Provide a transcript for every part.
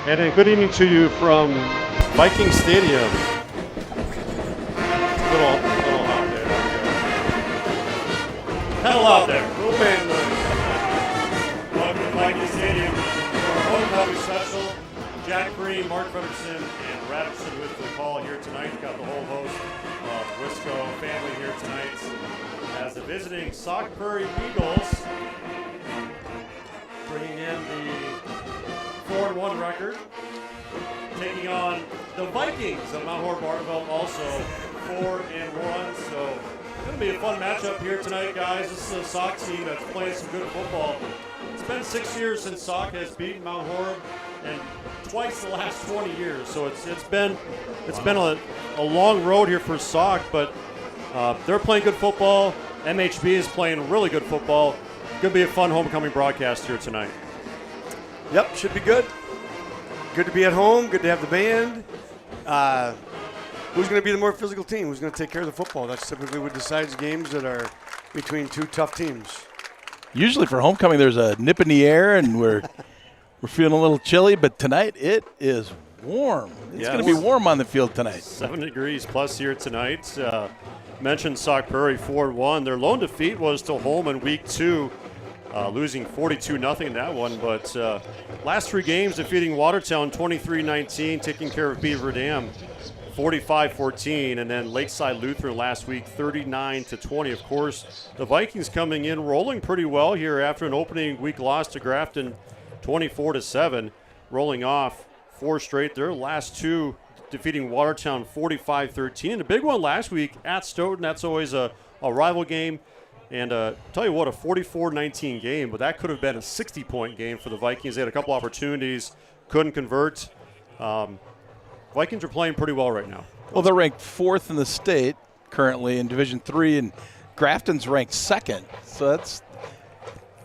And a good evening to you from Viking Stadium. A little hot there. Kind of loud there. Little band noise. Welcome to Viking Stadium for our homecoming special. Jack Green, Mark Frederickson, and Radisson with the call here tonight. Got the whole host of Wisco family here tonight as the visiting Sauk Prairie Eagles bringing in the 4-1 record, taking on the Vikings of Mount Horeb Barneveld, also 4-1. So it's going to be a fun matchup here tonight, guys. This is a Sauk team that's playing some good football. It's been 6 years since Sauk has beaten Mount Horeb, and twice the last 20 years. So it's been a long road here for Sauk, but they're playing good football. MHB is playing really good football. Going to be a fun homecoming broadcast here tonight. Yep, should be good. Good to be at home. Good to have the band. Who's going to be the more physical team? Who's going to take care of the football? That's typically what decides games that are between two tough teams. Usually for homecoming, there's a nip in the air, and we're feeling a little chilly. But tonight it is warm. It's going to be warm on the field tonight. 7 degrees plus here tonight. Mentioned Sauk Prairie 4-1. Their lone defeat was to home in week 2. Losing 42-0 in that one, but last 3 games defeating Watertown 23-19, taking care of Beaver Dam 45-14, and then Lakeside Lutheran last week 39-20. Of course, the Vikings coming in rolling pretty well here after an opening week loss to Grafton 24-7, rolling off 4 straight. Their last 2 defeating Watertown 45-13. And the big one last week at Stoughton, that's always a rival game. And tell you what, a 44-19 game, but that could have been a 60-point game for the Vikings. They had a couple opportunities, couldn't convert. Vikings are playing pretty well right now. Well, they're ranked 4th in the state currently in Division III, and Grafton's ranked 2nd. So that's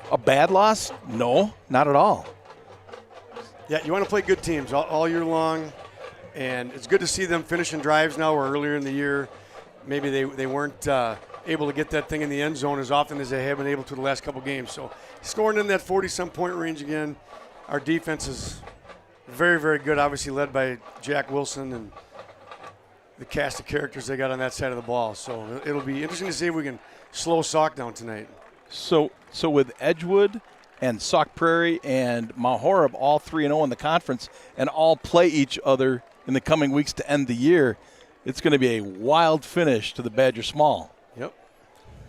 a bad loss? No, not at all. Yeah, you want to play good teams all year long, and it's good to see them finishing drives now where earlier in the year maybe they weren't able to get that thing in the end zone as often as they have been able to the last couple games. So scoring in that 40-some point range again. Our defense is very, very good, obviously led by Jack Wilson and the cast of characters they got on that side of the ball. So it'll be interesting to see if we can slow Sauk down tonight. So with Edgewood and Sauk Prairie and Mount Horeb all 3-0 in the conference and all play each other in the coming weeks to end the year, it's going to be a wild finish to the Badger Small. Yep.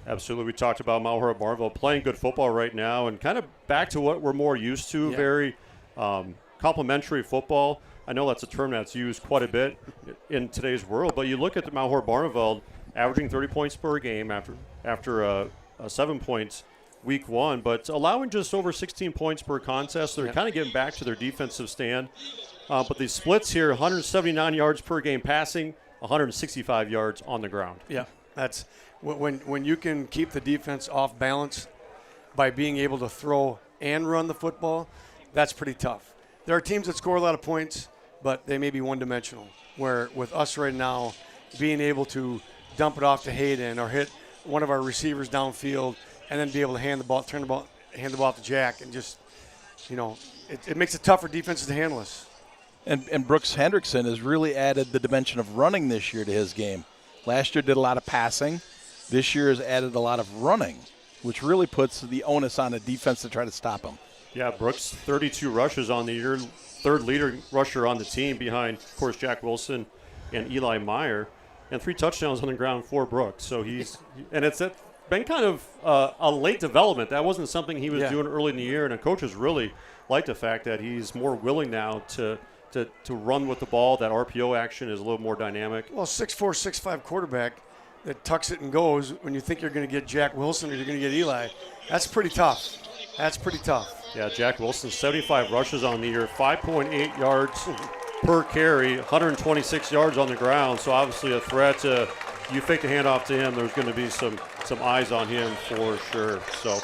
Absolutely. We talked about Mount Horeb Barneveld playing good football right now and kind of back to what we're more used to, very complementary football. I know that's a term that's used quite a bit in today's world, but you look at the Mount Horeb Barneveld averaging 30 points per game after a 7 points week 1, but allowing just over 16 points per contest. They're kind of getting back to their defensive stand. But these splits here, 179 yards per game passing, 165 yards on the ground. Yeah, that's when you can keep the defense off balance by being able to throw and run the football, that's pretty tough. There are teams that score a lot of points, but they may be one-dimensional, where with us right now, being able to dump it off to Hayden or hit one of our receivers downfield and then be able to hand the ball off to Jack, and just, it makes it tough for defenses to handle us. And Brooks Hendrickson has really added the dimension of running this year to his game. Last year did a lot of passing. This year has added a lot of running, which really puts the onus on the defense to try to stop him. Yeah, Brooks, 32 rushes on the year, 3rd leader rusher on the team behind, of course, Jack Wilson and Eli Meyer, and 3 touchdowns on the ground for Brooks. So it's been kind of a late development. That wasn't something he was doing early in the year, and the coaches really like the fact that he's more willing now to run with the ball. That RPO action is a little more dynamic. Well, 6'4", 6'5" quarterback that tucks it and goes when you think you're going to get Jack Wilson or you're going to get Eli, that's pretty tough. Yeah, Jack Wilson, 75 rushes on the year, 5.8 yards per carry, 126 yards on the ground. So obviously a threat. You fake the handoff to him, there's going to be some eyes on him for sure. So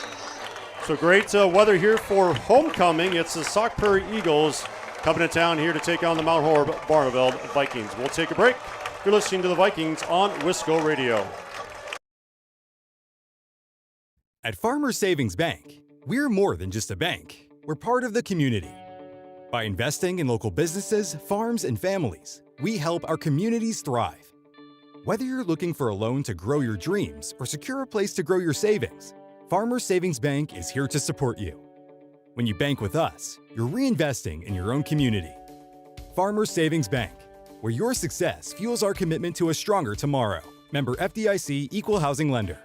great weather here for homecoming. It's the Sauk Prairie Eagles coming to town here to take on the Mount Horeb Barneveld Vikings. We'll take a break. You're listening to the Vikings on Wisco Radio. At Farmers Savings Bank, we're more than just a bank. We're part of the community. By investing in local businesses, farms, and families, we help our communities thrive. Whether you're looking for a loan to grow your dreams or secure a place to grow your savings, Farmers Savings Bank is here to support you. When you bank with us, you're reinvesting in your own community. Farmers Savings Bank, where your success fuels our commitment to a stronger tomorrow. Member FDIC, Equal Housing Lender.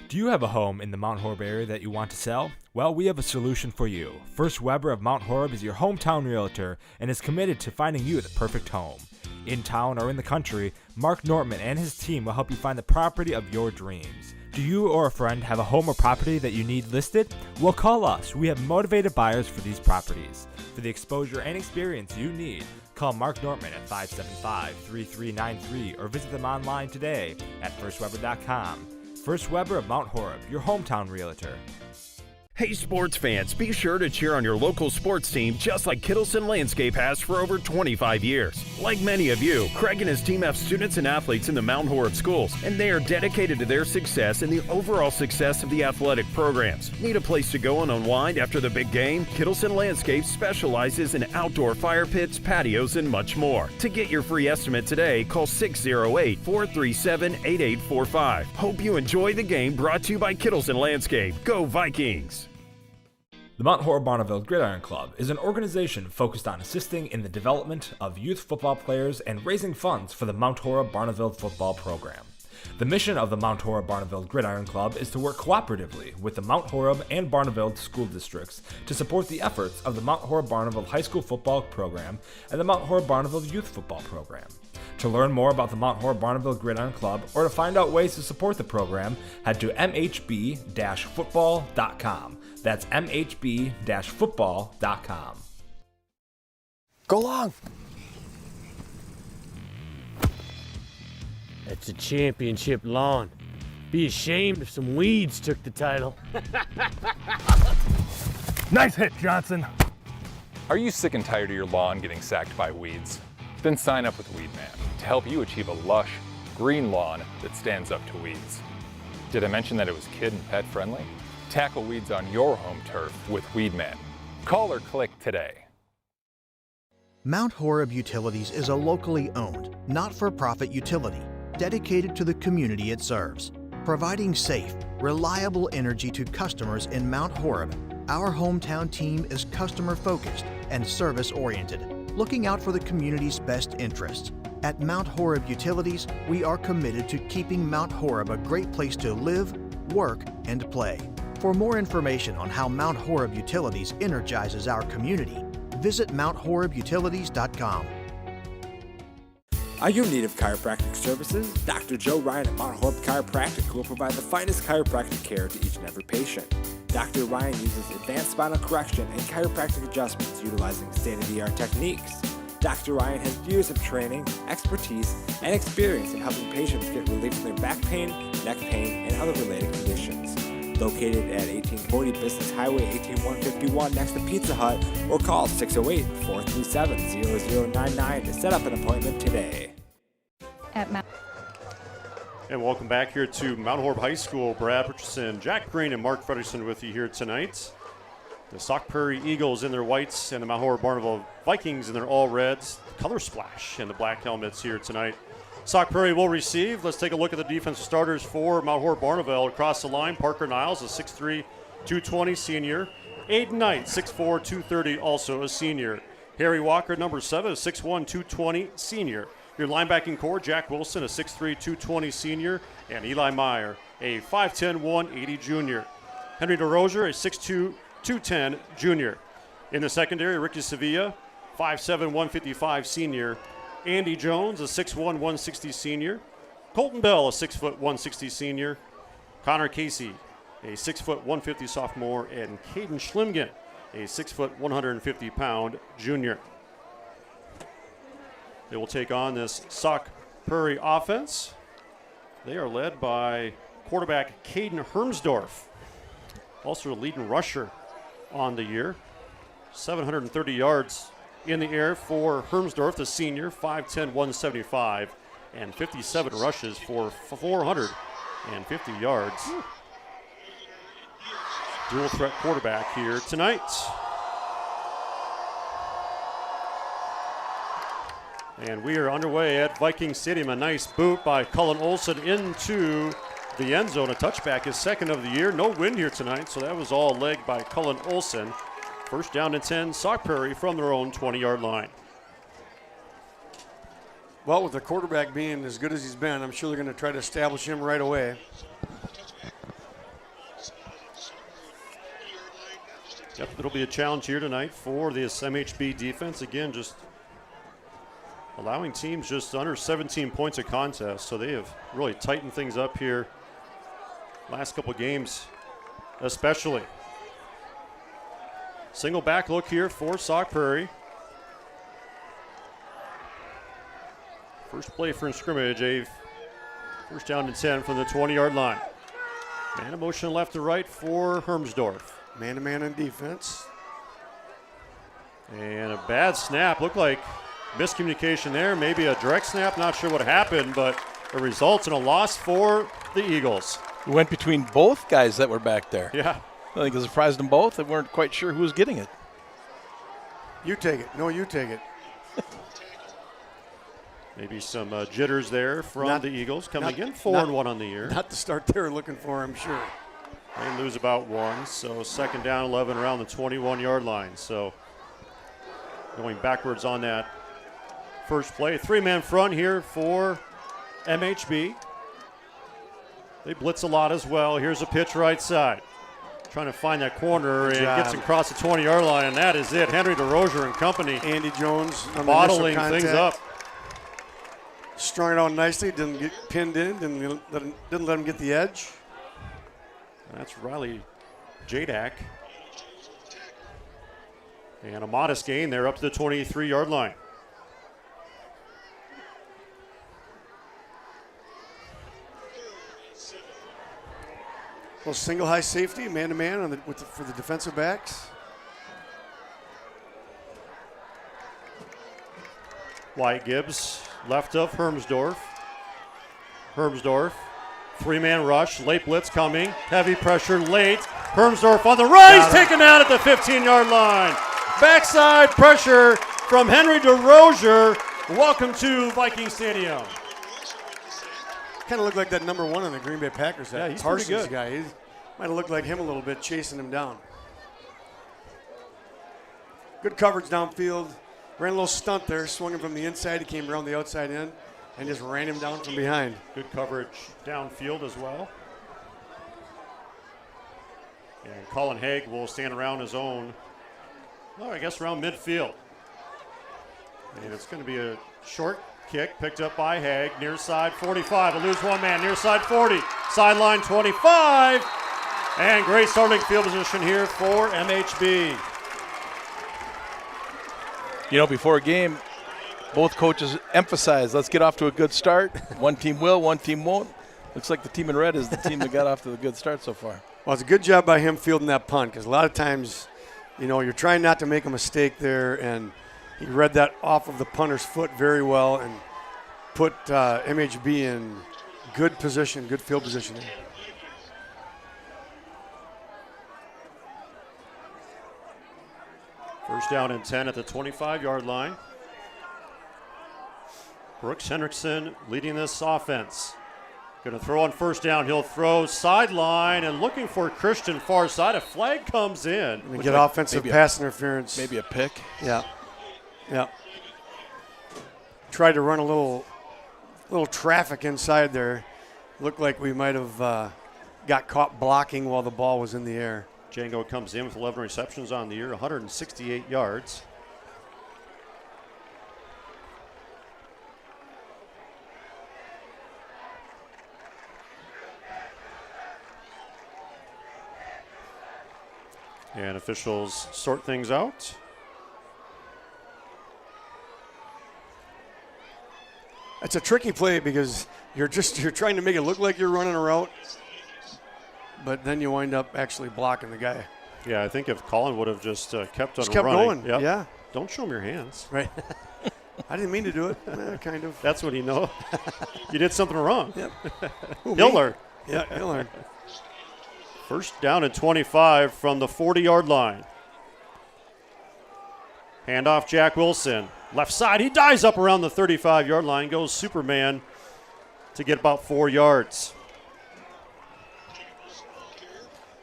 Do you have a home in the Mount Horeb area that you want to sell? Well, we have a solution for you. First Weber of Mount Horeb is your hometown realtor and is committed to finding you the perfect home. In town or in the country, Mark Nortman and his team will help you find the property of your dreams. Do you or a friend have a home or property that you need listed? Well, call us. We have motivated buyers for these properties. For the exposure and experience you need, call Mark Nortman at 575-3393 or visit them online today at firstweber.com. First Weber of Mount Horeb, your hometown realtor. Hey sports fans, be sure to cheer on your local sports team just like Kittleson Landscape has for over 25 years. Like many of you, Craig and his team have students and athletes in the Mount Horeb schools, and they are dedicated to their success and the overall success of the athletic programs. Need a place to go and unwind after the big game? Kittleson Landscape specializes in outdoor fire pits, patios, and much more. To get your free estimate today, call 608-437-8845. Hope you enjoy the game, brought to you by Kittleson Landscape. Go Vikings! The Mount Horeb Barneveld Gridiron Club is an organization focused on assisting in the development of youth football players and raising funds for the Mount Horeb Barneveld Football program. The mission of the Mount Horeb Barneveld Gridiron Club is to work cooperatively with the Mount Horeb and Barneveld school districts to support the efforts of the Mount Horeb Barneveld High School Football Program and the Mount Horeb Barneveld Youth Football Program. To learn more about the Mount Horeb Barneveld Gridiron Club or to find out ways to support the program, head to mhb-football.com. That's mhb-football.com. Go long. That's a championship lawn. Be ashamed if some weeds took the title. Nice hit, Johnson. Are you sick and tired of your lawn getting sacked by weeds? Then sign up with Weedman to help you achieve a lush, green lawn that stands up to weeds. Did I mention that it was kid and pet friendly? Tackle weeds on your home turf with Weedman. Call or click today. Mount Horeb Utilities is a locally owned, not-for-profit utility dedicated to the community it serves. Providing safe, reliable energy to customers in Mount Horeb, our hometown team is customer-focused and service-oriented, looking out for the community's best interests. At Mount Horeb Utilities, we are committed to keeping Mount Horeb a great place to live, work, and play. For more information on how Mount Horeb Utilities energizes our community, visit MountHorebUtilities.com. Are you in need of chiropractic services? Dr. Joe Ryan at Mount Horeb Chiropractic will provide the finest chiropractic care to each and every patient. Dr. Ryan uses advanced spinal correction and chiropractic adjustments utilizing state-of-the-art techniques. Dr. Ryan has years of training, expertise, and experience in helping patients get relief from their back pain, neck pain, and other related conditions. Located at 1840 Business Highway 18151 next to Pizza Hut, or call 608-437-0099 to set up an appointment today. And welcome back here to Mount Horeb High School. Brad Richardson, Jack Green, and Mark Frederickson with you here tonight. The Sauk Prairie Eagles in their whites and the Mount Horeb Barneveld Vikings in their all reds. The color splash and the black helmets here tonight. Sauk Prairie will receive. Let's take a look at the defensive starters for Mount Horeb Barneveld. Across the line, Parker Niles, a 6'3", 220 senior. Aiden Knight, 6'4", 230, also a senior. Harry Walker, number 7, a 6'1", 220 senior. Your linebacking core, Jack Wilson, a 6'3", 220 senior. And Eli Meyer, a 5'10", 180 junior. Henry DeRozier, a 6'2", 210 junior. In the secondary, Ricky Sevilla, 5'7", 155 senior. Andy Jones, a 6'1", 160 senior. Colton Bell, a 6', 160 senior. Connor Casey, a 6', 150 sophomore. And Caden Schlimgen, a 6', 150-pound junior. They will take on this Sauk Prairie offense. They are led by quarterback Caden Hermsdorf, also the leading rusher on the year. 730 yards in the air for Hermsdorf, the senior, 5'10", 175, and 57 rushes for 450 yards. Dual threat quarterback here tonight. And we are underway at Viking Stadium. A nice boot by Cullen Olson into the end zone. A touchback, his second of the year. No wind here tonight, so that was all leg by Cullen Olson. First down and 10, Sauk Prairie from their own 20-yard line. Well, with the quarterback being as good as he's been, I'm sure they're going to try to establish him right away. Yep, it'll be a challenge here tonight for this MHB defense. Again, just allowing teams just under 17 points a contest, so they have really tightened things up here last couple games especially. Single back look here for Sauk Prairie. First play for scrimmage, a first down and 10 from the 20-yard line. Man in motion left to right for Hermsdorf. Man-to-man in defense. And a bad snap. Looked like miscommunication there. Maybe a direct snap. Not sure what happened, but it results in a loss for the Eagles. It went between both guys that were back there. Yeah. I think it surprised them both. They weren't quite sure who was getting it. You take it. No, you take it. Maybe some jitters there from the Eagles. Coming in 4-1 on the year. Not the start they were looking for, I'm sure. They lose about one, so second down 11 around the 21-yard line. So going backwards on that first play. Three-man front here for MHB. They blitz a lot as well. Here's a pitch right side. Trying to find that corner and gets across the 20-yard line, and that is it. Henry DeRozier and company. Andy Jones bottling things up. Strung it out nicely, didn't get pinned in, didn't let him get the edge. That's Riley Jadak. And a modest gain there up to the 23-yard line. Well, single high safety, man-to-man for the defensive backs. Wyatt Gibbs, left of Hermsdorf. Hermsdorf, three-man rush, late blitz coming, heavy pressure late. Hermsdorf on the rise, taken down at the 15-yard line. Backside pressure from Henry DeRozier. Welcome to Viking Stadium. Kind of looked like that number one on the Green Bay Packers. Yeah, he's Parsons pretty good. Guy. He might have looked like him a little bit, chasing him down. Good coverage downfield. Ran a little stunt there, swung him from the inside. He came around the outside end and just ran him down from behind. Good coverage downfield as well. And Colin Haig will stand around his own, well, I guess around midfield. And it's going to be a short kick picked up by Haig, near side 45. We'll lose one man, near side 40, sideline 25. And great starting field position here for MHB. You know, before a game, both coaches emphasize, let's get off to a good start. One team will, one team won't. Looks like the team in red is the team that got off to a good start so far. Well, it's a good job by him fielding that punt, because a lot of times, you know, you're trying not to make a mistake there, and he read that off of the punter's foot very well and put MHB in good position, good field position. First down and 10 at the 25-yard line. Brooks Hendrickson leading this offense. Going to throw on first down. He'll throw sideline and looking for Christian far side. A flag comes in. And get offensive pass interference. Maybe a pick. Yeah. Yeah. Tried to run a little traffic inside there. Looked like we might have got caught blocking while the ball was in the air. Django comes in with 11 receptions on the year, 168 yards. And officials sort things out. It's a tricky play because you're trying to make it look like you're running a route, but then you wind up actually blocking the guy. Yeah, I think if Colin would have just kept on kept running. going, Yep. yeah. Don't show him your hands. Right. I didn't mean to do it. Kind of. That's what he knows. You did something wrong. Yep. He'll learn. Yeah, he'll learn. First down and 25 from the 40-yard line. Handoff Jack Wilson. Left side, he dives up around the 35-yard line, goes Superman to get about 4 yards.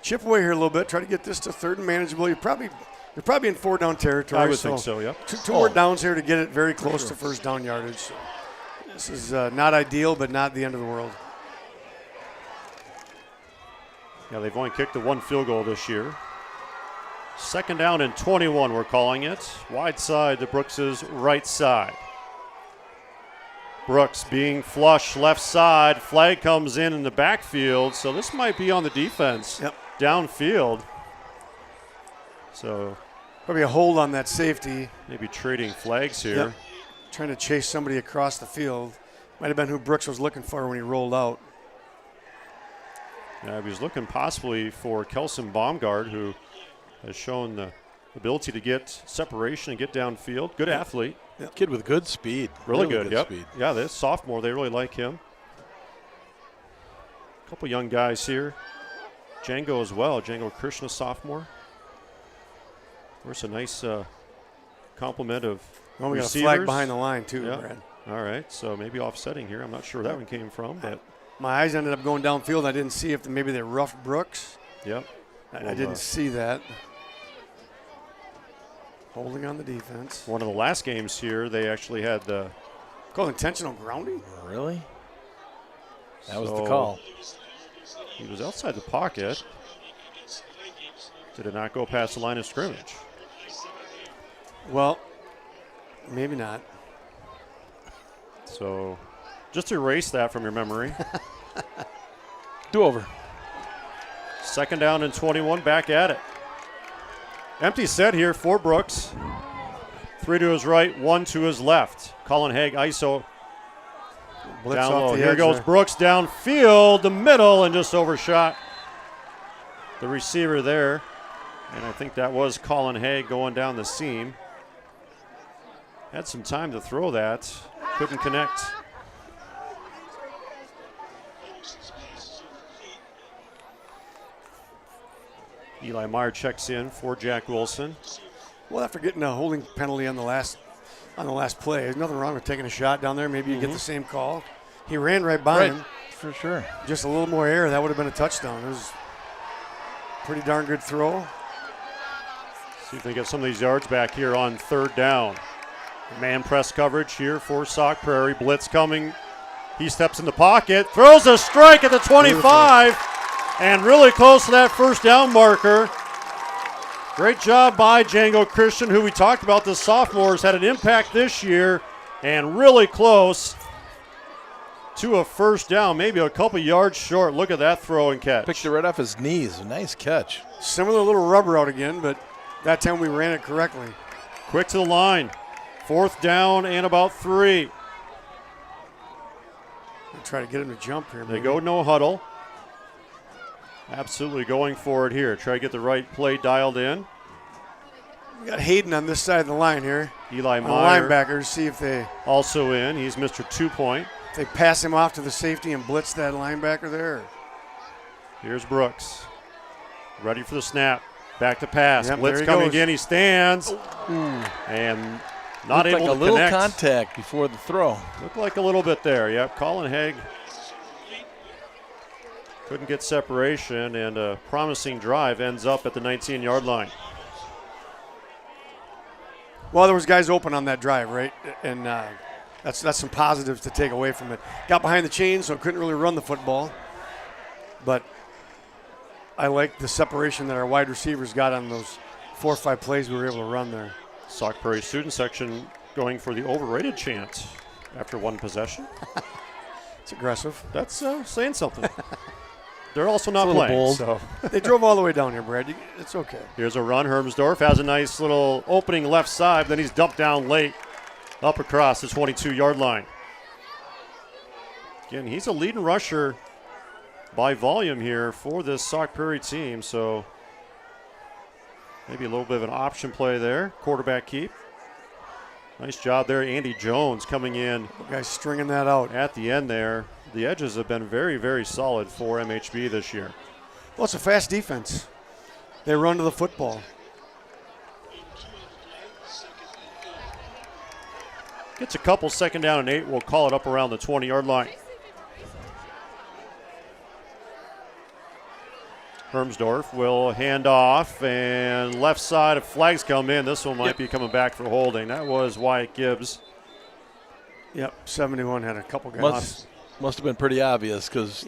Chip away here a little bit. Try to get this to third and manageable. You're probably in 4-down territory. I would think so, yeah. Two more downs here to get it very close to first down yardage. So this is not ideal, but not the end of the world. Yeah, they've only kicked the 1 field goal this year. 2nd down and 21, we're calling it. Wide side to Brooks' right side. Brooks being flush left side. Flag comes in the backfield, so this might be on the defense. Yep. Downfield. So probably a hold on that safety. Maybe trading flags here. Yep. Trying to chase somebody across the field. Might have been who Brooks was looking for when he rolled out. Yeah, he was looking possibly for Kelson Baumgart, who has shown the ability to get separation and get downfield. Good athlete. Yep. Kid with good speed. Really good, yep. Speed. Yeah, this sophomore, they really like him. A couple young guys here. Django as well. Django Krishna, sophomore. There's a nice complement of we got a receivers. flag behind the line, too, Yeah. Brad. All right, so maybe offsetting here. I'm not sure where that one came from, but my eyes ended up going downfield. I didn't see if maybe they roughed Brooks. Yep. I didn't see that. Holding on the defense. One of the last games here, they actually had the called intentional grounding. Really? That was the call. He was outside the pocket. Did it not go past the line of scrimmage? Well, maybe not. So just erase that from your memory. Do over. 2nd down and 21, back at it. Empty set here for Brooks. 3 to his right, 1 to his left. Colin Haig, ISO. Blitz Down off low. the Here edge goes there. Brooks downfield, the middle, and just overshot the receiver there. And I think that was Colin Haig going down the seam. Had some time to throw that. Couldn't connect. Eli Meyer checks in for Jack Wilson. Well, after getting a holding penalty on the last play, there's nothing wrong with taking a shot down there. Maybe you get the same call. He ran right by him. For sure. Just a little more air, that would have been a touchdown. It was a pretty darn good throw. See if they get some of these yards back here on 3rd down. Man press coverage here for Sauk Prairie. Blitz coming. He steps in the pocket, throws a strike at the 25, and really close to that 1st down marker. Great job by Django Christian, who we talked about, the sophomores had an impact this year, and really close to a 1st down, maybe a couple yards short. Look at that throw and catch. Picked it right off his knees. A nice catch. Similar little rubber out again, but that time we ran it correctly. Quick to the line. 4th down and about 3. I'll try to get him to jump here. They go no huddle. Absolutely going for it here. Try to get the right play dialed in. We got Hayden on this side of the line here. Eli Meyer. Linebackers, see if they also in. He's Mr. 2-point. If they pass him off to the safety and blitz that linebacker there. Here's Brooks. Ready for the snap. Back to pass. Yep, Blitz there he coming goes. in. He stands. And not Looked able like to a little connect. contact before the throw. Looked like a little bit there. Yep. Colin Haig couldn't get separation, and a promising drive ends up at the 19-yard line. Well, there was guys open on that drive, right? And that's some positives to take away from it. Got behind the chain, so couldn't really run the football. But I like the separation that our wide receivers got on those 4 or 5 plays we were able to run there. Sauk Prairie student section going for the overrated chant after 1 possession. It's aggressive. That's saying something. They're also not It's a little playing. bold. So They drove all the way down here, Brad. It's okay. here's a run. Hermsdorf has a nice little opening left side. Then he's dumped down late up across the 22-yard line. Again, he's a leading rusher by volume here for this Sauk Prairie team. So maybe a little bit of an option play there. Quarterback keep. Nice job there. Andy Jones coming in. Guys stringing that out. At the end there. The edges have been very, very solid for MHB this year. Well, it's a fast defense. They run to the football. Gets a couple, 2nd down and 8. We'll call it up around the 20-yard line. Hermsdorf will hand off, and left side, if flags come in, this one might be coming back for holding. That was Wyatt Gibbs. Yep, 71 had a couple guys. Must have been pretty obvious because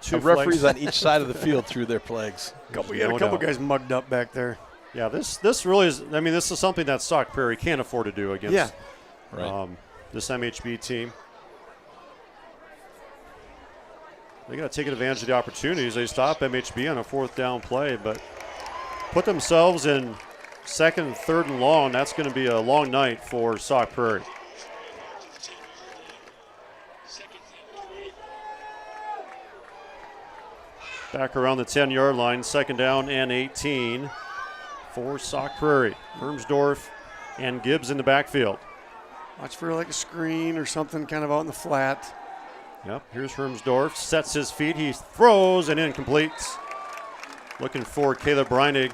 two referees flags on each side of the field threw their flags. A couple guys mugged up back there. Yeah, this really is, I mean, this is something that Sauk Prairie can't afford to do against this MHB team. They got to take advantage of the opportunities. They stop MHB on a 4th down play, but put themselves in 2nd, 3rd, and long. That's going to be a long night for Sauk Prairie. Back around the 10-yard line, 2nd down and 18 for Sauk Prairie. Hermsdorf and Gibbs in the backfield. Watch for like a screen or something kind of out in the flat. Yep, here's Hermsdorf, sets his feet, he throws and incomplete. Looking for Caleb Breinig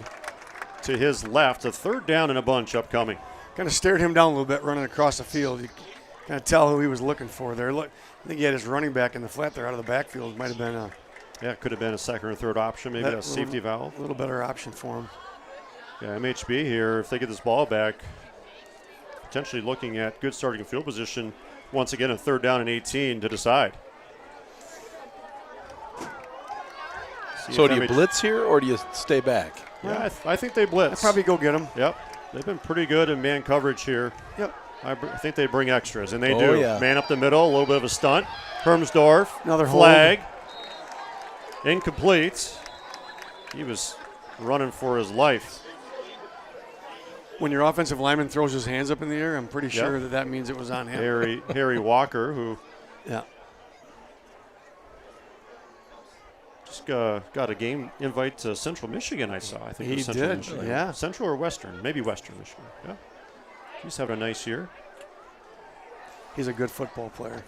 to his left, a 3rd down and a bunch upcoming. Kind of stared him down a little bit running across the field. You kind of tell who he was looking for there. Look, I think he had his running back in the flat there out of the backfield. Might have been it could have been a 2nd or 3rd option, maybe a safety valve. A little better option for him. Yeah, MHB here, if they get this ball back, potentially looking at good starting field position. Once again, a 3rd down and 18 to decide. So do you blitz here or do you stay back? Yeah, I think they blitz. I'd probably go get them. Yep. They've been pretty good in man coverage here. Yep. I think they bring extras, and they Oh, do. yeah. Man up the middle, a little bit of a stunt. Hermsdorf, Another flag. Incomplete. He was running for his life. When your offensive lineman throws his hands up in the air, I'm pretty sure that means it was on him. Harry Walker, who just got a game invite to Central Michigan, I saw. I think it was Central Michigan. Yeah. Central or Western? Maybe Western Michigan. Yeah. He's having a nice year. He's a good football player.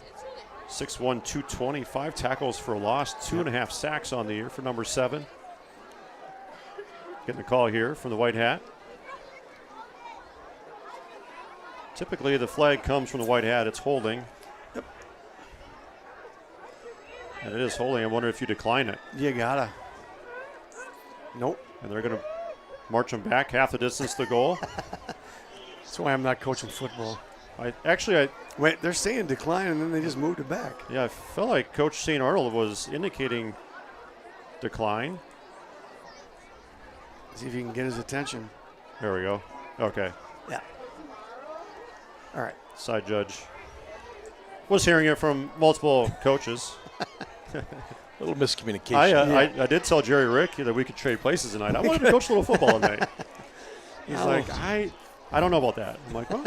6'1", 220, 5 tackles for a loss, 2.5 sacks on the year for number 7. Getting a call here from the White Hat. Typically, the flag comes from the White Hat. It's holding. Yep. And it is holding. I wonder if you decline it. You gotta. Nope. And they're going to march them back half the distance to the goal. That's why I'm not coaching football. Wait, they're saying decline, and then they just moved it back. Yeah, I felt like Coach St. Arnold was indicating decline. See if you can get his attention. There we go. Okay. Yeah. All right. Side judge was hearing it from multiple coaches. A little miscommunication. I did tell Jerry Rick that we could trade places tonight. I wanted to coach a little football tonight. He's like, I don't know about that. I'm like, well,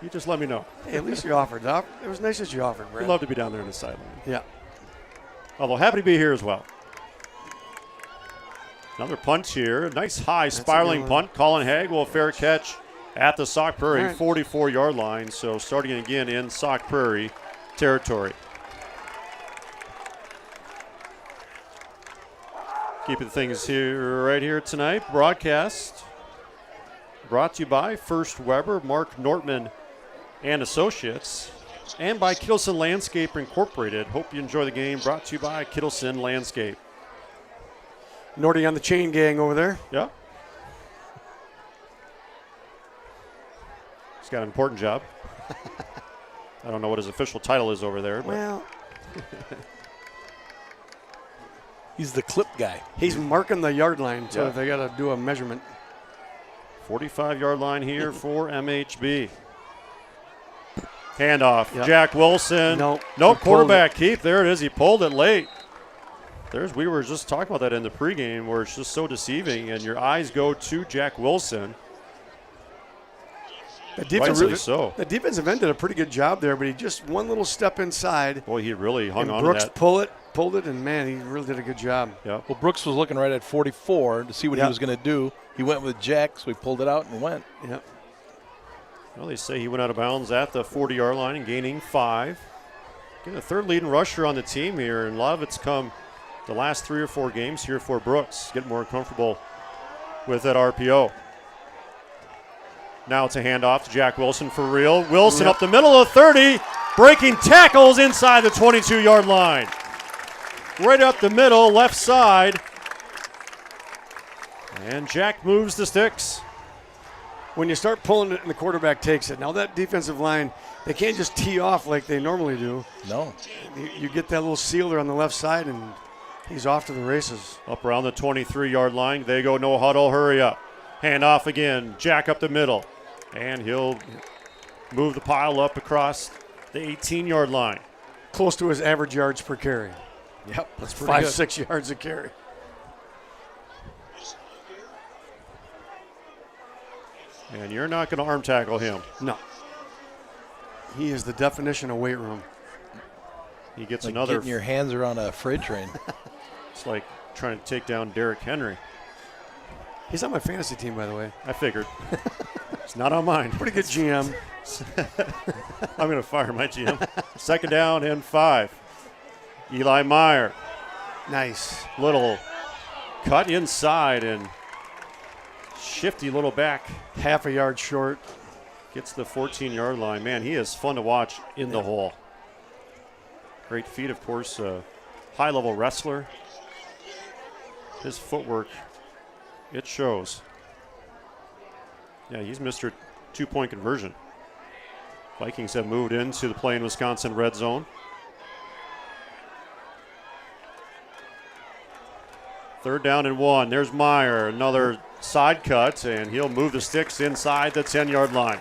you just let me know. Hey, at least you offered. It was nice that you offered, Brad. We'd love to be down there in the sideline. Yeah. Although happy to be here as well. Another punt here. Nice high spiraling punt. Colin Haig will fair catch at the Sauk Prairie 44-yard line. So starting again in Sauk Prairie territory. Keeping things here right here tonight. Broadcast brought to you by First Weber, Mark Nortman and Associates, and by Kittleson Landscape Incorporated. Hope you enjoy the game. Brought to you by Kittleson Landscape. Norty on the chain gang over there. Yeah. He's got an important job. I don't know what his official title is over there. But Well, he's the clip guy. he's marking the yard line, so they got to do a measurement. 45-yard line here for MHB. Handoff. Yep. Jack Wilson. Nope. Quarterback keep. There it is. He pulled it late. We were just talking about that in the pregame where it's just so deceiving, and your eyes go to Jack Wilson. The defensive end did a pretty good job there, but he just one little step inside. Boy, he really hung on Brooks to that. pulled it, and man, he really did a good job. Yeah. Well, Brooks was looking right at 44 to see what he was going to do. He went with Jack, so he pulled it out and went. Yep. Well, they say he went out of bounds at the 40-yard line and gaining 5. Getting a third leading rusher on the team here, and a lot of it's come the last 3 or 4 games here for Brooks. Getting more comfortable with that RPO. Now it's a handoff to Jack Wilson for real. Wilson up the middle of 30, breaking tackles inside the 22-yard line. Right up the middle, left side. And Jack moves the sticks. When you start pulling it and the quarterback takes it, now that defensive line, they can't just tee off like they normally do. No. You get that little sealer on the left side, and he's off to the races. Up around the 23-yard line. They go no huddle, hurry up. Hand off again. Jack up the middle. And he'll move the pile up across the 18-yard line. Close to his average yards per carry. Yep, that's 5-6 yards a carry. And you're not going to arm tackle him. No. He is the definition of weight room. He gets like another. Getting your hands around a freight train. It's like trying to take down Derrick Henry. He's on my fantasy team, by the way. I figured. It's not on mine. Pretty good GM. I'm going to fire my GM. 2nd down and 5. Eli Meyer. Nice. Little cut inside and shifty little back. Half a yard short. Gets the 14-yard line. Man, he is fun to watch in the hole. Great feet, of course. High-level wrestler. His footwork, it shows. Yeah, he's Mr. 2-point conversion. Vikings have moved into the Plain, Wisconsin red zone. 3rd down and 1. There's Meyer. Another side cut, and he'll move the sticks inside the 10-yard line.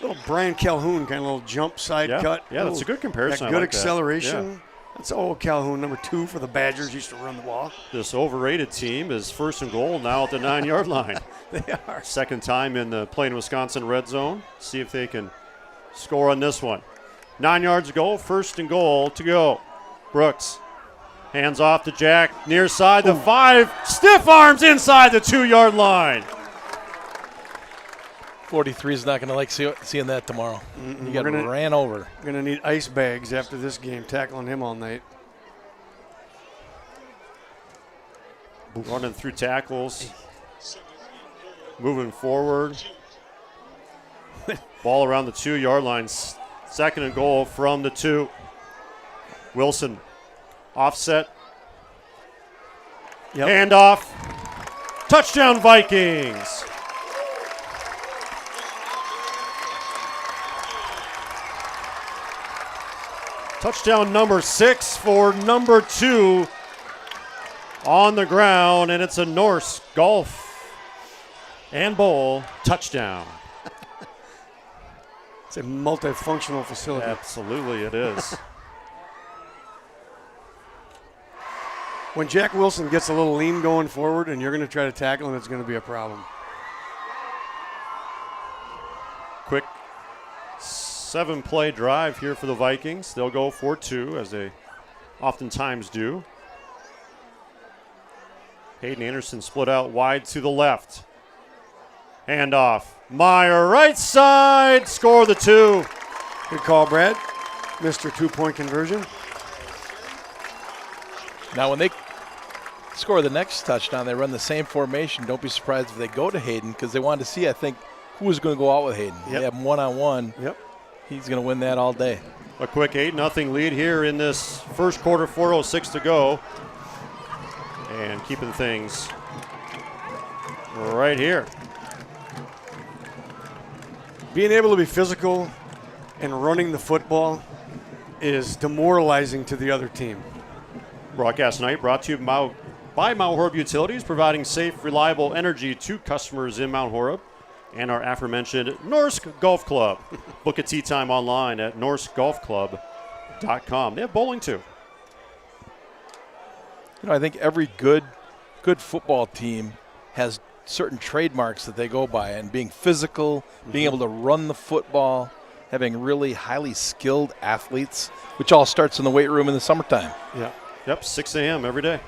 Little Brian Calhoun kind of little jump side cut. Yeah, that's a good comparison. That good I like acceleration. That. Yeah. That's old Calhoun, number 2 for the Badgers, used to run the ball. This overrated team is 1st and goal now at the 9-yard line. They are. 2nd time in the Plain, Wisconsin red zone. See if they can score on this one. 9 yards to go, 1st and goal to go. Brooks. Hands off to Jack, near side, the 5, stiff arms inside the 2-yard line. 43 is not going to like seeing that tomorrow. He got ran over. We're going to need ice bags after this game, tackling him all night. Running through tackles. Moving forward. Ball around the 2-yard line. 2nd and goal from the 2. Wilson. Offset. Yep. Handoff. Touchdown Vikings. Touchdown number 6 for number 2 on the ground, and it's a Norse Golf and Bowl touchdown. It's a multifunctional facility. Absolutely it is. When Jack Wilson gets a little lean going forward and you're going to try to tackle him, it's going to be a problem. Quick 7-play drive here for the Vikings. They'll go for 2, as they oftentimes do. Hayden Anderson split out wide to the left. Handoff. Meyer right side. Score the 2. Good call, Brad. Mr. 2-point conversion. Now when they score the next touchdown, they run the same formation. Don't be surprised if they go to Hayden, because they wanted to see, I think, who was going to go out with Hayden. Yep. They have him one-on-one. Yep. He's going to win that all day. A quick 8-0 lead here in this first quarter, 4:06 to go. And keeping things right here. Being able to be physical and running the football is demoralizing to the other team. Broadcast night brought to you by Mount Horeb Utilities, providing safe, reliable energy to customers in Mount Horeb, and our aforementioned Norse Golf Club. Book a tee time online at norsegolfclub.com. They have bowling too. You know, I think every good football team has certain trademarks that they go by, and being physical, being able to run the football, having really highly skilled athletes, which all starts in the weight room in the summertime. Yeah. Yep, 6 a.m. every day.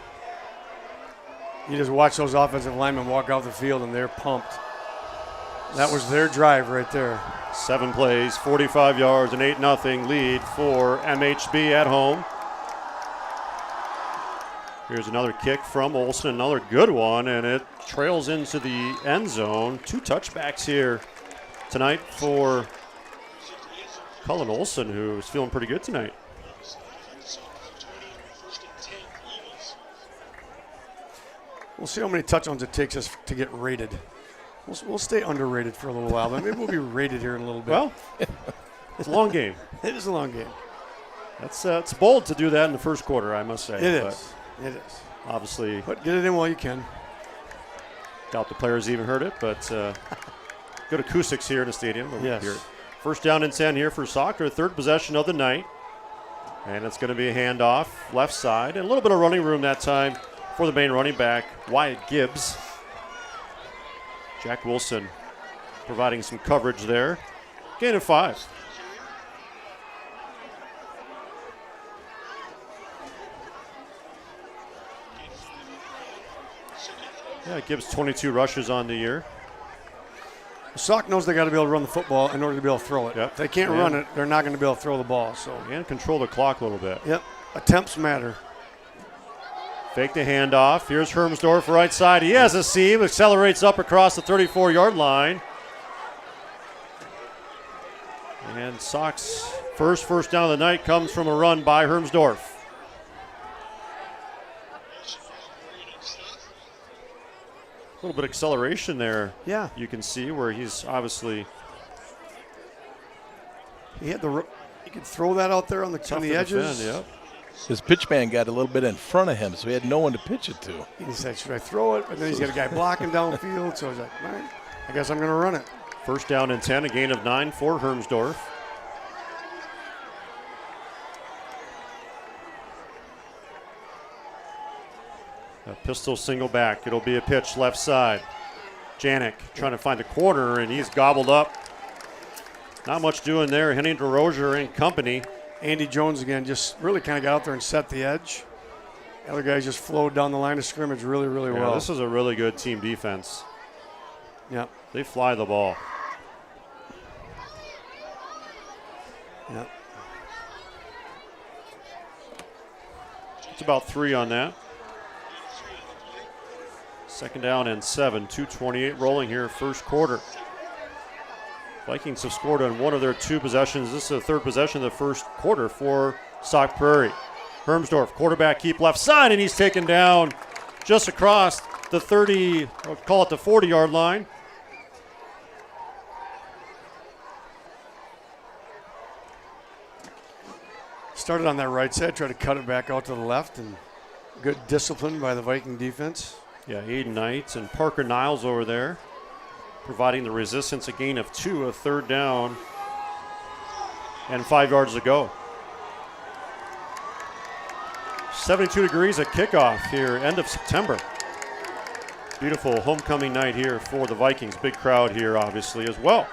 You just watch those offensive linemen walk off the field and they're pumped. That was their drive right there. 7 plays, 45 yards, an 8-0 lead for MHB at home. Here's another kick from Olson, another good one, and it trails into the end zone. 2 touchbacks here tonight for Cullen Olson, who's feeling pretty good tonight. We'll see how many touchdowns it takes us to get rated. We'll stay underrated for a little while, but maybe we'll be rated here in a little bit. Well, it's a long game. It is a long game. It's bold to do that in the first quarter, I must say. It is. It is. Obviously. But get it in while you can. Doubt the players even heard it, but good acoustics here in the stadium. Yes. Here. First down and 10 here for Sauk, their 3rd possession of the night. And it's going to be a handoff left side. And a little bit of running room that time for the main running back, Wyatt Gibbs. Jack Wilson providing some coverage there. Gain of 5. Yeah, Gibbs 22 rushes on the year. Sauk knows they got to be able to run the football in order to be able to throw it. Yep. If they can't run it, they're not going to be able to throw the ball. So and control the clock a little bit. Yep, attempts matter. Fake the handoff. Here's Hermsdorf right side. He has a seam, accelerates up across the 34-yard line. And Sauk's first down of the night comes from a run by Hermsdorf. A little bit of acceleration there. Yeah. You can see where he's obviously. He could throw that out there on the edges. Defend, yep. His pitch man got a little bit in front of him, so he had no one to pitch it to. He said, should I throw it? But then he's got a guy blocking downfield, so he's like, all right, I guess I'm going to run it. First down and 10, a gain of 9 for Hermsdorf. A pistol single back. It'll be a pitch left side. Janik trying to find the corner, and he's gobbled up. Not much doing there. Henning DeRozier and company. Andy Jones again just really kind of got out there and set the edge. The other guys just flowed down the line of scrimmage really, really well. This is a really good team defense. Yep. They fly the ball. Yep. It's about 3 on that. Second down and 7. 2:28 rolling here, first quarter. Vikings have scored on one of their 2 possessions. This is the 3rd possession of the first quarter for Sauk Prairie. Hermsdorf, quarterback keep left side, and he's taken down just across the 30, or call it the 40-yard line. Started on that right side, tried to cut it back out to the left, and good discipline by the Viking defense. Yeah, Aiden Knight and Parker Niles over there, providing the resistance, a gain of 2, a 3rd down, and 5 yards to go. 72 degrees at kickoff here, end of September. Beautiful homecoming night here for the Vikings. Big crowd here, obviously, as well.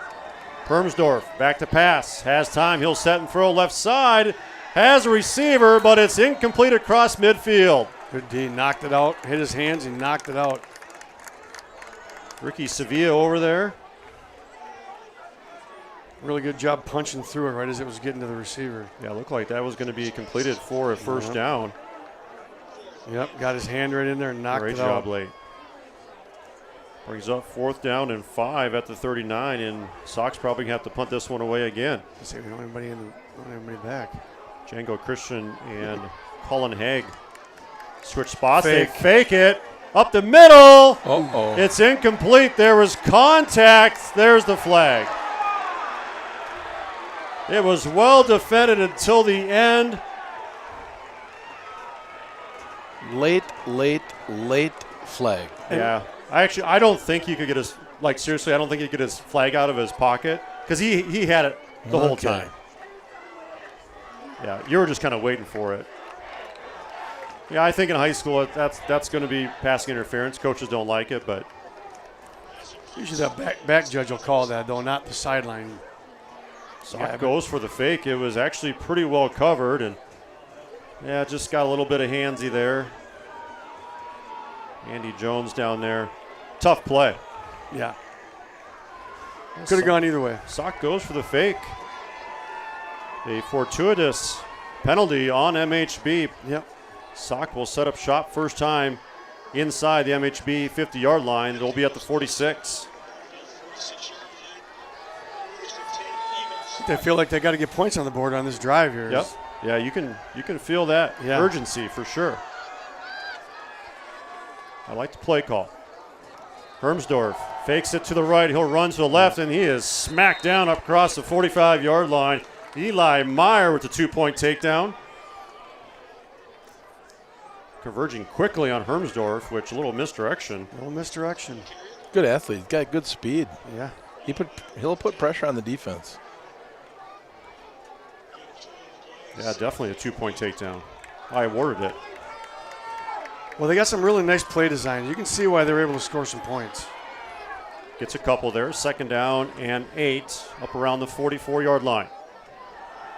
Hermsdorf back to pass, has time, he'll set and throw left side, has a receiver, but it's incomplete across midfield. Good D, knocked it out, hit his hands, and knocked it out. Ricky Sevilla over there. Really good job punching through it right as it was getting to the receiver. Yeah, it looked like that was going to be completed for a first down. Yep, got his hand right in there and knocked Great it out. Great job late. Brings up 4th down and 5 at the 39, and Sauk's probably going to have to punt this one away again. We don't have anybody back. Django Christian and Colin Haig switch spots. Fake. They fake it. Up the middle. Uh-oh. It's incomplete. There was contact. There's the flag. It was well defended until the end. Late flag. Yeah. I don't think he could get his, seriously, I don't think he could get his flag out of his pocket because he had it the whole time. Yeah, you were just kind of waiting for it. Yeah, I think in high school that's going to be passing interference. Coaches don't like it, but usually that back judge will call that, though, not the sideline. Sauk goes for the fake. It was actually pretty well covered, and just got a little bit of handsy there. Andy Jones down there. Tough play. Yeah. Could have gone either way. Sauk goes for the fake. A fortuitous penalty on MHB. Yep. Sauk will set up shop first time inside the MHB 50-yard line. It'll be at the 46. They feel like they got to get points on the board on this drive here. Yep. Yeah, you can feel that urgency for sure. I like the play call. Hermsdorf fakes it to the right. He'll run to the left, and he is smacked down up across the 45-yard line. Eli Meyer with the 2-point takedown. Converging quickly on Hermsdorf, which a little misdirection. Good athlete. He's got good speed. Yeah. He'll put pressure on the defense. Yeah, definitely a 2-point takedown. I awarded it. Well, they got some really nice play design. You can see why they were able to score some points. Gets a couple there. 2nd down and 8 up around the 44-yard line.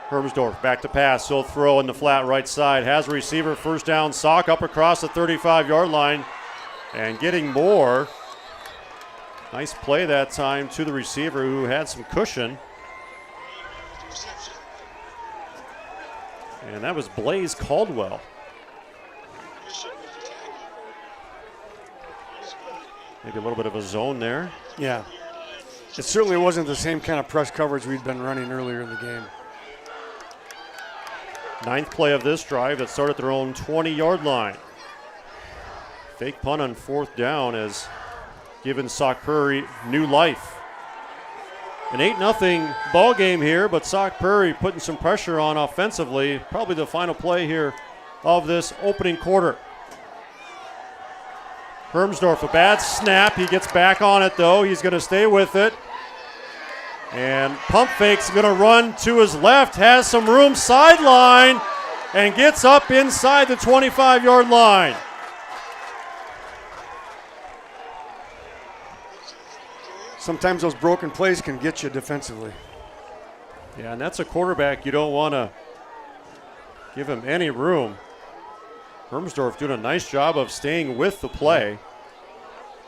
Hermsdorf back to pass. He'll throw in the flat right side. Has a receiver. 1st down. Sauk up across the 35-yard line and getting more. Nice play that time to the receiver who had some cushion. And that was Blaze Caldwell. Maybe a little bit of a zone there. Yeah. It certainly wasn't the same kind of press coverage we'd been running earlier in the game. 9th play of this drive that started at their own 20-yard line. Fake punt on 4th down has given Sauk Prairie new life. An 8-0 ball game here, but Sauk Prairie putting some pressure on offensively. Probably the final play here of this opening quarter. Hermsdorf, a bad snap. He gets back on it, though. He's going to stay with it. And pump fake's going to run to his left, has some room sideline, and gets up inside the 25-yard line. Sometimes those broken plays can get you defensively. Yeah, and that's a quarterback you don't want to give him any room. Hermsdorf doing a nice job of staying with the play.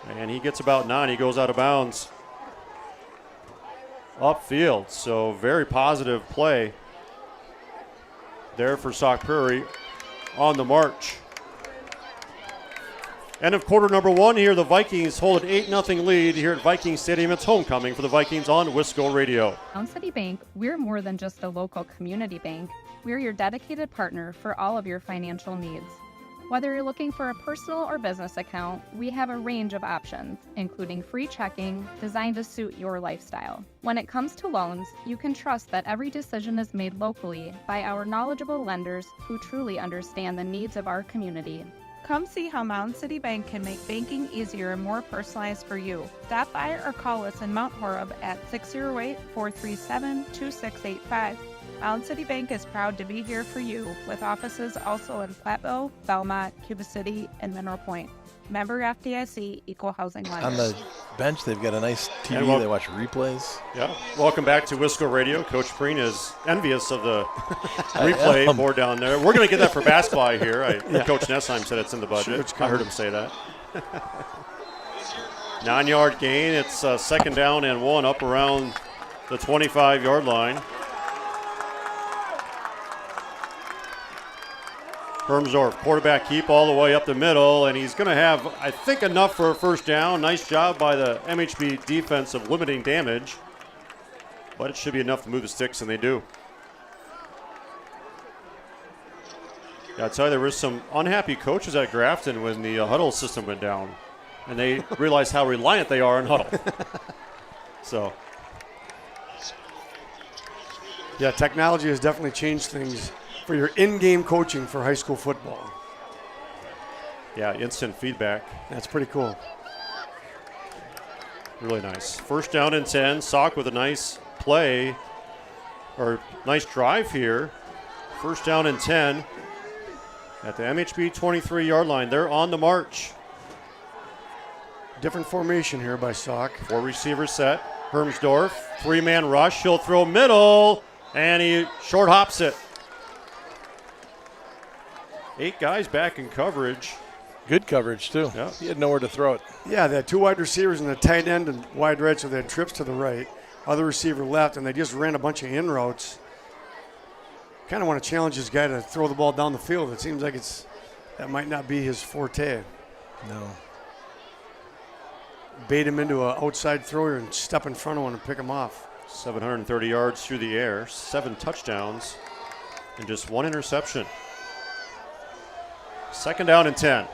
And he gets about 9. He goes out of bounds upfield. So very positive play there for Sauk Prairie on the march. End of quarter number 1 here. The Vikings hold an 8-0 lead here at Viking Stadium. It's homecoming for the Vikings on Wisco Radio. Mound City Bank, we're more than just a local community bank. We're your dedicated partner for all of your financial needs. Whether you're looking for a personal or business account, we have a range of options, including free checking designed to suit your lifestyle. When it comes to loans, you can trust that every decision is made locally by our knowledgeable lenders who truly understand the needs of our community. Come see how Mound City Bank can make banking easier and more personalized for you. Stop by or call us in Mount Horeb at 608-437-2685. Mound City Bank is proud to be here for you, with offices also in Platteville, Belmont, Cuba City, and Mineral Point. Member FDIC, Equal Housing Lender. On the bench, they've got a nice TV. They watch replays. Yeah. Welcome back to Wisco Radio. Coach Preen is envious of the replay board down there. We're going to get that for basketball here. Coach Nessheim said it's in the budget. I heard him say that. 9-yard gain. It's 2nd down and 1 up around the 25-yard line. Hermsdorf, quarterback keep all the way up the middle, and he's going to have, I think, enough for a 1st down. Nice job by the MHB defense of limiting damage, but it should be enough to move the sticks, and they do. Yeah, I tell you, there were some unhappy coaches at Grafton when the huddle system went down, and they realized how reliant they are on huddle. So, yeah, technology has definitely changed things for your in-game coaching for high school football. Yeah, instant feedback. That's pretty cool. Really nice. 1st down and 10. Sauk with a nice play, or nice drive here. 1st down and 10 at the MHB 23-yard line. They're on the march. Different formation here by Sauk. 4 receivers set. Hermsdorf, 3-man rush. He'll throw middle, and he short hops it. 8 guys back in coverage. Good coverage, too. Yeah. He had nowhere to throw it. Yeah, they had 2 wide receivers and the tight end and wide right, so they had trips to the right. Other receiver left, and they just ran a bunch of in routes. Kind of want to challenge this guy to throw the ball down the field. It seems like it's That might not be his forte. No. Bait him into an outside thrower and step in front of one and pick him off. 730 yards through the air, 7 touchdowns, and just 1 interception. 2nd down and 10.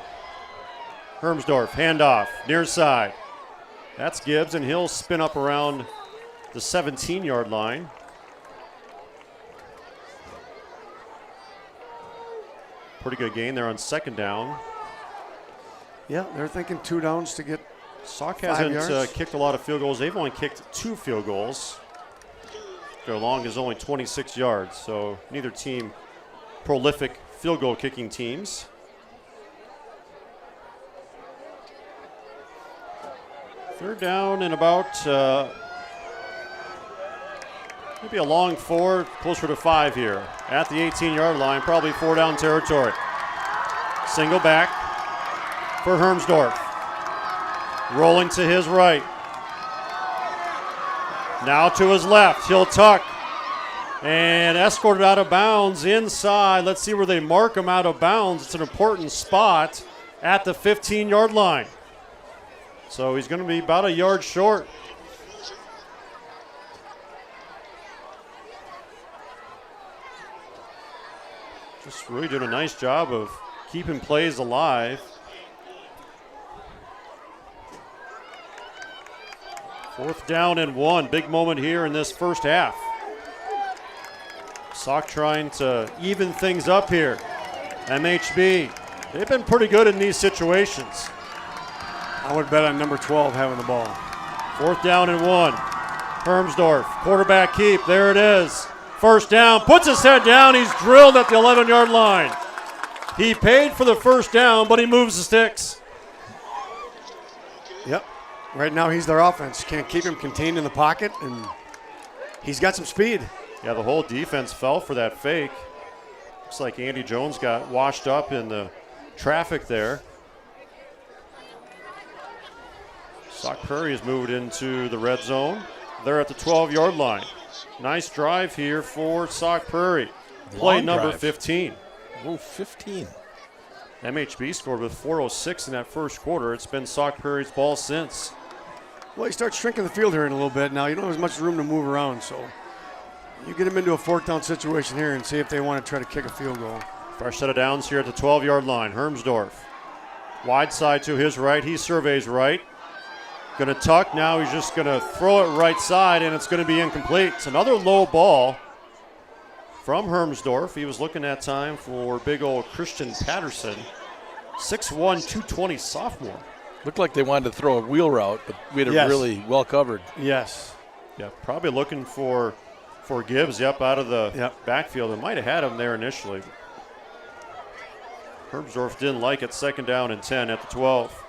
Hermsdorf, handoff, near side. That's Gibbs, and he'll spin up around the 17-yard line. Pretty good gain there on 2nd down. Yeah, they're thinking 2 downs to get Sauk 5 hasn't yards. kicked a lot of field goals. They've only kicked 2 field goals. Their long is only 26 yards, so neither team prolific field goal kicking teams. Third down and about maybe a long 4, closer to 5 here. At the 18-yard line, probably 4 down territory. Single back for Hermsdorf. Rolling to his right. Now to his left. He'll tuck. And escorted out of bounds inside. Let's see where they mark him out of bounds. It's an important spot at the 15-yard line. So he's going to be about a yard short. Just really doing a nice job of keeping plays alive. 4th down and 1. Big moment here in this first half. Sauk trying to even things up here. MHB, they've been pretty good in these situations. I would bet on number 12 having the ball. 4th down and 1. Hermsdorf, quarterback keep. There it is. 1st down, puts his head down. He's drilled at the 11-yard line. He paid for the 1st down, but he moves the sticks. Yep. Right now he's their offense. Can't keep him contained in the pocket, and he's got some speed. Yeah, the whole defense fell for that fake. Looks like Andy Jones got washed up in the traffic there. Sauk Prairie has moved into the red zone. They're at the 12-yard line. Nice drive here for Sauk Prairie. Play Long number drive. 15. Oh, 15. MHB scored with 4:06 in that first quarter. It's been Sauk Prairie's ball since. Well, he starts shrinking the field here in a little bit. Now you don't have as much room to move around, so you get him into a 4th down situation here and see if they want to try to kick a field goal. Fresh set of downs here at the 12-yard line. Hermsdorf. Wide side to his right. He surveys right. Going to tuck. Now he's just going to throw it right side, and it's going to be incomplete. It's another low ball from Hermsdorf. He was looking that time for big old Christian Patterson. 6'1", 220 sophomore. Looked like they wanted to throw a wheel route, but we had it Yes. really well covered. Yes. Yeah, probably looking for Gibbs, out of the backfield. They might have had him there initially. Hermsdorf didn't like it. 2nd down and 10 at the 12.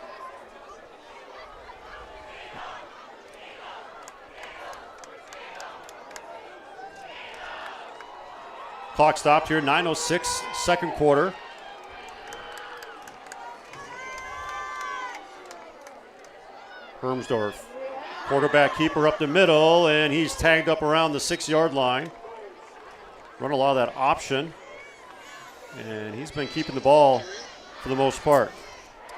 Clock stopped here, 9:06, second quarter. Hermsdorf, quarterback keeper up the middle, and he's tagged up around the 6-yard line. Run a lot of that option, and he's been keeping the ball for the most part.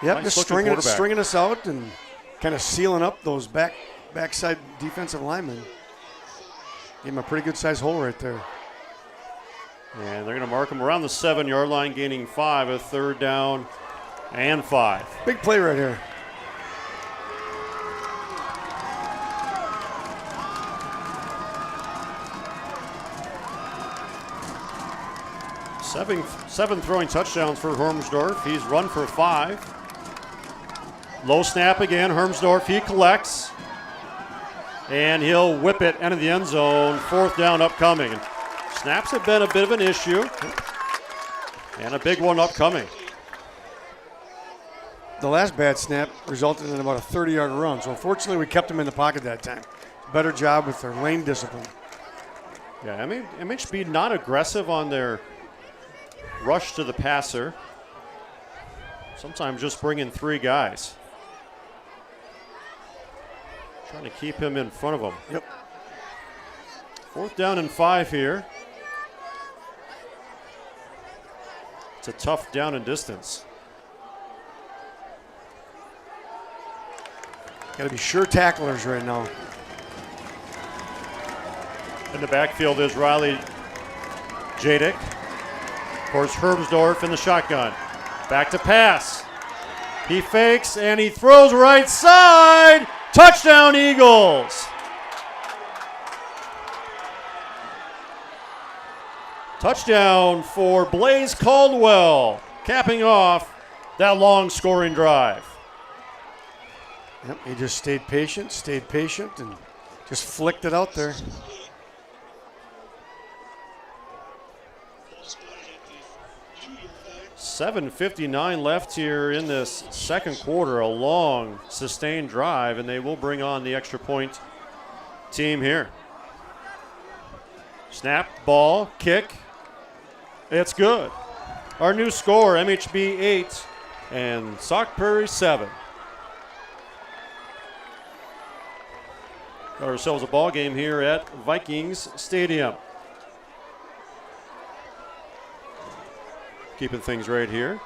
Yep, Nice just looking stringing us out and kind of sealing up those backside defensive linemen. Gave him a pretty good-sized hole right there. And they're going to mark him around the 7-yard line, gaining 5, a 3rd down and 5. Big play right here. Seven throwing touchdowns for Hermsdorf. He's run for 5. Low snap again. Hermsdorf, he collects. And he'll whip it into the end zone. 4th down upcoming. Snaps have been a bit of an issue. And a big one upcoming. The last bad snap resulted in about a 30-yard run. So unfortunately, we kept him in the pocket that time. Better job with their lane discipline. Yeah, I mean, MHB not aggressive on their rush to the passer. Sometimes just bring in 3 guys. Trying to keep him in front of them. Yep. 4th down and 5 here. It's a tough down and distance. Got to be sure tacklers right now. In the backfield is Riley Jadick. Of course, Herbsdorf in the shotgun. Back to pass. He fakes and he throws right side. Touchdown, Eagles. Touchdown for Blaze Caldwell, capping off that long scoring drive. Yep, he just stayed patient, and just flicked it out there. $7:59 left here in this second quarter. A long, sustained drive, and they will bring on the extra point team here. Snap, ball, kick. It's good. Our new score, MHB 8 and Sauk Prairie 7. Got ourselves a ball game here at Vikings Stadium. Keeping things right here.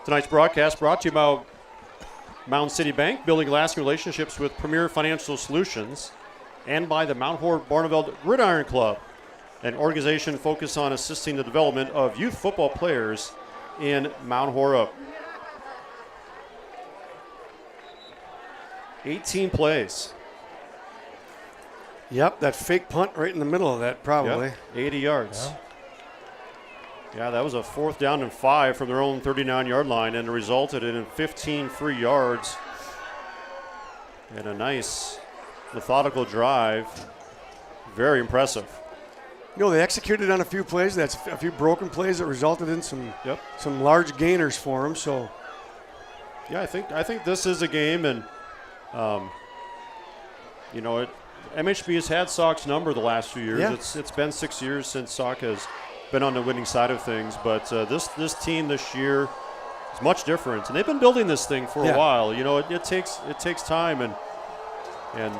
Tonight's broadcast brought to you by Mound City Bank, building lasting relationships with Premier Financial Solutions, and by the Mount Horeb Barneveld Gridiron Club, an organization focused on assisting the development of youth football players in Mount Horeb. 18 plays. Yep, that fake punt right in the middle of that, probably. Yep, 80 yards. Yeah, that was a 4th down and 5 from their own 39-yard line, and it resulted in 15 free yards and a nice methodical drive. Very impressive. You know, they executed on a few plays. That's a few broken plays that resulted in some large gainers for them. So, yeah, I think this is a game, and MHB has had Sauk's number the last few years. Yeah. It's been 6 years since Sauk has been on the winning side of things, but this team this year is much different, and they've been building this thing for a while. You know, it takes time, and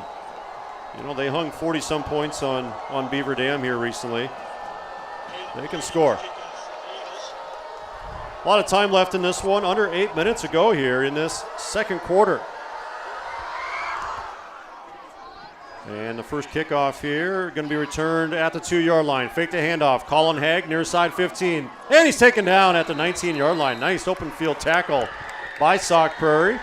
you know, they hung 40-some points on Beaver Dam here recently. They can score. A lot of time left in this one. Under 8 minutes ago here in this second quarter. And the first kickoff here going to be returned at the 2-yard line. Fake the handoff. Colin Haig near side 15. And he's taken down at the 19-yard line. Nice open field tackle by Sauk Prairie.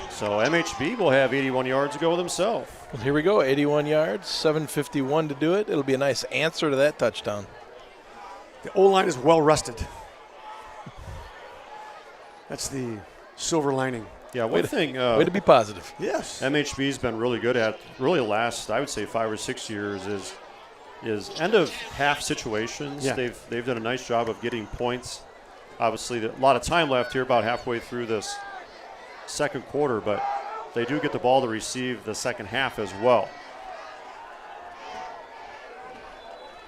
So MHB will have 81 yards to go themselves. Well, here we go, 81 yards, 7:51 to do it. It'll be a nice answer to that touchdown. The O-line is well rested. That's the silver lining. Yeah, one thing. Way to be positive. Yes. MHB's been really good at, really the last, I would say, 5 or 6 years is end of half situations. Yeah. They've done a nice job of getting points. Obviously, a lot of time left here, about halfway through this second quarter, but they do get the ball to receive the second half as well.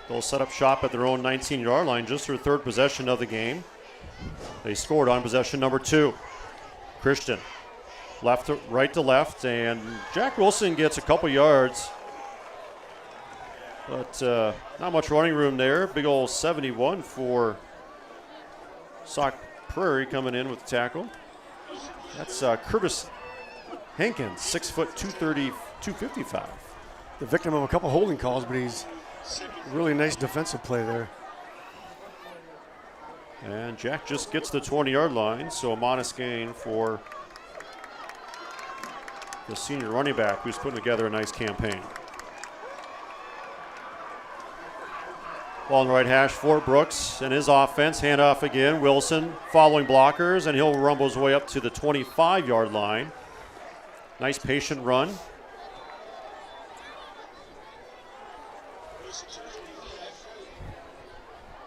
They'll set up shop at their own 19-yard line, just their 3rd possession of the game. They scored on possession number 2. Christian, right to left, and Jack Wilson gets a couple yards, but not much running room there. Big old 71 for Sauk Prairie coming in with the tackle. That's Curtis Hankins, 6 foot 230, 255. The victim of a couple holding calls, but he's really nice defensive play there. And Jack just gets the 20-yard line, so a modest gain for the senior running back who's putting together a nice campaign. Ball on the right hash for Brooks and his offense. Handoff again. Wilson following blockers, and he'll rumble his way up to the 25-yard line. Nice patient run.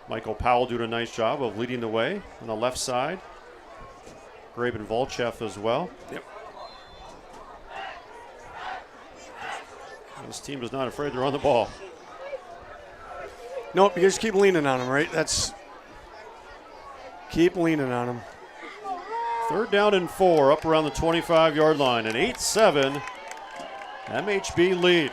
Michael Powell doing a nice job of leading the way on the left side. Graben Volchev as well. Yep. This team is not afraid to run the ball. Nope, you just keep leaning on them, right? Keep leaning on them. 3rd down and 4, up around the 25-yard line. An 8-7 MHB lead.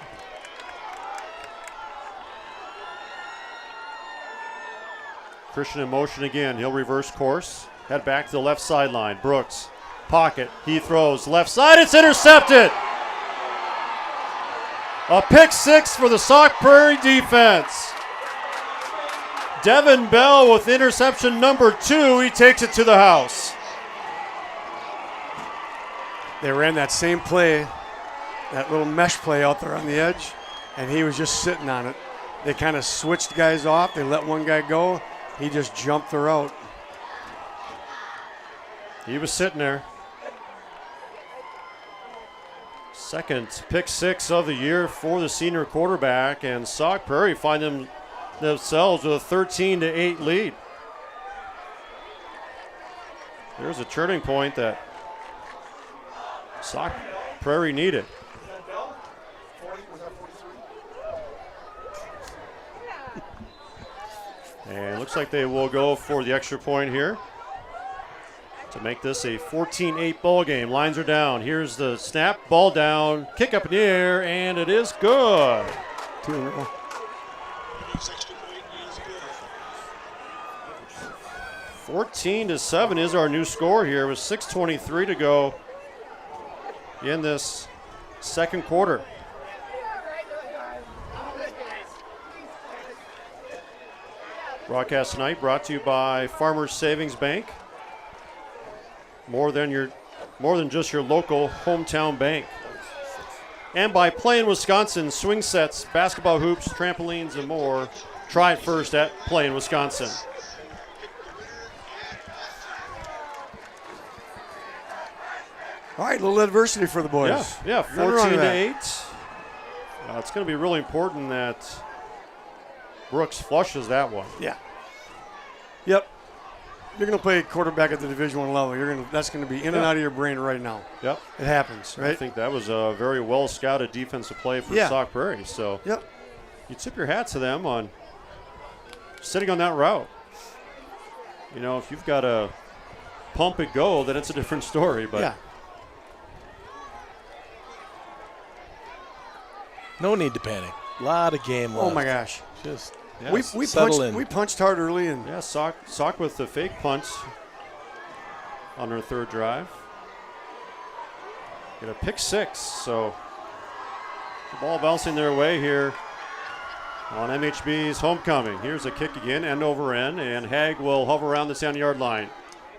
Christian in motion again. He'll reverse course. Head back to the left sideline. Brooks Pocket. He throws left side. It's intercepted. A pick six for the Sauk Prairie defense. Devin Bell with interception number 2. He takes it to the house. They ran that same play, that little mesh play out there on the edge, and he was just sitting on it. They kind of switched guys off. They let one guy go. He just jumped the route. He was sitting there. Second pick six of the year for the senior quarterback, and Sauk Prairie find themselves with a 13-8 lead. There's a turning point that Sauk Prairie needed. And it looks like they will go for the extra point here to make this a 14-8 ball game. Lines are down. Here's the snap, ball down, kick up in the air, and it is good. 14-7 is our new score here with 6:23 to go in this second quarter. Broadcast tonight brought to you by Farmers Savings Bank. More than just your local hometown bank. And by Play in Wisconsin, swing sets, basketball hoops, trampolines, and more. Try it first at Play in Wisconsin. All right, a little adversity for the boys. Yeah, 14-8. It's going to be really important that Brooks flushes that one. Yeah. Yep. You're going to play quarterback at the Division I level. That's going to be in and out of your brain right now. Yep. It happens, right? I think that was a very well-scouted defensive play for Sauk Prairie. So you tip your hat to them on sitting on that route. You know, if you've got to pump and go, then it's a different story. But no need to panic. A lot of game left. Oh, my gosh. Just we punched hard early. And Sauk with the fake punt on their third drive. Get a pick six. So the ball bouncing their way here on MHB's homecoming. Here's a kick again, end over end, and Haig will hover around the 10-yard line.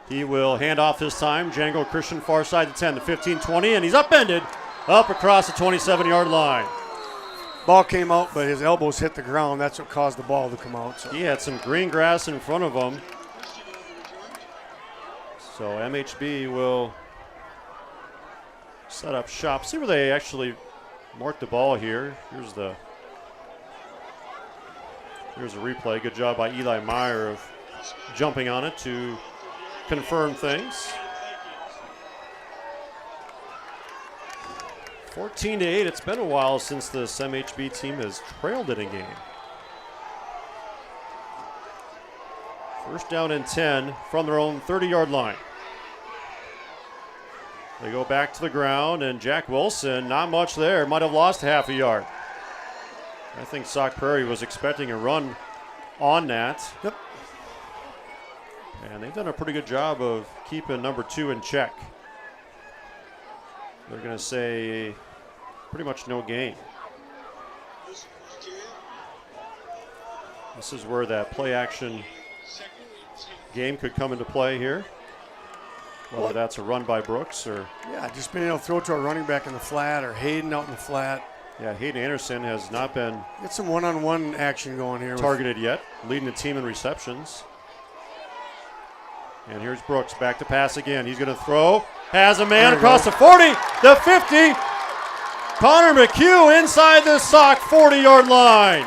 He will hand off this time. Django Christian far side to 10, to 15, 20, and he's upended up across the 27-yard line. Ball came out, but his elbows hit the ground. That's what caused the ball to come out. So. He had some green grass in front of him. So MHB will set up shop. See where they actually mark the ball here. Here's a replay. Good job by Eli Meyer of jumping on it to confirm things. 14-8. It's been a while since this MHB team has trailed in a game. First down and 10 from their own 30-yard line. They go back to the ground, and Jack Wilson, not much there. Might have lost half a yard. I think Sauk Prairie was expecting a run on that. Yep. And they've done a pretty good job of keeping number 2 in check. They're going to say pretty much no gain. This is where that play action game could come into play here. Whether that's a run by Brooks or... Yeah, just being able to throw to a running back in the flat or Hayden out in the flat. Yeah, Hayden Anderson has not been... Get some one-on-one action going here. Targeted yet, leading the team in receptions. And here's Brooks back to pass again. He's going to throw. Has a man across the 40, the 50. Connor McHugh inside the Sauk 40-yard line.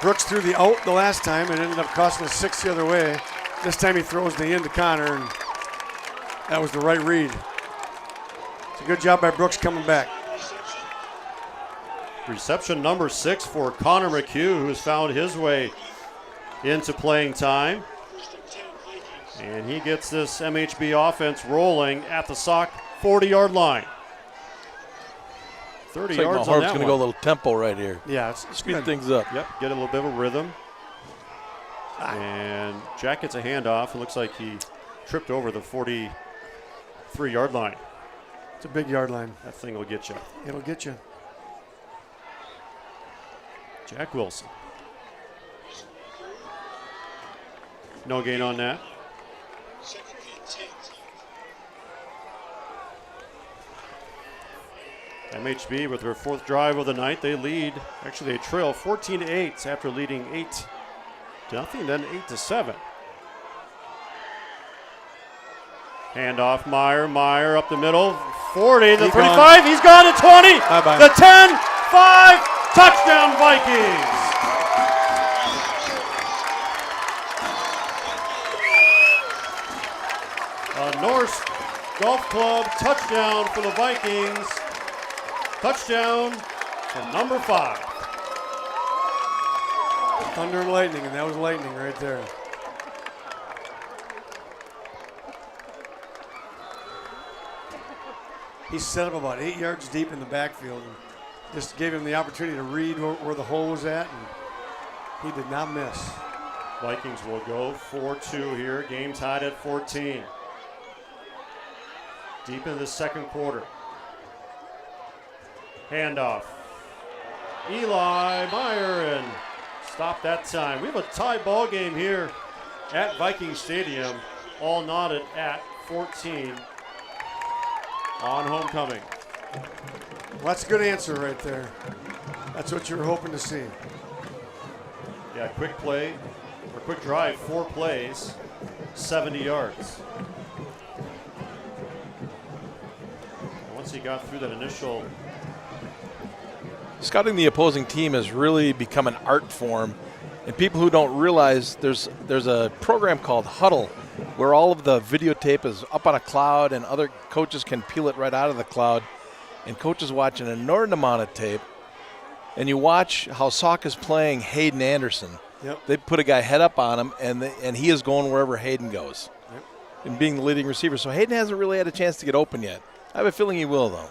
Brooks threw the out the last time and ended up costing us 6 the other way. This time he throws the in to Connor, and that was the right read. It's a good job by Brooks coming back. Reception number 6 for Connor McHugh, who has found his way into playing time. And he gets this MHB offense rolling at the Sauk 40-yard line. 30 yards Mount on Horeb's that going to go a little tempo right here. Yeah, speed things up. Yep, get a little bit of a rhythm. And Jack gets a handoff. It looks like he tripped over the 40 3-yard line. It's a big yard line. That thing will get you. It'll get you. Jack Wilson. No gain on that. MHB with their 4th drive of the night. They lead, actually they trail 14-8 after leading 8-0, then 8-7. Handoff, Meyer up the middle, 40, the 35, he's gone to 20, Bye-bye. The 10, 5, touchdown Vikings. A Norse Golf Club touchdown for the Vikings. Touchdown from number 5. Thunder and lightning, and that was lightning right there. He set up about 8 yards deep in the backfield and just gave him the opportunity to read where the hole was at, and he did not miss. Vikings will go 4-2 here. Game tied at 14. Deep in the second quarter. Handoff. Eli Meyer, and stop that time. We have a tie ball game here at Viking Stadium. All knotted at 14 on homecoming. Well, that's a good answer right there. That's what you were hoping to see. Yeah, quick play, or quick drive, 4 plays, 70 yards. And once he got through that initial... Scouting the opposing team has really become an art form, and people who don't realize there's a program called Huddle where all of the videotape is up on a cloud and other coaches can peel it right out of the cloud, and coaches watch an inordinate amount of tape, and you watch how Sauk is playing Hayden Anderson. Yep. They put a guy head up on him, and he is going wherever Hayden goes, yep, and being the leading receiver. So Hayden hasn't really had a chance to get open yet. I have a feeling he will, though.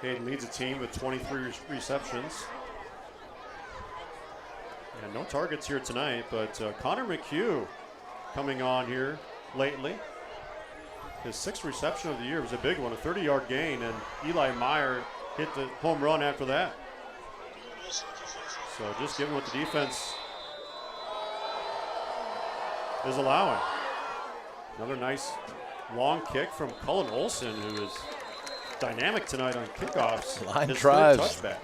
Hayden leads the team with 23 receptions. And no targets here tonight, but Connor McHugh coming on here lately. His 6th reception of the year was a big one, a 30-yard gain, and Eli Meyer hit the home run after that. So just given what the defense is allowing. Another nice long kick from Cullen Olson, who is dynamic tonight on kickoffs. Line His drives. 3rd touchback.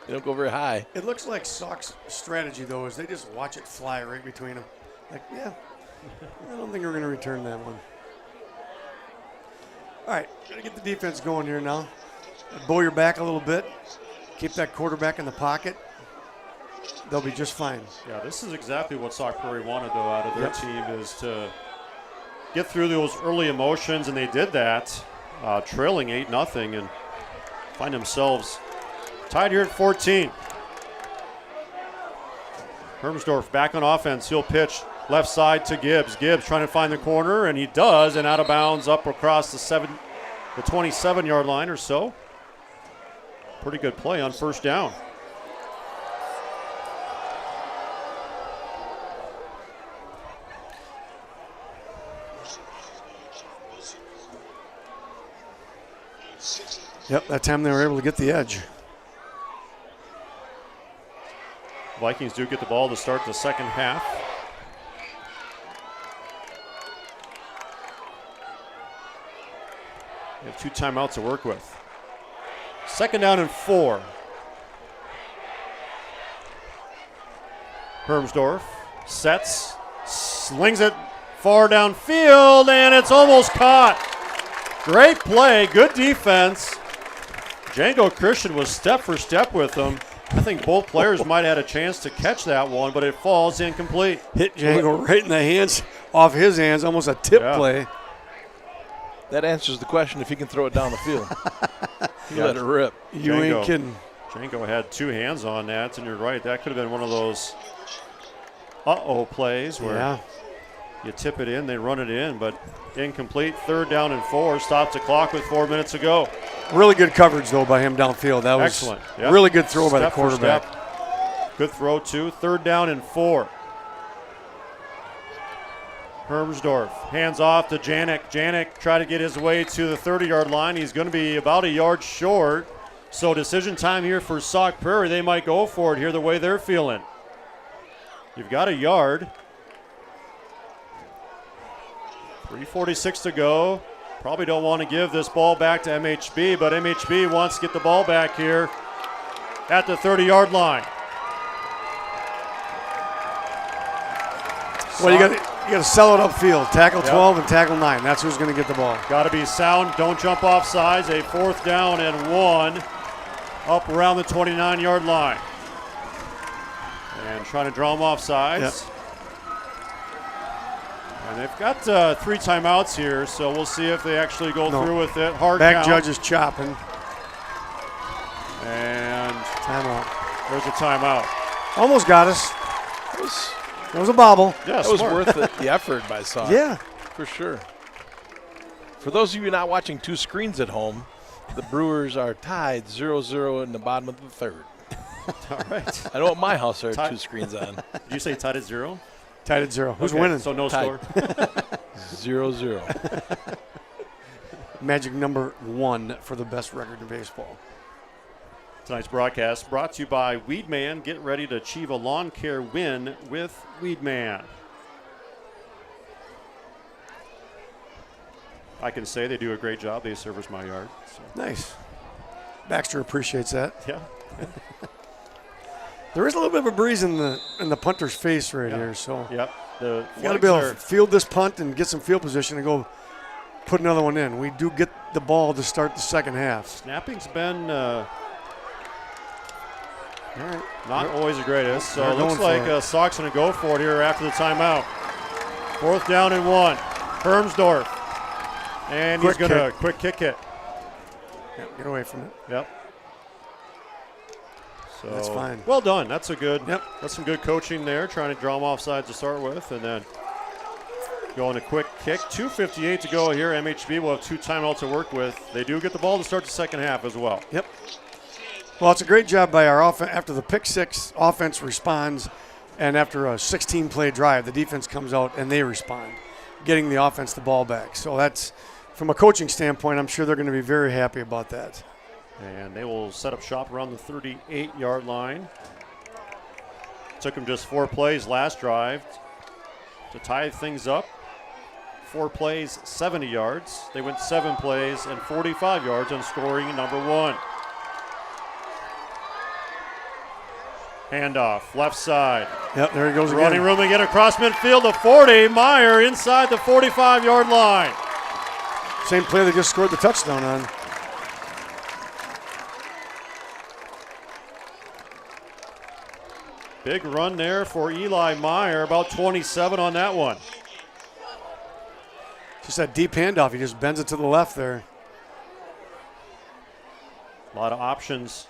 They don't go very high. It looks like Sauk's strategy, though, is they just watch it fly right between them. Like, yeah, I don't think we're going to return that one. All right, got to get the defense going here now. Bow your back a little bit. Keep that quarterback in the pocket. They'll be just fine. Yeah, this is exactly what Sauk Prairie wanted, though, out of their team, is to get through those early emotions, and they did that, trailing 8-0, and find themselves tied here at 14. Hermsdorf back on offense. He'll pitch left side to Gibbs. Gibbs trying to find the corner, and he does, and out of bounds up across the 27-yard line or so. Pretty good play on first down. Yep, that time they were able to get the edge. Vikings do get the ball to start the second half. They have 2 timeouts to work with. 2nd down and 4. Hermsdorf sets, slings it far downfield, and it's almost caught. Great play, good defense. Django Christian was step for step with him. I think both players might have had a chance to catch that one, but it falls incomplete. Hit Django right in the hands, off his hands, almost a tip play. That answers the question if he can throw it down the field. He let it rip. You ain't kidding. Django had 2 hands on that, and you're right. That could have been one of those uh-oh plays where you tip it in, they run it in, but incomplete. 3rd down and 4. Stops the clock with 4 minutes to go. Really good coverage, though, by him downfield. That was excellent. Really good throw by the quarterback. Good throw, too. 3rd down and 4. Hermsdorf hands off to Janik. Janik tried to get his way to the 30-yard line. He's going to be about a yard short. So decision time here for Sauk Prairie. They might go for it here the way they're feeling. You've got a yard. 3:46 to go. Probably don't want to give this ball back to MHB, but MHB wants to get the ball back here at the 30-yard line. Well, you got to sell it upfield. Tackle 12 and tackle 9. That's who's going to get the ball. Got to be sound. Don't jump off sides. A 4th down and 1 up around the 29-yard line. And trying to draw them off sides. Yep. And they've got 3 timeouts here, so we'll see if they actually go through with it. Hard back count. judge is chopping. And timeout. There's a timeout. Almost got us. That was a bobble. Yeah, that was worth the effort by Sauk. Yeah. For sure. For those of you not watching 2 screens at home, the Brewers are tied 0-0 in the bottom of the 3rd. All right. I know at my house there are 2 screens on. Did you say tied at 0? Tied at 0. Who's okay, winning? So no tied. score. 0-0. Magic number 1 for the best record in baseball. Tonight's broadcast brought to you by Weedman. Get ready to achieve a lawn care win with Weedman. I can say they do a great job. They service my yard. So. Nice. Baxter appreciates that. Yeah. There is a little bit of a breeze in the punter's face right here. So yep. You got to be able to field this punt and get some field position and go put another one in. We do get the ball to start the second half. Snapping's been not always the greatest. So it looks like Sauk's going to go for it here after the timeout. 4th down and 1. Hermsdorf. And he's going to quick kick it. Yep, get away from it. Yep. So that's fine. Well done. That's a good. Yep. That's some good coaching there. Trying to draw them off sides to start with, and then going a quick kick. 2:58 to go here. MHB will have 2 timeouts to work with. They do get the ball to start the second half as well. Yep. Well, it's a great job by our offense. After the pick 6, offense responds, and after a 16-play drive, the defense comes out and they respond, getting the offense the ball back. So that's, from a coaching standpoint, I'm sure they're going to be very happy about that. And they will set up shop around the 38-yard line. Took them just 4 plays last drive to tie things up. 4 plays, 70 yards. They went 7 plays and 45 yards on scoring number 1. Handoff, left side. Yep, there he goes Running again. room again across midfield to 40. Meyer inside the 45-yard line. Same play they just scored the touchdown on. Big run there for Eli Meyer, about 27 on that one. Just that deep handoff. He just bends it to the left there. A lot of options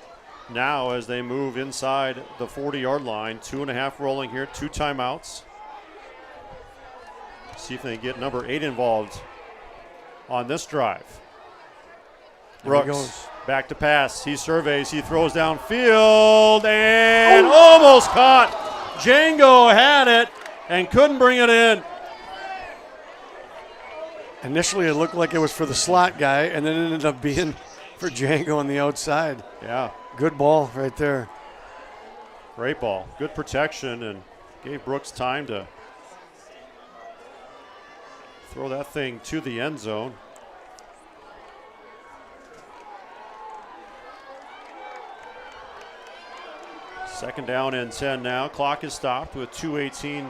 now as they move inside the 40-yard line. 2.5 rolling here, 2 timeouts. See if they can get number 8 involved on this drive. Brooks back to pass. He surveys. He throws downfield and almost caught. Django had it and couldn't bring it in. Initially, it looked like it was for the slot guy, and then it ended up being for Django on the outside. Yeah. Good ball right there. Great ball. Good protection and gave Brooks time to throw that thing to the end zone. Second down and 10 now. Clock is stopped with 2:18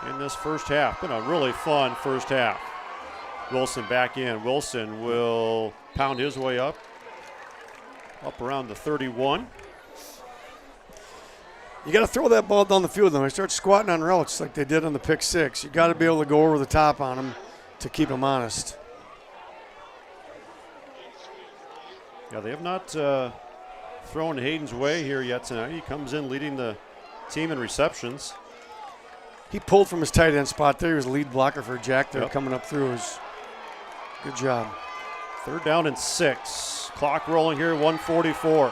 in this first half. Been a really fun first half. Wilson back in. Wilson will pound his way up around the 31. You got to throw that ball down the field, though. They start squatting on routes like they did on the pick 6. You got to be able to go over the top on them to keep them honest. Yeah, they have not thrown Hayden's way here yet tonight. He comes in leading the team in receptions. He pulled from his tight end spot there. He was the lead blocker for Jack there coming up through. Good job. 3rd down and 6. Clock rolling here, 1:44.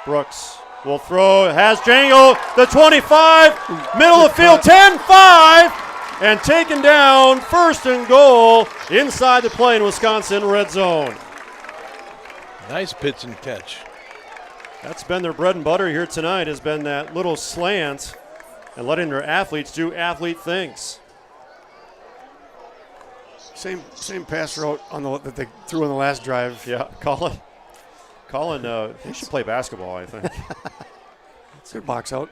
Brooks will throw, has Jangle, the 25, middle of the field, 10-5, and taken down, first and goal inside the play in Wisconsin red zone. Nice pitch and catch. That's been their bread and butter here tonight, has been that little slant and letting their athletes do athlete things. Same pass route that they threw on the last drive. Yeah, Colin, he should play basketball, I think. It's good box out.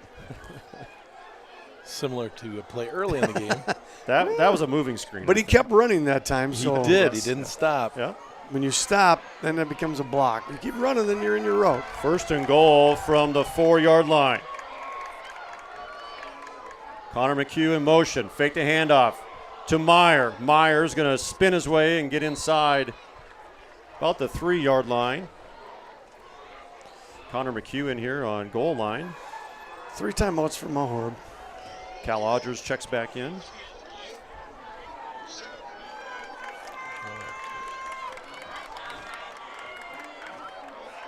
Similar to a play early in the game. That was a moving screen. But he kept running that time. So He did. He didn't stop. Yeah. When you stop, then that becomes a block. You keep running, then you're in your route. First and goal from the 4-yard line. Connor McHugh in motion. Fake the handoff to Meyer. Meyer's going to spin his way and get inside about the 3-yard line. Connor McHugh in here on goal line. 3 timeouts for Mount Horeb. Cal Odgers checks back in.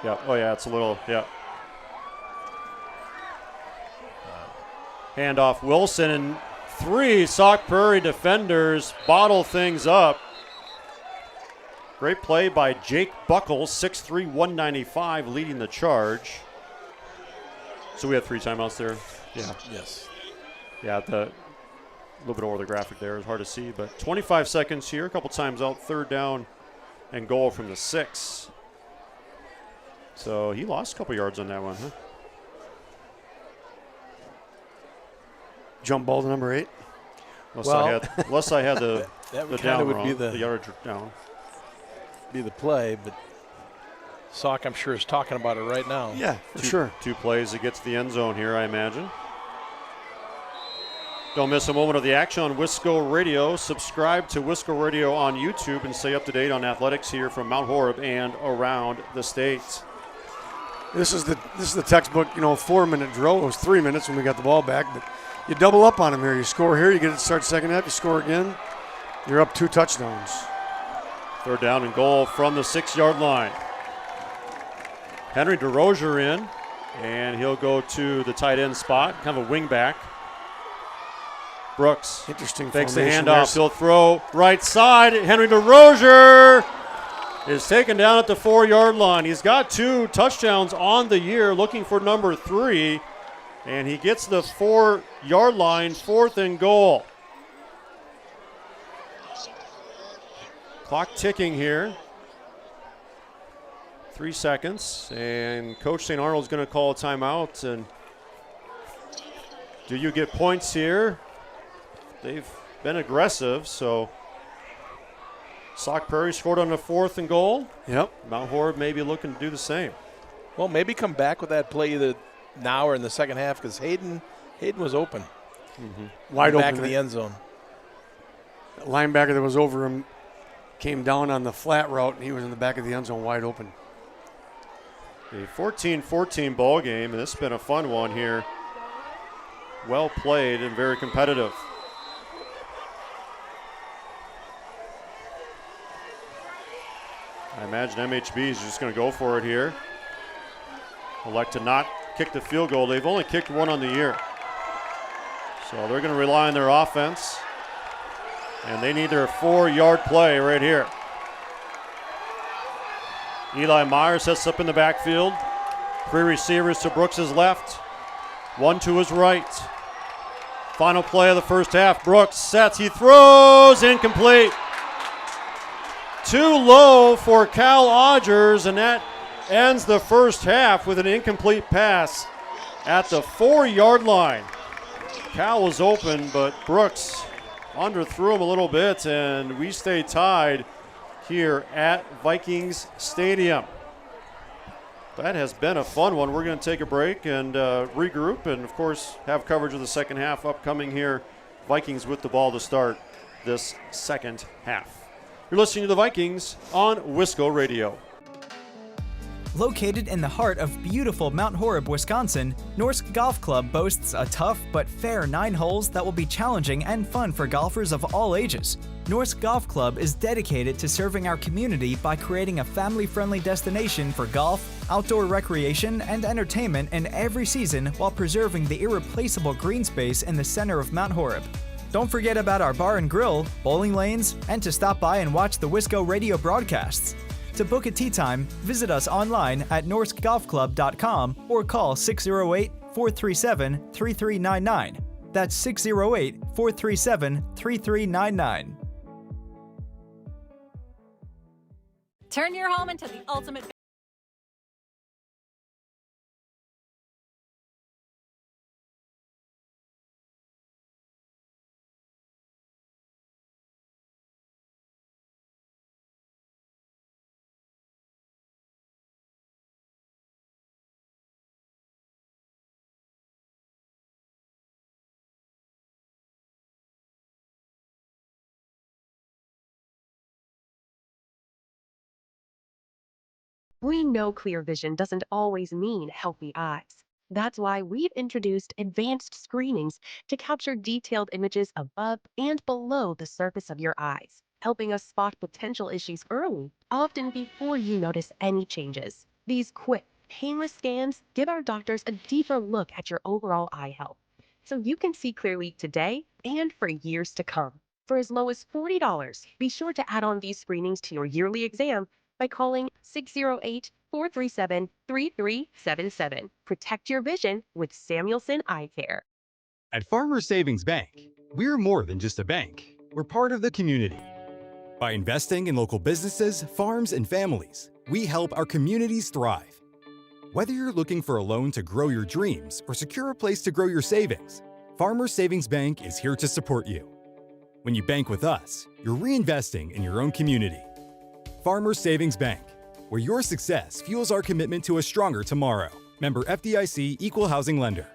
Yeah. Oh, yeah. It's a little. Yeah. Handoff Wilson, and 3 Sauk Prairie defenders bottle things up. Great play by Jake Buckles, 6'3", 195, leading the charge. So we have 3 timeouts there. Yeah. Yes. Yeah, a little bit over the graphic there. It's hard to see, but 25 seconds here, a couple times out, 3rd down and goal from the 6. So he lost a couple yards on that one, huh? Jump ball to number 8. Unless I had the that the kind down of would wrong, be the yardage down. Be the play, but Sauk, I'm sure, is talking about it right now. Yeah, for sure. 2 plays to get to the end zone here, I imagine. Don't miss a moment of the action on Wisco Radio. Subscribe to Wisco Radio on YouTube and stay up to date on athletics here from Mount Horeb and around the state. This is the textbook, 4-minute drill. It was 3 minutes when we got the ball back, but you double up on them here. You score here, you get it to start second half, you score again, you're up 2 touchdowns. 3rd down and goal from the 6-yard line. Henry DeRozier in, and he'll go to the tight end spot, kind of a wing back. Brooks interesting takes the formation handoff. there. He'll throw right side. Henry DeRozier is taken down at the 4-yard line. He's got 2 touchdowns on the year, looking for number 3, and he gets the 4-yard line, 4th and goal. Clock ticking here. 3 seconds, and Coach St. Arnold's going to call a timeout. And do you get points here? They've been aggressive, so Sauk Prairie scored on the 4th and goal. Yep. Mount Horeb may be looking to do the same. Well, maybe come back with that play either now or in the second half, because Hayden was open. Mm-hmm. Wide back open in the end zone. The linebacker that was over him came down on the flat route, and he was in the back of the end zone wide open. A 14-14 ball game, and this has been a fun one here. Well played and very competitive. I imagine MHB is just going to go for it here. Elect to not kick the field goal. They've only kicked 1 on the year. So they're going to rely on their offense. And they need their 4-yard play right here. Eli Meyer sets up in the backfield. 3 receivers to Brooks' left, 1 to his right. Final play of the first half. Brooks sets, he throws, incomplete. Too low for Cal Odgers, and that ends the first half with an incomplete pass at the 4-yard line. Cal was open, but Brooks underthrew him a little bit, and we stay tied here at Vikings Stadium. That has been a fun one. We're going to take a break and regroup, and of course have coverage of the second half upcoming here. Vikings with the ball to start this second half. You're listening to the Vikings on Wisco Radio. Located in the heart of beautiful Mount Horeb, Wisconsin, Norsk Golf Club boasts a tough but fair 9 holes that will be challenging and fun for golfers of all ages. Norsk Golf Club is dedicated to serving our community by creating a family-friendly destination for golf, outdoor recreation, and entertainment in every season while preserving the irreplaceable green space in the center of Mount Horeb. Don't forget about our bar and grill, bowling lanes, and to stop by and watch the Wisco Radio broadcasts. To book a tee time, visit us online at norskgolfclub.com or call 608-437-3399. That's 608-437-3399. Turn your home into the ultimate. We know clear vision doesn't always mean healthy eyes. That's why we've introduced advanced screenings to capture detailed images above and below the surface of your eyes, helping us spot potential issues early, often before you notice any changes. These quick, painless scans give our doctors a deeper look at your overall eye health, so you can see clearly today and for years to come. For as low as $40, be sure to add on these screenings to your yearly exam by calling 608-437-3377. Protect your vision with Samuelson Eye Care. At Farmers Savings Bank, we're more than just a bank. We're part of the community. By investing in local businesses, farms, and families, we help our communities thrive. Whether you're looking for a loan to grow your dreams or secure a place to grow your savings, Farmers Savings Bank is here to support you. When you bank with us, you're reinvesting in your own community. Farmers Savings Bank, where your success fuels our commitment to a stronger tomorrow. Member FDIC, Equal Housing Lender.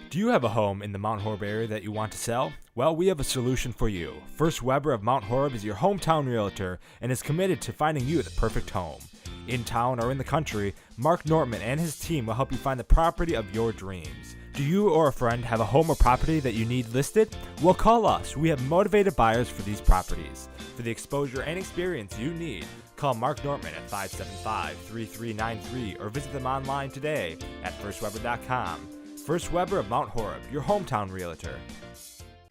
Do you have a home in the Mount Horeb area that you want to sell? Well, we have a solution for you. First Weber of Mount Horeb is your hometown realtor and is committed to finding you the perfect home. In town or in the country, Mark Nortman and his team will help you find the property of your dreams. Do you or a friend have a home or property that you need listed? Well, call us. We have motivated buyers for these properties. For the exposure and experience you need, call Mark Nortman at 575-3393 or visit them online today at firstweber.com. First Weber of Mount Horeb, your hometown realtor.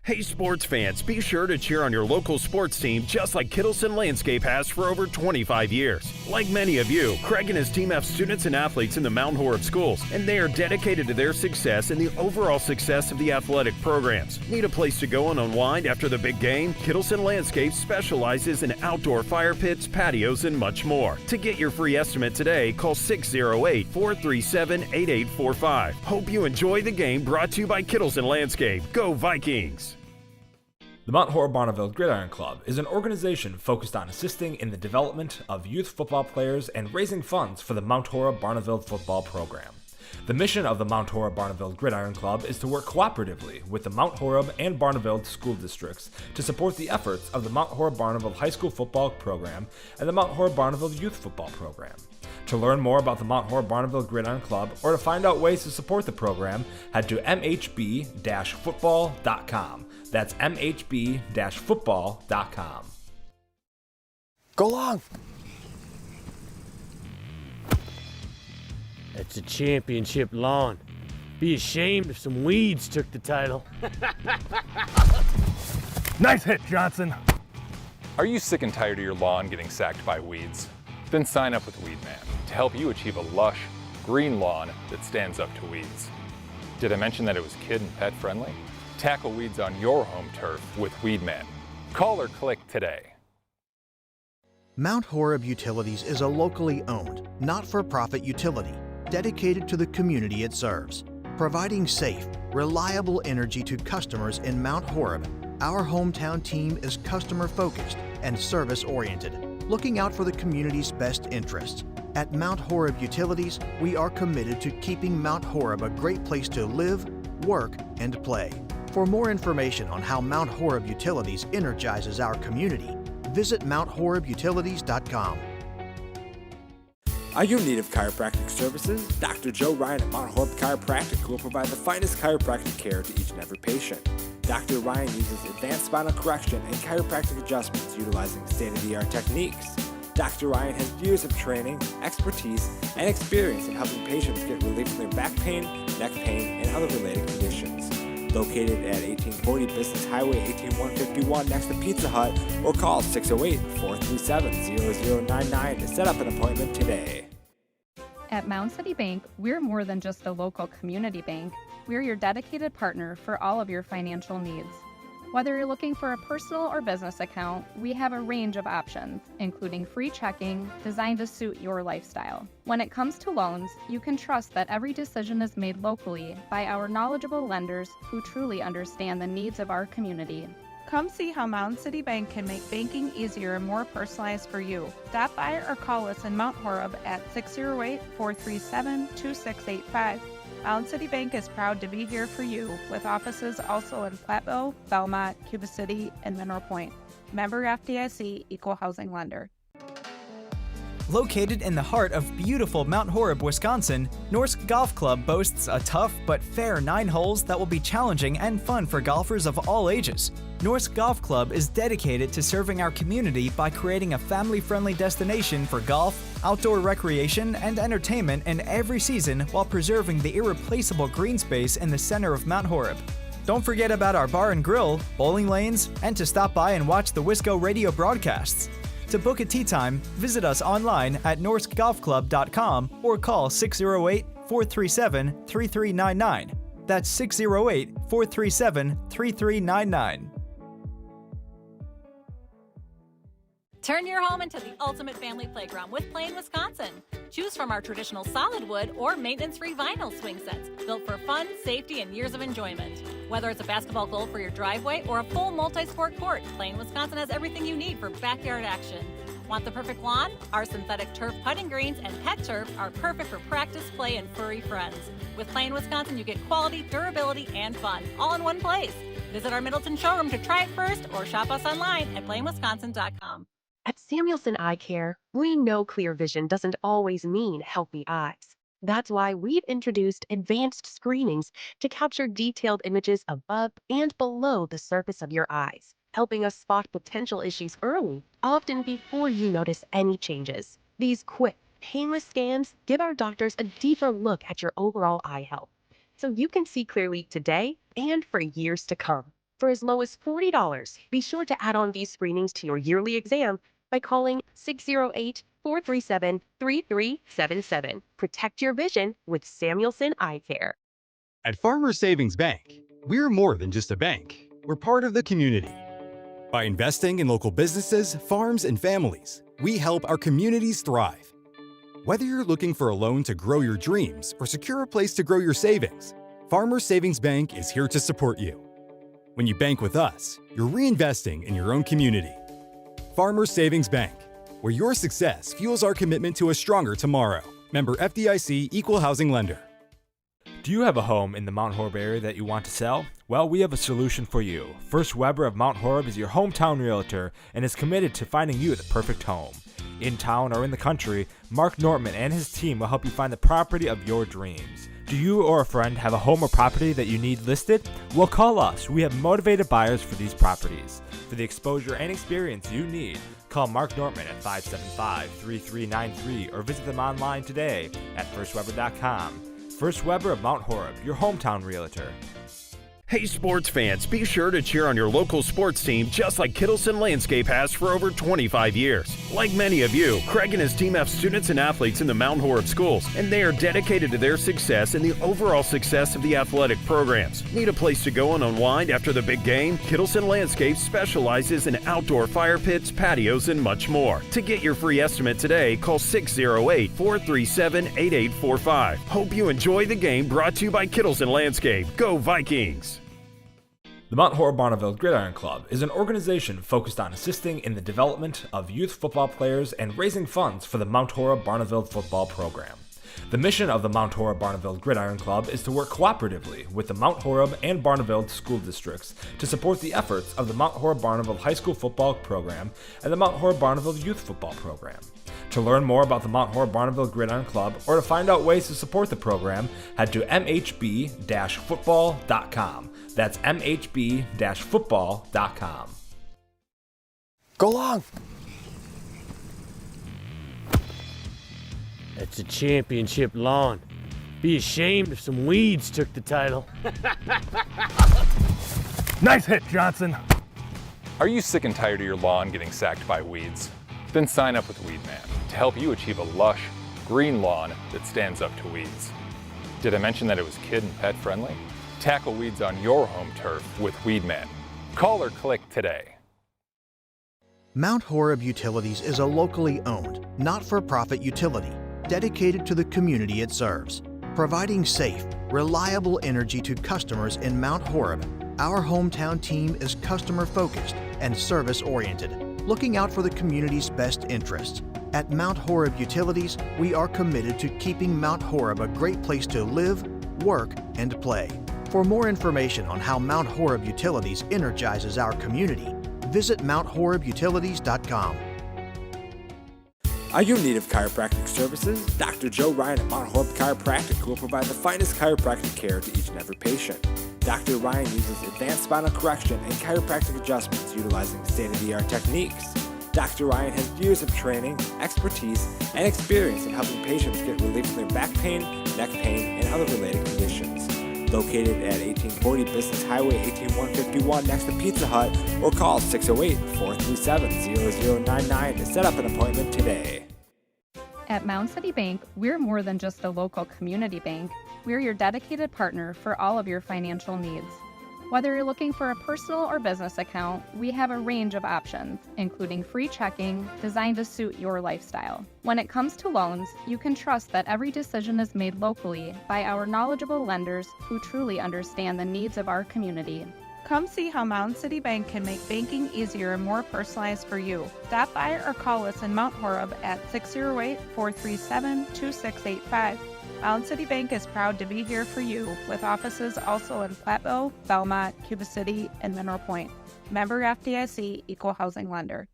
Hey sports fans, be sure to cheer on your local sports team just like Kittleson Landscape has for over 25 years. Like many of you, Craig and his team have students and athletes in the Mount Horeb schools, and they are dedicated to their success and the overall success of the athletic programs. Need a place to go and unwind after the big game? Kittleson Landscape specializes in outdoor fire pits, patios, and much more. To get your free estimate today, call 608-437-8845. Hope you enjoy the game, brought to you by Kittleson Landscape. Go Vikings! The Mount Horeb Barneveld Gridiron Club is an organization focused on assisting in the development of youth football players and raising funds for the Mount Horeb Barneveld Football program. The mission of the Mount Horeb Barneveld Gridiron Club is to work cooperatively with the Mount Horeb and Barneveld school districts to support the efforts of the Mount Horeb Barneveld High School Football Program and the Mount Horeb Barneveld Youth Football Program. To learn more about the Mount Horeb Barneveld Gridiron Club or to find out ways to support the program, head to mhb-football.com. That's mhb-football.com. Go long. That's a championship lawn. Be ashamed if some weeds took the title. Nice hit, Johnson. Are you sick and tired of your lawn getting sacked by weeds? Then sign up with Weedman to help you achieve a lush, green lawn that stands up to weeds. Did I mention that it was kid and pet friendly? Tackle weeds on your home turf with Weedman. Call or click today. Mount Horeb Utilities is a locally owned, not-for-profit utility dedicated to the community it serves. Providing safe, reliable energy to customers in Mount Horeb, our hometown team is customer-focused and service-oriented, looking out for the community's best interests. At Mount Horeb Utilities, we are committed to keeping Mount Horeb a great place to live, work, and play. For more information on how Mount Horeb Utilities energizes our community, visit MountHorebUtilities.com. Are you in need of chiropractic services? Dr. Joe Ryan at Mount Horeb Chiropractic will provide the finest chiropractic care to each and every patient. Dr. Ryan uses advanced spinal correction and chiropractic adjustments utilizing state-of-the-art techniques. Dr. Ryan has years of training, expertise, and experience in helping patients get relief from their back pain, neck pain, and other related conditions. Located at 1840 Business Highway 18151 next to Pizza Hut, or call 608-437-0099 to set up an appointment today. At Mound City Bank, we're more than just a local community bank. We're your dedicated partner for all of your financial needs. Whether you're looking for a personal or business account, we have a range of options, including free checking designed to suit your lifestyle. When it comes to loans, you can trust that every decision is made locally by our knowledgeable lenders who truly understand the needs of our community. Come see how Mound City Bank can make banking easier and more personalized for you. Stop by or call us in Mount Horeb at 608-437-2685. Mound City Bank is proud to be here for you, with offices also in Platteville, Belmont, Cuba City, and Mineral Point. Member FDIC, Equal Housing Lender. Located in the heart of beautiful Mount Horeb, Wisconsin, Norsk Golf Club boasts a tough but fair 9 holes that will be challenging and fun for golfers of all ages. Norsk Golf Club is dedicated to serving our community by creating a family-friendly destination for golf, outdoor recreation, and entertainment in every season while preserving the irreplaceable green space in the center of Mount Horeb. Don't forget about our bar and grill, bowling lanes, and to stop by and watch the Wisco Radio broadcasts. To book a tee time, visit us online at norskgolfclub.com or call 608-437-3399. That's 608-437-3399. Turn your home into the ultimate family playground with Plain Wisconsin. Choose from our traditional solid wood or maintenance-free vinyl swing sets built for fun, safety, and years of enjoyment. Whether it's a basketball goal for your driveway or a full multi-sport court, Plain Wisconsin has everything you need for backyard action. Want the perfect lawn? Our synthetic turf putting greens and pet turf are perfect for practice, play, and furry friends. With Plain Wisconsin, you get quality, durability, and fun, all in one place. Visit our Middleton showroom to try it first or shop us online at plainwisconsin.com. At Samuelson Eye Care, we know clear vision doesn't always mean healthy eyes. That's why we've introduced advanced screenings to capture detailed images above and below the surface of your eyes, helping us spot potential issues early, often before you notice any changes. These quick, painless scans give our doctors a deeper look at your overall eye health, so you can see clearly today and for years to come. For as low as $40, be sure to add on these screenings to your yearly exam by calling 608-437-3377. Protect your vision with Samuelson Eye Care. At Farmers Savings Bank, we're more than just a bank. We're part of the community. By investing in local businesses, farms, and families, we help our communities thrive. Whether you're looking for a loan to grow your dreams or secure a place to grow your savings, Farmers Savings Bank is here to support you. When you bank with us, you're reinvesting in your own community. Farmers Savings Bank, where your success fuels our commitment to a stronger tomorrow. Member FDIC, Equal Housing Lender. Do you have a home in the Mount Horeb area that you want to sell? Well, we have a solution for you. First Weber of Mount Horeb is your hometown realtor and is committed to finding you the perfect home. In town or in the country, Mark Nortman and his team will help you find the property of your dreams. Do you or a friend have a home or property that you need listed? Well, call us. We have motivated buyers for these properties. For the exposure and experience you need, call Mark Nortman at 575-3393 or visit them online today at firstweber.com. First Weber of Mount Horeb, your hometown realtor. Hey sports fans, be sure to cheer on your local sports team just like Kittleson Landscape has for over 25 years. Like many of you, Craig and his team have students and athletes in the Mount Horeb schools, and they are dedicated to their success and the overall success of the athletic programs. Need a place to go and unwind after the big game? Kittleson Landscape specializes in outdoor fire pits, patios, and much more. To get your free estimate today, call 608-437-8845. Hope you enjoy the game, brought to you by Kittleson Landscape. Go Vikings! The Mount Horeb Barneveld Gridiron Club is an organization focused on assisting in the development of youth football players and raising funds for the Mount Horeb Barneveld Football program. The mission of the Mount Horeb Barneveld Gridiron Club is to work cooperatively with the Mount Horeb and Barneveld school districts to support the efforts of the Mount Horeb Barneveld High School football program and the Mount Horeb Barneveld Youth football program. To learn more about the Mount Horeb Barneveld Gridiron Club or to find out ways to support the program, head to mhb-football.com. That's mhb-football.com. Go long. It's a championship lawn. Be ashamed if some weeds took the title. Nice hit, Johnson. Are you sick and tired of your lawn getting sacked by weeds? Then sign up with Weedman to help you achieve a lush, green lawn that stands up to weeds. Did I mention that it was kid and pet friendly? Tackle weeds on your home turf with Weedman. Call or click today. Mount Horeb Utilities is a locally owned, not-for-profit utility dedicated to the community it serves. Providing safe, reliable energy to customers in Mount Horeb, our hometown team is customer-focused and service-oriented, looking out for the community's best interests. At Mount Horeb Utilities, we are committed to keeping Mount Horeb a great place to live, work, and play. For more information on how Mount Horeb Utilities energizes our community, visit MountHorebUtilities.com. Are you in need of chiropractic services? Dr. Joe Ryan at Mount Horeb Chiropractic will provide the finest chiropractic care to each and every patient. Dr. Ryan uses advanced spinal correction and chiropractic adjustments utilizing state-of-the-art techniques. Dr. Ryan has years of training, expertise, and experience in helping patients get relief from their back pain, neck pain, and other related conditions. Located at 1840 Business Highway 18151 next to Pizza Hut, or call 608-437-0099 to set up an appointment today. At Mound City Bank, we're more than just a local community bank. We're your dedicated partner for all of your financial needs. Whether you're looking for a personal or business account, we have a range of options, including free checking designed to suit your lifestyle. When it comes to loans, you can trust that every decision is made locally by our knowledgeable lenders who truly understand the needs of our community. Come see how Mound City Bank can make banking easier and more personalized for you. Stop by or call us in Mount Horeb at 608-437-2685. Mound City Bank is proud to be here for you, with offices also in Platteville, Belmont, Cuba City, and Mineral Point. Member FDIC, Equal Housing Lender.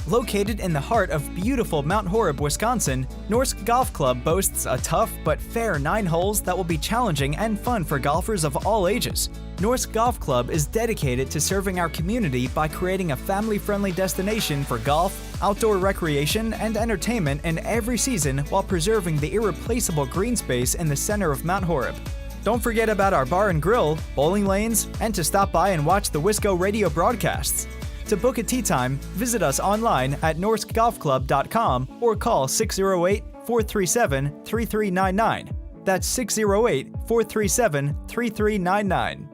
Located in the heart of beautiful Mount Horeb, Wisconsin, Norsk Golf Club boasts a tough but fair 9 holes that will be challenging and fun for golfers of all ages. Norsk Golf Club is dedicated to serving our community by creating a family-friendly destination for golf, outdoor recreation, and entertainment in every season while preserving the irreplaceable green space in the center of Mount Horeb. Don't forget about our bar and grill, bowling lanes, and to stop by and watch the Wisco Radio broadcasts. To book a tee time, visit us online at norskgolfclub.com or call 608-437-3399. That's 608-437-3399.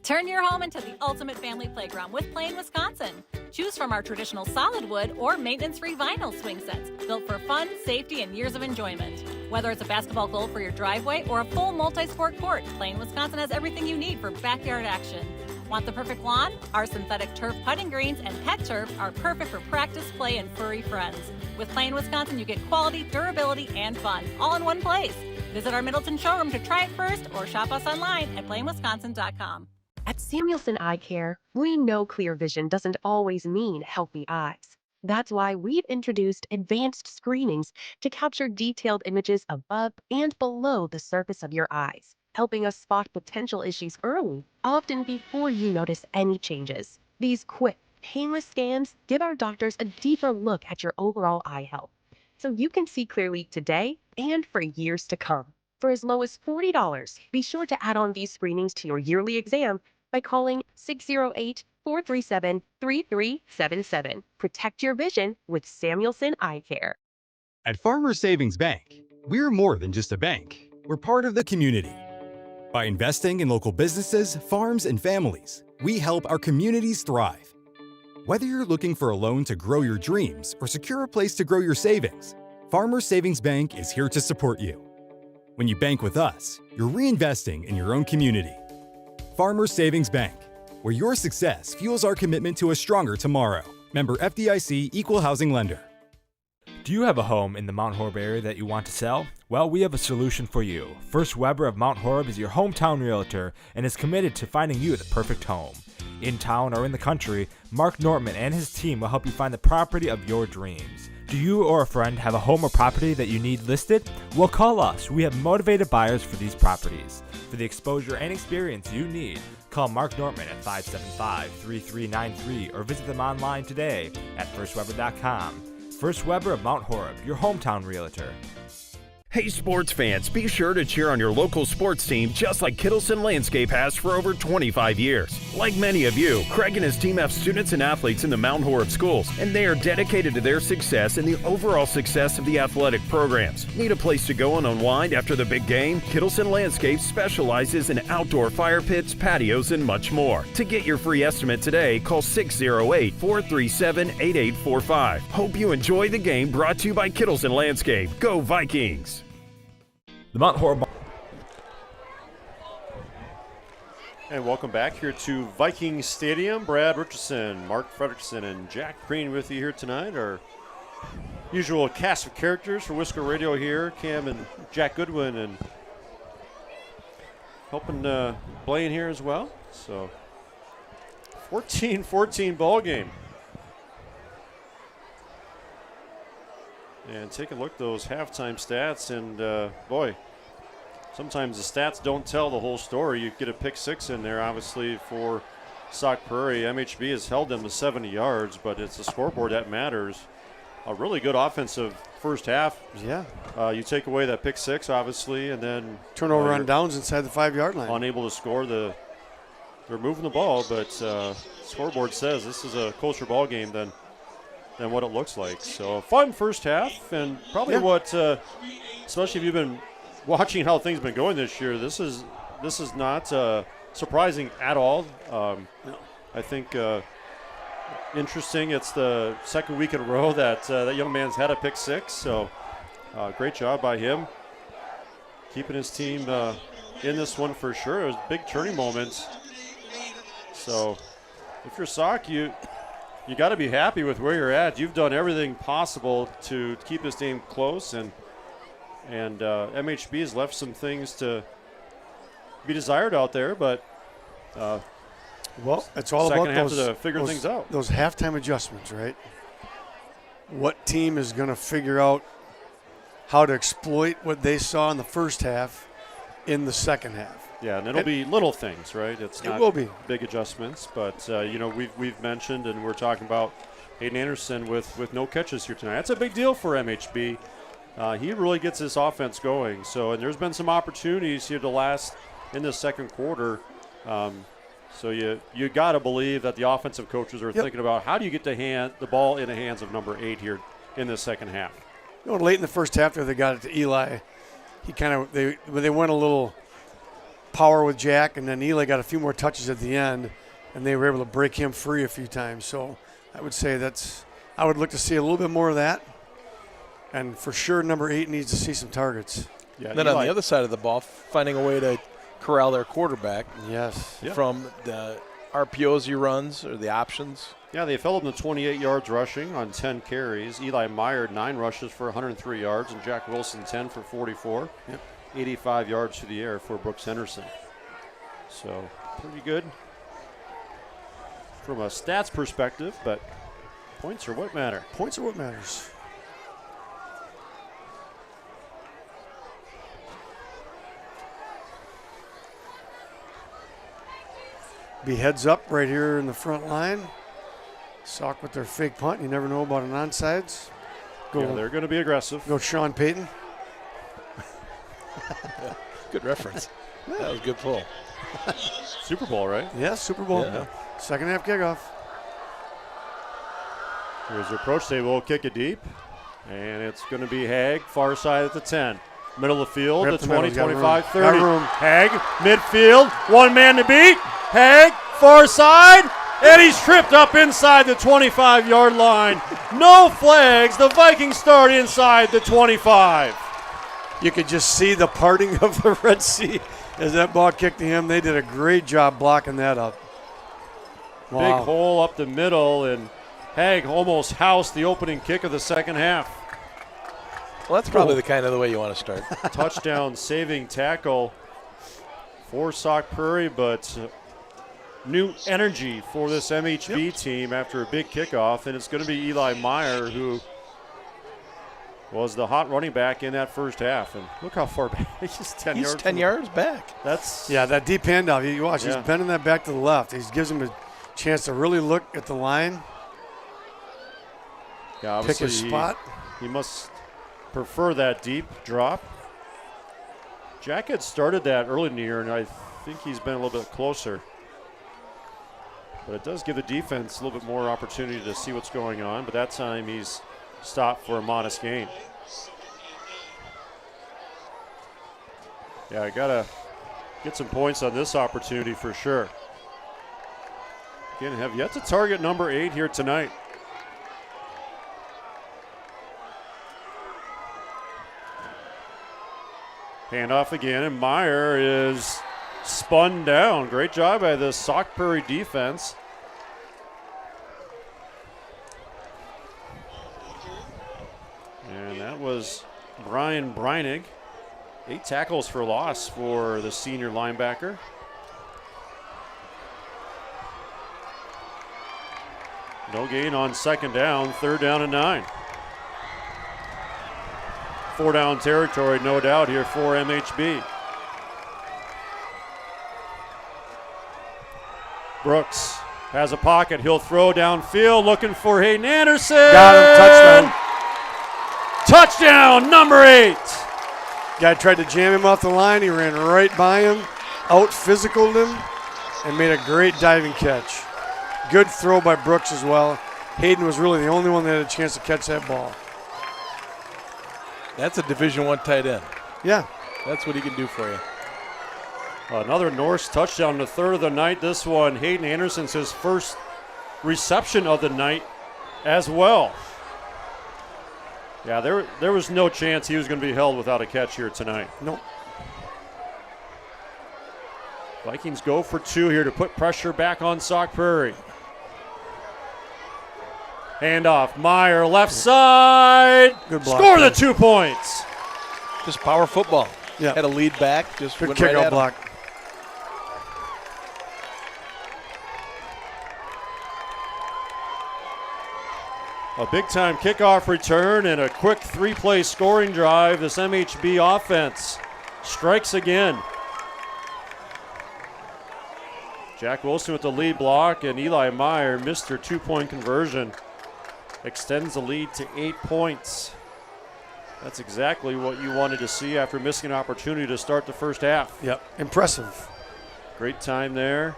Turn your home into the ultimate family playground with Plain Wisconsin. Choose from our traditional solid wood or maintenance-free vinyl swing sets built for fun, safety, and years of enjoyment. Whether it's a basketball goal for your driveway or a full multi-sport court, Plain Wisconsin has everything you need for backyard action. Want the perfect lawn? Our synthetic turf putting greens and pet turf are perfect for practice, play, and furry friends. With Plain Wisconsin, you get quality, durability, and fun, all in one place. Visit our Middleton showroom to try it first or shop us online at plainwisconsin.com. At Samuelson Eye Care, we know clear vision doesn't always mean healthy eyes. That's why we've introduced advanced screenings to capture detailed images above and below the surface of your eyes, helping us spot potential issues early, often before you notice any changes. These quick, painless scans give our doctors a deeper look at your overall eye health, so you can see clearly today and for years to come. For as low as $40, be sure to add on these screenings to your yearly exam by calling 608-437-3377. Protect your vision with Samuelson Eye Care. At Farmers Savings Bank, we're more than just a bank. We're part of the community. By investing in local businesses, farms, and families, we help our communities thrive. Whether you're looking for a loan to grow your dreams or secure a place to grow your savings, Farmers Savings Bank is here to support you. When you bank with us, you're reinvesting in your own community. Farmers Savings Bank, where your success fuels our commitment to a stronger tomorrow. Member FDIC, Equal Housing Lender. Do you have a home in the Mount Horeb area that you want to sell? Well, we have a solution for you. First Weber of Mount Horeb is your hometown realtor and is committed to finding you the perfect home. In town or in the country, Mark Nortman and his team will help you find the property of your dreams. Do you or a friend have a home or property that you need listed? Well, call us. We have motivated buyers for these properties. For the exposure and experience you need, call Mark Nortman at 575-3393 or visit them online today at firstweber.com. First Weber of Mount Horeb, your hometown realtor. Hey sports fans, be sure to cheer on your local sports team just like Kittleson Landscape has for over 25 years. Like many of you, Craig and his team have students and athletes in the Mount Horeb schools, and they are dedicated to their success and the overall success of the athletic programs. Need a place to go and unwind after the big game? Kittleson Landscape specializes in outdoor fire pits, patios, and much more. To get your free estimate today, call 608-437-8845. Hope you enjoy the game, brought to you by Kittleson Landscape. Go Vikings! The Mount Horeb. And welcome back here to Viking Stadium. Brad Richardson, Mark Fredrickson, and Jack Green with you here tonight. Our usual cast of characters for Wisco Radio here. Cam and Jack Goodwin, and helping Blaine here as well. So 14-14 ball game. And take a look at those halftime stats, and boy, sometimes the stats don't tell the whole story. You get a pick six in there, obviously, for Sauk Prairie. MHB has held them to 70 yards, but it's the scoreboard that matters. A really good offensive first half. Yeah. You take away that pick six, obviously, and then turnover on downs inside the 5-yard line. Unable to score. They're moving the ball, but scoreboard says this is a closer ball game than what it looks like. So a fun first half, and probably what, especially if you've been watching how things have been going this year, this is not surprising at all. I think interesting. It's the second week in a row that that young man's had a pick six. So great job by him, keeping his team in this one for sure. It was a big turning moment. So if you're Sauk, you got to be happy with where you're at. You've done everything possible to keep this game close, and MHB has left some things to be desired out there. But well, it's all about those to figure things out. Those halftime adjustments, right? What team is going to figure out how to exploit what they saw in the first half in the second half? Yeah, and it'll be little things, right? It will be big adjustments, but we've mentioned, and we're talking about Hayden Anderson with no catches here tonight. That's a big deal for MHB. He really gets this offense going. So, and there's been some opportunities here to last in the second quarter. So you got to believe that the offensive coaches are thinking about how do you get the ball in the hands of number 8 here in the second half. Late in the first half, they got it to Eli. They went a little power with Jack, and then Eli got a few more touches at the end, and they were able to break him free a few times. So I would say I would look to see a little bit more of that. And for sure, number 8 needs to see some targets. Yeah. Then on the other side of the ball, finding a way to corral their quarterback. Yes. From the RPOs he runs or the options. Yeah, they fell him to 28 yards rushing on 10 carries. Eli Meyer, 9 rushes for 103 yards, and Jack Wilson, 10 for 44. Yep. 85 yards through the air for Brooks Henderson. So pretty good from a stats perspective, but points are what matter. Points are what matters. Be heads up right here in the front line. Sauk with their fake punt. You never know about an onside. They're going to be aggressive. Go Sean Payton. Good reference. That was a good pull. Super Bowl, right? Yeah, Super Bowl. Yeah. Second half kickoff. Here's the approach. They will kick it deep. And it's going to be Haig, far side at the 10. Middle of the field, the 20, 25, 30. Haig, midfield, one man to beat. Haig, far side, and he's tripped up inside the 25-yard line. No flags. The Vikings start inside the 25. You could just see the parting of the Red Sea as that ball kicked to him. They did a great job blocking that up. Wow. Big hole up the middle, and Haig almost housed the opening kick of the second half. Well, that's probably the kind of the way you want to start. Touchdown saving tackle for Sauk Prairie, but new energy for this MHB team after a big kickoff, and it's going to be Eli Meyer, who was the hot running back in that first half. And look how far back. He's 10 He's yards. 10 yards back. That deep handoff. You watch, he's bending that back to the left. He gives him a chance to really look at the line. Yeah, pick his spot. He must prefer that deep drop. Jack had started that early in the year, and I think he's been a little bit closer. But it does give the defense a little bit more opportunity to see what's going on. But that time he's stopped for a modest gain. Yeah, I got to get some points on this opportunity for sure. Again, have yet to target number 8 here tonight. Handoff again, and Meyer is spun down. Great job by the Sauk Prairie defense. And that was Brian Breinig. 8 tackles for loss for the senior linebacker. No gain on second down, 3rd down and 9. 4-down territory, no doubt, here for MHB. Brooks has a pocket. He'll throw downfield, looking for Hayden Anderson. Got him, touchdown. Touchdown, number 8. Guy tried to jam him off the line. He ran right by him, out-physicaled him, and made a great diving catch. Good throw by Brooks as well. Hayden was really the only one that had a chance to catch that ball. That's a Division I tight end. Yeah. That's what he can do for you. Another Norse touchdown, the 3rd of the night. This one, Hayden Anderson's his first reception of the night as well. Yeah, there was no chance he was going to be held without a catch here tonight. Nope. Vikings go for 2 here to put pressure back on Sauk Prairie. Handoff, Meyer, left side. Good block. Score the 2 points. Just power football. Yeah. Had a lead back. Just good went kick right out at him. block. A big-time kickoff return and a quick 3-play scoring drive. This MHB offense strikes again. Jack Wilson with the lead block, and Eli Meyer missed their 2-point conversion. Extends the lead to 8 points. That's exactly what you wanted to see after missing an opportunity to start the first half. Yep, impressive. Great time there.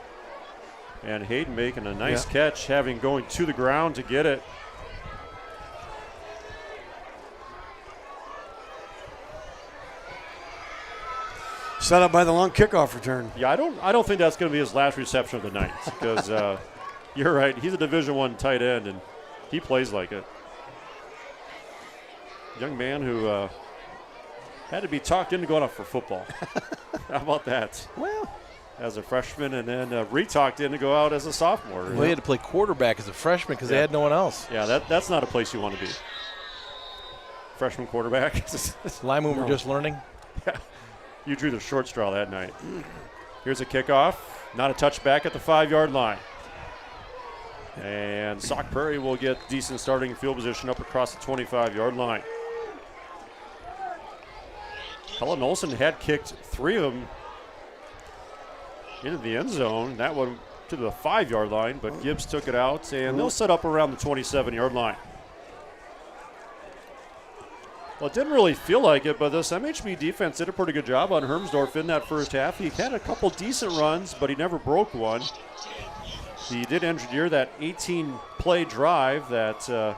And Hayden making a nice catch, having going to the ground to get it. Set up by the long kickoff return. Yeah, I don't think that's going to be his last reception of the night because you're right. He's a Division I tight end, and he plays like it. Young man who had to be talked into going out for football. How about that? Well, as a freshman, and then re-talked in to go out as a sophomore. Well, he had to play quarterback as a freshman because they had no one else. Yeah, that's not a place you want to be. Freshman quarterback. Linemen were just learning. Yeah. You drew the short straw that night. Here's a kickoff. Not a touchback at the 5-yard line. And Sauk Prairie will get decent starting field position up across the 25-yard line. Cullen Olson had kicked 3 of them into the end zone. That one to the 5-yard line, but Gibbs took it out, and they'll set up around the 27-yard line. Well, it didn't really feel like it, but this MHB defense did a pretty good job on Hermsdorf in that first half. He had a couple decent runs, but he never broke one. He did engineer that 18-play drive that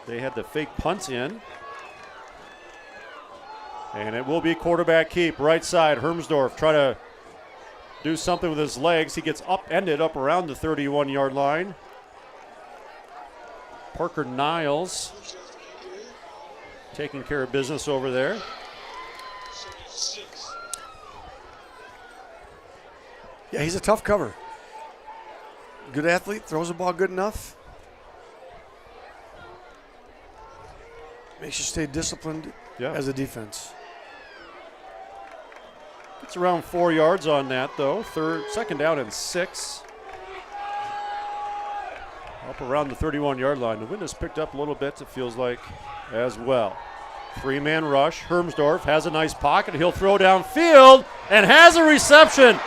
they had the fake punt in. And it will be quarterback keep, right side. Hermsdorf try to do something with his legs. He gets upended up around the 31-yard line. Parker Niles taking care of business over there. Yeah, he's a tough cover. Good athlete, throws the ball good enough. Makes you stay disciplined as a defense. It's around 4 yards on that, though. Second down and 6. Up around the 31-yard line. The wind has picked up a little bit, it feels like, as well. 3-man rush. Hermsdorf has a nice pocket. He'll throw downfield and has a reception.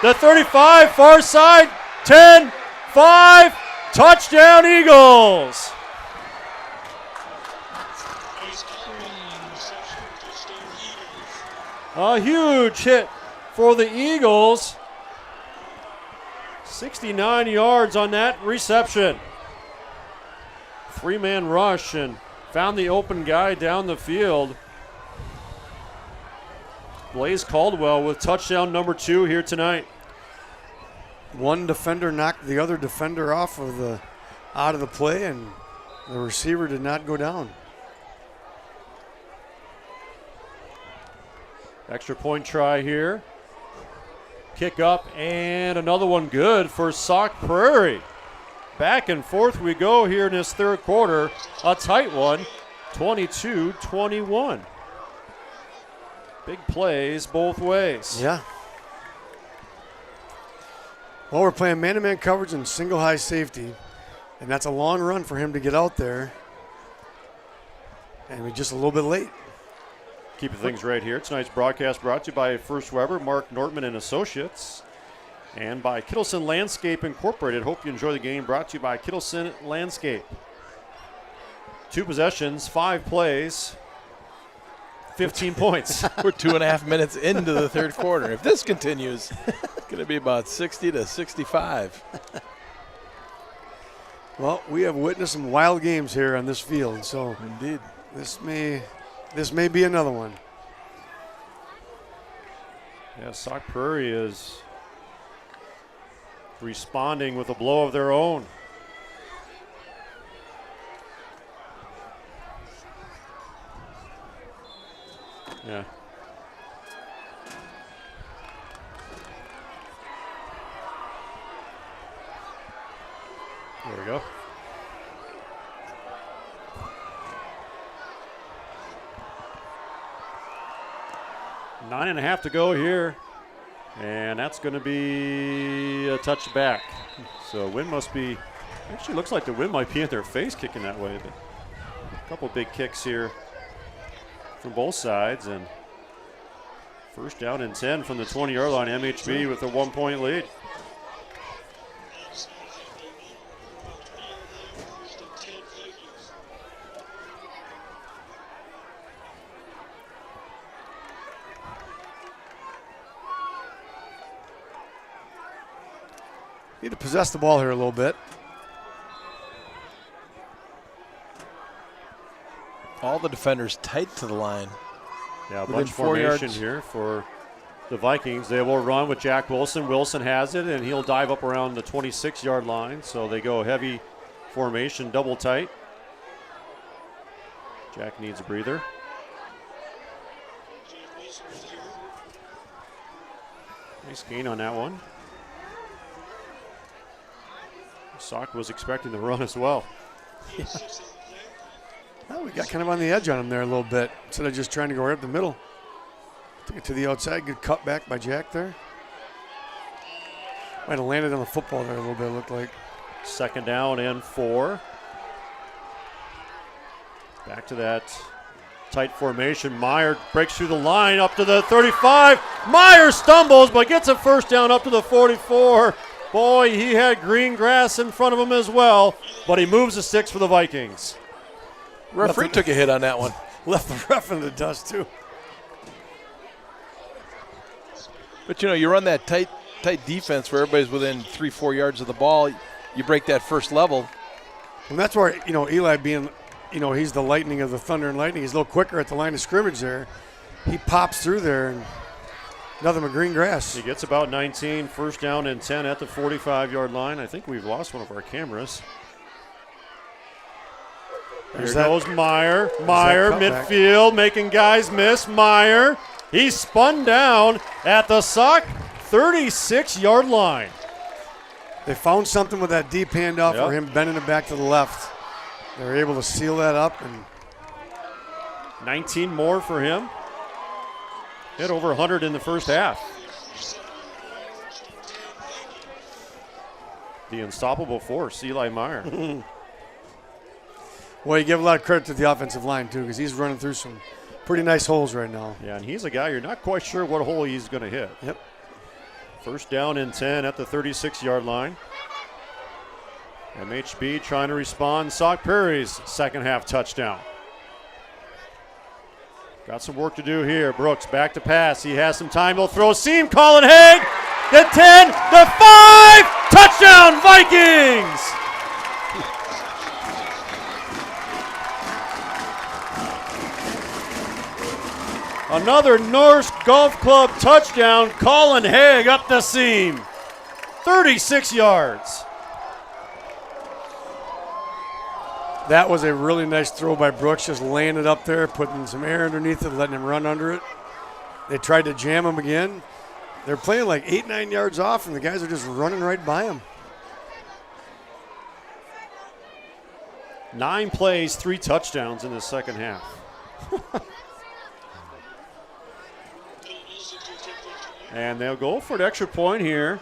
The 35, far side, 10, 5, touchdown Eagles. A huge hit for the Eagles. 69 yards on that reception. 3-man rush and found the open guy down the field. Blaze Caldwell with touchdown number 2 here tonight. One defender knocked the other defender off of out of the play, and the receiver did not go down. Extra point try here. Kick up, and another one good for Sauk Prairie. Back and forth we go here in this third quarter. A tight one, 22-21. Big plays both ways. Yeah. Well, we're playing man-to-man coverage and single high safety, and that's a long run for him to get out there. And we're just a little bit late. Keeping things right here. Tonight's broadcast brought to you by First Weber, Mark Nortman and Associates, and by Kittleson Landscape Incorporated. Hope you enjoy the game. Brought to you by Kittleson Landscape. 2 possessions, 5 plays, 15 points. We're 2.5 minutes into the third quarter. If this continues, it's going to be about 60 to 65. Well, we have witnessed some wild games here on this field, so indeed, this may be another one. Yeah, Sauk Prairie is responding with a blow of their own. Yeah. There we go. Nine and a half to go here, and that's going to be a touchback. So wind must be, actually looks like the wind might be in their face kicking that way. But a couple big kicks here from both sides, and first down and 10 from the 20-yard line. MHB with a 1-point lead. Need to possess the ball here a little bit. All the defenders tight to the line. Yeah, a Within bunch 4 formation yards. here for the Vikings. They will run with Jack Wilson. Wilson has it, and he'll dive up around the 26-yard line. So they go heavy formation, double tight. Jack needs a breather. Nice gain on that one. Sauk was expecting the run as well. Yeah. Well, we got kind of on the edge on him there a little bit instead of just trying to go right up the middle. Took it to the outside. Good cut back by Jack there. Might have landed on the football there a little bit, it looked like. Second down and 4. Back to that tight formation. Meyer breaks through the line up to the 35. Meyer stumbles but gets a first down up to the 44. Boy, he had green grass in front of him as well, but he moves the sticks for the Vikings. Referee took a hit on that one. Left the ref in the dust, too. But, you run that tight defense where everybody's within 3-4 yards of the ball. You break that first level. And that's where, Eli being, he's the lightning of the Thunder and Lightning. He's a little quicker at the line of scrimmage there. He pops through there and nothing but green grass. He gets about 19, first down and 10 at the 45-yard line. I think we've lost one of our cameras. Here goes Meyer. Meyer, midfield, making guys miss. Meyer, he's spun down at the Sauk 36-yard line. They found something with that deep handoff for him bending it back to the left. They were able to seal that up. And 19 more for him. Hit over 100 in the first half. The unstoppable force, Eli Meyer. Well, you give a lot of credit to the offensive line, too, because he's running through some pretty nice holes right now. Yeah, and he's a guy you're not quite sure what hole he's going to hit. Yep. First down and 10 at the 36-yard line. MHB trying to respond. Sauk Prairie's second half touchdown. Got some work to do here. Brooks back to pass. He has some time. He'll throw seam. Colin Haig. The 10, the 5. Touchdown Vikings. Another Norse Golf Club touchdown. Colin Haig up the seam. 36 yards. That was a really nice throw by Brooks, just laying it up there, putting some air underneath it, letting him run under it. They tried to jam him again. They're playing like 8-9 yards off, and the guys are just running right by him. 9 plays, 3 touchdowns in the second half. And they'll go for an extra point here.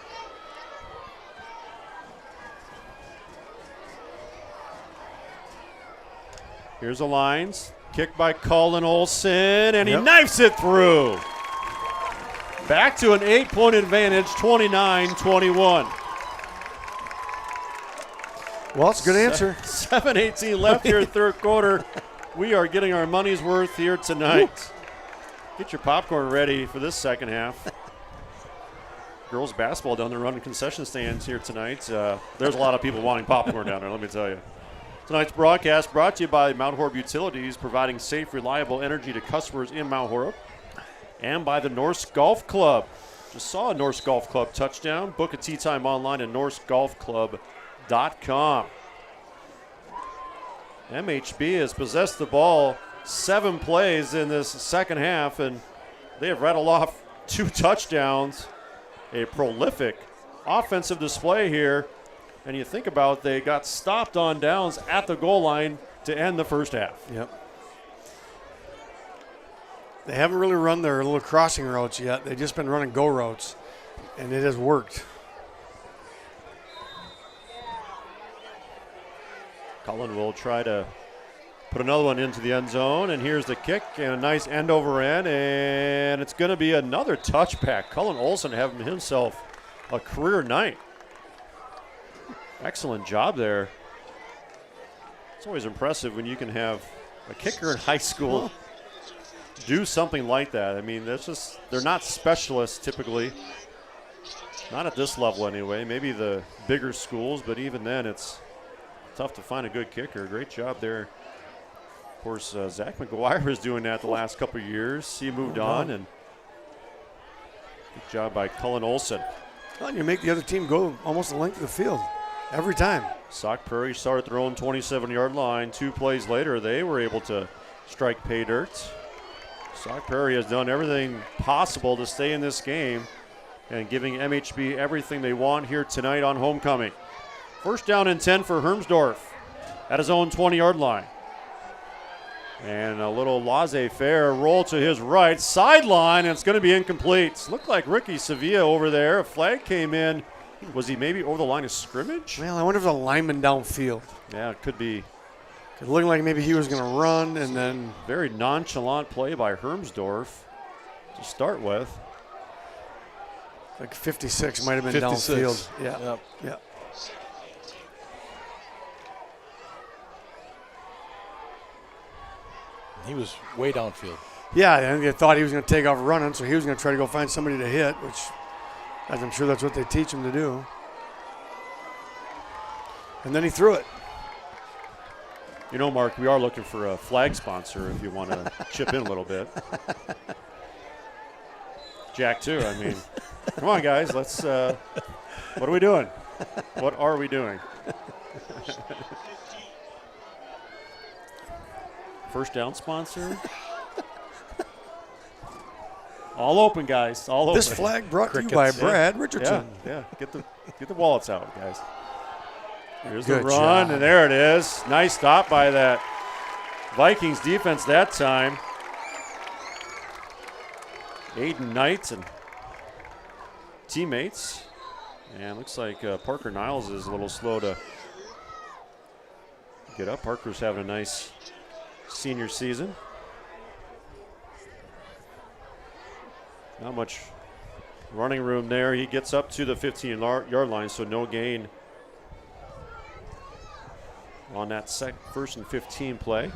Here's the lines. Kick by Colin Olson, and he knifes it through. Back to an 8-point advantage, 29-21. Well, it's a good answer. 7:18 left here, third quarter. We are getting our money's worth here tonight. Get your popcorn ready for this second half. Girls basketball down there running concession stands here tonight. There's a lot of people wanting popcorn down there, let me tell you. Tonight's broadcast brought to you by Mount Horeb Utilities, providing safe, reliable energy to customers in Mount Horeb, and by the Norse Golf Club. Just saw a Norse Golf Club touchdown. Book a tee time online at norsegolfclub.com. MHB has possessed the ball 7 plays in this second half, and they have rattled off 2 touchdowns. A prolific offensive display here. And you think about it, they got stopped on downs at the goal line to end the first half. Yep. They haven't really run their little crossing routes yet. They've just been running go routes, and it has worked. Cullen will try to put another one into the end zone, and here's the kick, and a nice end over end, and it's going to be another touchback. Cullen Olson having himself a career night. Excellent job there. It's always impressive when you can have a kicker in high school do something like that. I mean, they're not specialists typically. Not at this level anyway. Maybe the bigger schools, but even then it's tough to find a good kicker. Great job there. Of course, Zach McGuire was doing that the last couple of years. He moved on, and good job by Cullen Olson. Well, you make the other team go almost the length of the field. Every time. Sauk Prairie started their own 27-yard line. 2 plays later, they were able to strike pay dirt. Sauk Prairie has done everything possible to stay in this game and giving MHB everything they want here tonight on homecoming. First down and 10 for Hermsdorf at his own 20-yard line. And a little laissez-faire roll to his right. Sideline, and it's going to be incomplete. Looked like Ricky Sevilla over there. A flag came in. Was he maybe over the line of scrimmage? Well, I wonder if the lineman downfield. Yeah, it could be. It looked like maybe he was going to run, and then very nonchalant play by Hermsdorf to start with. Like 56 might have been 56. downfield. Yeah. Yep. Yeah. He was way downfield. Yeah, and they thought he was going to take off running, so he was going to try to go find somebody to hit, which I'm sure that's what they teach him to do. And then he threw it. You know, Mark, we are looking for a flag sponsor if you want to chip in a little bit. Jack, too. I mean, come on, guys. Let's. What are we doing? What are we doing? First down sponsor. All open, guys. All open. This flag brought to you by Brad Richardson. Yeah. Get the wallets out, guys. Here's Good the run, job. and there it is. Nice stop by that Vikings defense that time. Aiden Knight and teammates And looks like Parker Niles is a little slow to get up. Parker's having a nice senior season. Not much running room there. He gets up to the 15-yard line, so no gain on that first and 15 play.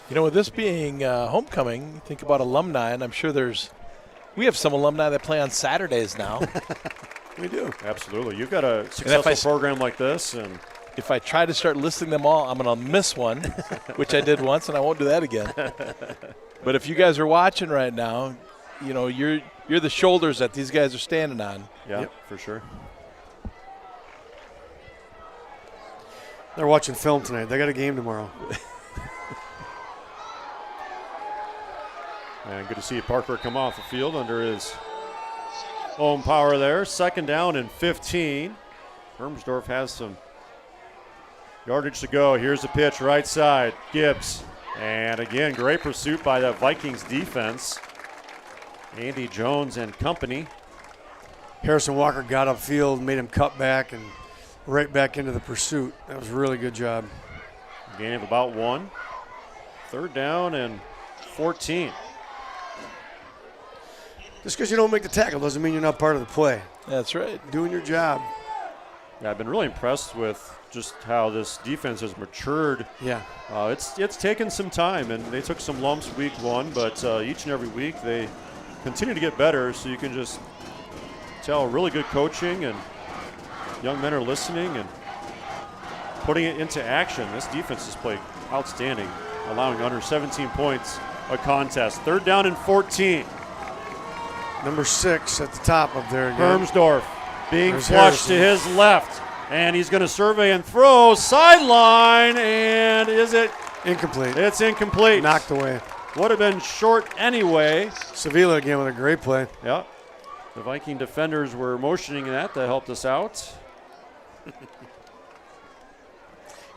You know, with this being homecoming, think about alumni, and I'm sure we have some alumni that play on Saturdays now. We do. Absolutely. You've got a successful program like this, and if I try to start listing them all, I'm going to miss one, which I did once, and I won't do that again. But if you guys are watching right now, you know, you're the shoulders that these guys are standing on. Yeah, for sure. They're watching film tonight. They got a game tomorrow. And good to see Parker come off the field under his own power there. Second down and 15. Hermsdorf has some yardage to go. Here's the pitch, right side. Gibbs. And again, great pursuit by that Vikings defense. Andy Jones and company. Harrison Walker got upfield, made him cut back, and right back into the pursuit. That was a really good job. Gain of about 1. Third down and 14. Just because you don't make the tackle doesn't mean you're not part of the play. That's right. Doing your job. Yeah, I've been really impressed with just how this defense has matured. Yeah. It's taken some time, and they took some lumps week 1, but each and every week they continue to get better, so you can just tell really good coaching, and young men are listening and putting it into action. This defense has played outstanding, allowing under 17 points a contest. Third down and 14. Number 6 at the top up there again. Hermsdorf being There's flushed Harrison. to his left. And he's going to survey and throw. Sideline, and is it? Incomplete. It's incomplete. Knocked away. Would have been short anyway. Sevilla again with a great play. Yep. The Viking defenders were motioning that helped us out.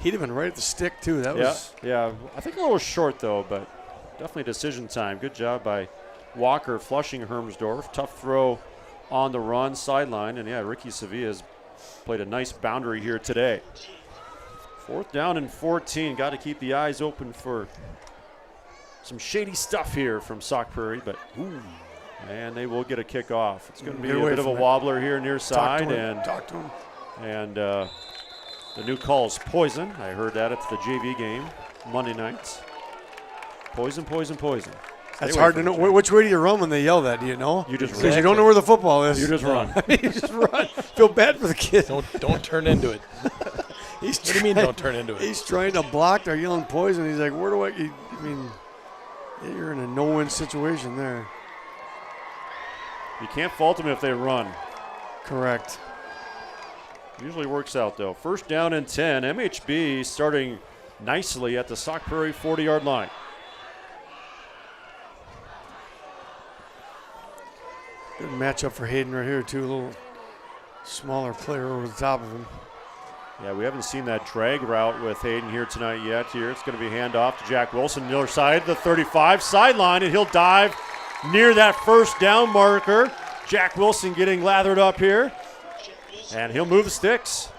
He'd have been right at the stick, too. That was. Yeah, I think a little short, though, but definitely decision time. Good job by Walker flushing Hermsdorf. Tough throw on the run, sideline. And, yeah, Ricky Sevilla's played a nice boundary here today. Fourth down and 14. Got to keep the eyes open for some shady stuff here from Sauk Prairie, but and they will get a kickoff. It's going to be a bit of a wobbler here near side, Talk to him. And the new call is poison. I heard that at the JV game Monday nights. Poison, poison, poison. That's hard to know. Which way do you run when they yell that? Do you know? You just run. Because you don't know where the football is. You just run. You just run. Feel bad for the kid. Don't turn into it. What do you mean don't turn into it? He's trying to block. They're yelling poison. He's like, where do I mean, you're in a no-win situation there. You can't fault them if they run. Correct. Usually works out, though. First down and 10. MHB starting nicely at the Sauk Prairie 40-yard line. Good matchup for Hayden right here, too. A little smaller player over the top of him. Yeah, we haven't seen that drag route with Hayden here tonight yet. Here it's going to be handoff to Jack Wilson, near side, the 35, sideline, and he'll dive near that first down marker. Jack Wilson getting lathered up here, and he'll move the sticks.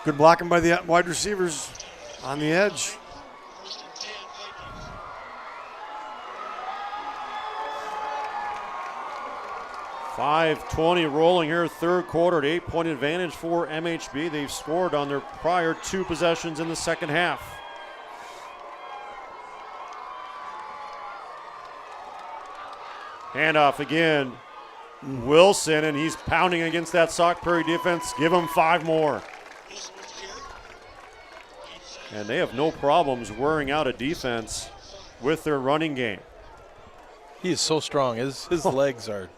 Good blocking by the wide receivers on the edge. .5:20 rolling here, third quarter, at 8-point advantage for MHB. They've scored on their prior 2 possessions in the second half. Handoff again. Wilson, and he's pounding against that Sauk Prairie defense. Give him 5 more. And they have no problems wearing out a defense with their running game. He is so strong. His legs are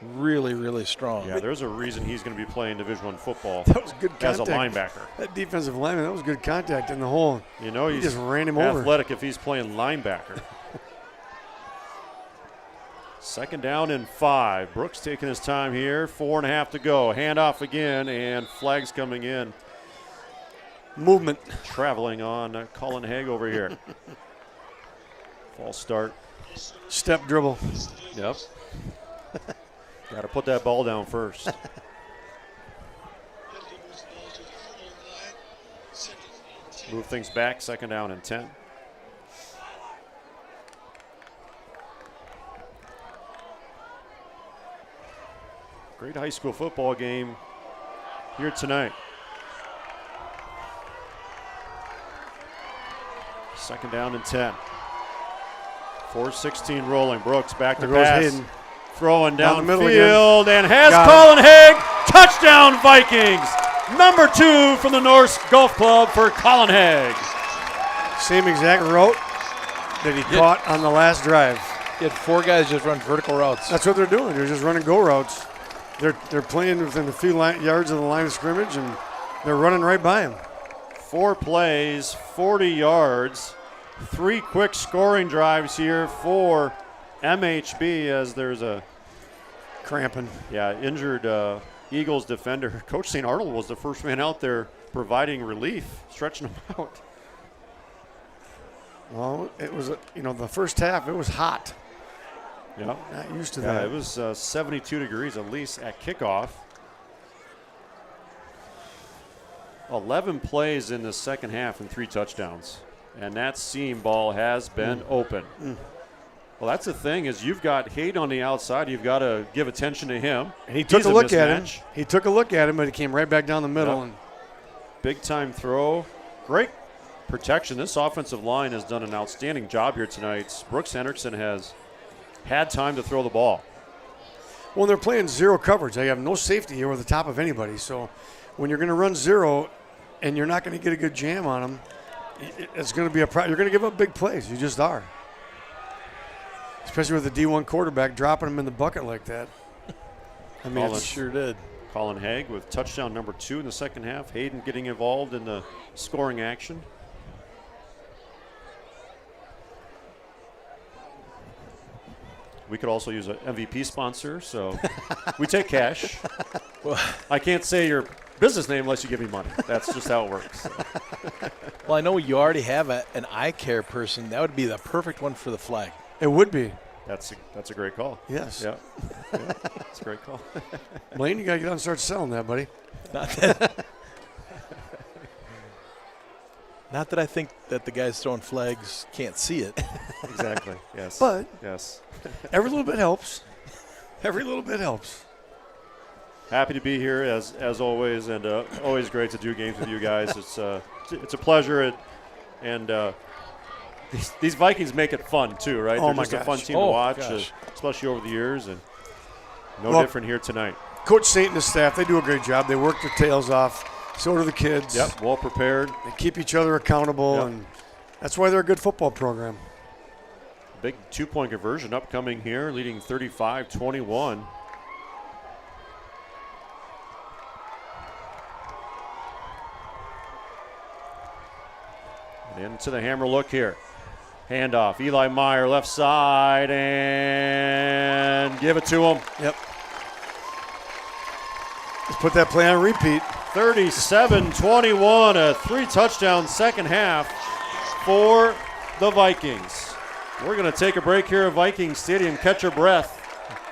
really, really strong. Yeah, there's a reason he's going to be playing Division I football That was good as contact. a linebacker. That defensive lineman, that was good contact in the hole. You know, He he's just ran him athletic over. if he's playing linebacker. Second down and 5. Brooks taking his time here. 4.5 to go. Handoff again, and flags coming in. Movement. Traveling on Colin Haig over here. False start. Step dribble. Yep. Got to put that ball down first. Move things back, 2nd down and 10. Great high school football game here tonight. 2nd down and 10. 4:16 rolling. Brooks back to pass. Hayden. Throwing down the middle field again. and has Got Colin Haig. Touchdown Vikings. Number 2 from the Norse Golf Club for Colin Haig. Same exact route that he caught on the last drive. He had 4 guys just run vertical routes. That's what they're doing. They're just running go routes. They're playing within a few yards of the line of scrimmage, and they're running right by him. 4 plays, 40 yards, 3 quick scoring drives here for MHB as there's a cramping. Yeah, injured Eagles defender. Coach St. Arnold was the first man out there providing relief, stretching him out. Well, it was, the first half, it was hot. Yeah. Not used to that. It was 72 degrees at least at kickoff. 11 plays in the second half and 3 touchdowns. And that seam ball has been open. Well, that's the thing is you've got Hayden on the outside. You've got to give attention to him. And he took He's a look at him. mismatch. He took a look at him, but he came right back down the middle. Yep. And Big time throw. Great protection. This offensive line has done an outstanding job here tonight. Brooks Hendrickson has had time to throw the ball. Well, they're playing zero coverage. They have no safety over the top of anybody. So when you're going to run zero and you're not going to get a good jam on them, it's going to be you're going to give up big plays. You just are. Especially with the D1 quarterback dropping them in the bucket like that. I mean, Colin sure did. Colin Haig with touchdown number 2 in the second half. Hayden getting involved in the scoring action. We could also use an MVP sponsor, so we take cash. Well, I can't say your business name unless you give me money. That's just how it works. Well, I know you already have an eye care person. That would be the perfect one for the flag. It would be. That's a great call. Yes. Yeah. That's a great call. Blaine, you got to get out and start selling that, buddy. Not that I think that the guys throwing flags can't see it. Exactly. Yes. But yes. Every little bit helps. Every little bit helps. Happy to be here as always, and always great to do games with you guys. It's a pleasure, and these Vikings make it fun too, right? Oh, They're my just a gosh. fun team to watch, especially over the years, and no different here tonight. Coach Saint and his staff, they do a great job. They work their tails off. So do the kids. Yep, well prepared. They keep each other accountable, and that's why they're a good football program. Big 2-point conversion upcoming here, leading 35-21. And into the hammer look here. Handoff, Eli Meyer, left side, and give it to him. Yep. Let's put that play on repeat. 37-21, a 3-touchdown second half for the Vikings. We're going to take a break here at Viking Stadium. Catch your breath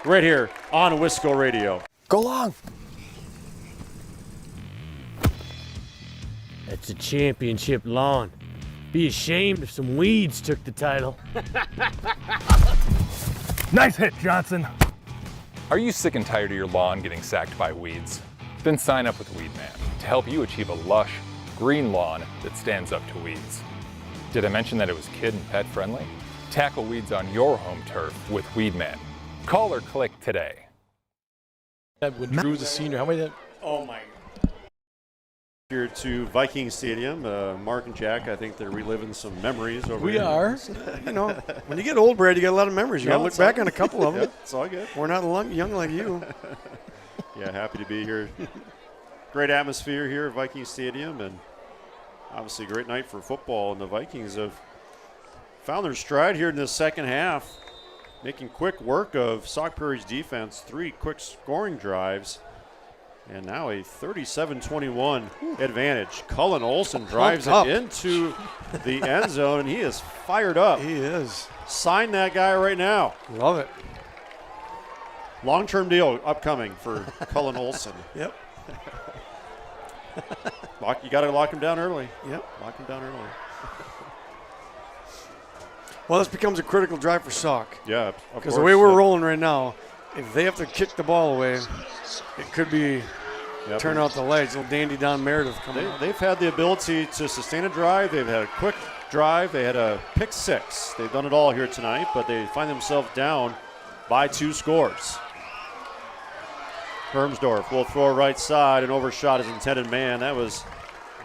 right here on Wisco Radio. Go long. That's a championship lawn. Be ashamed if some weeds took the title. Nice hit, Johnson. Are you sick and tired of your lawn getting sacked by weeds? Then sign up with Weedman to help you achieve a lush, green lawn that stands up to weeds. Did I mention that it was kid and pet friendly? Tackle weeds on your home turf with Weedman. Call or click today. When Drew was a senior, how many? Oh my! Here to Viking Stadium, Mark and Jack. I think they're reliving some memories over We here. are. When you get old, Brad, you got a lot of memories. You got to look back on a couple of them. Yeah, it's all good. We're not young like you. Yeah, happy to be here. Great atmosphere here at Viking Stadium, and obviously a great night for football. And the Vikings have found their stride here in the second half, making quick work of Sauk Prairie's defense. 3 quick scoring drives, and now a 37-21 advantage. Cullen Olson drives it into the end zone, and he is fired up. He is. Sign that guy right now. Love it. Long-term deal upcoming for Cullen Olson. Yep. You got to lock him down early. Yep. Lock him down early. Well, this becomes a critical drive for Sauk. Yeah, because the way we're rolling right now, if they have to kick the ball away, it could be turn out the lights. Little dandy Don Meredith coming out. They've had the ability to sustain a drive. They've had a quick drive. They had a pick six. They've done it all here tonight, but they find themselves down by 2 scores. Hermsdorf will throw right side and overshot his intended man. That was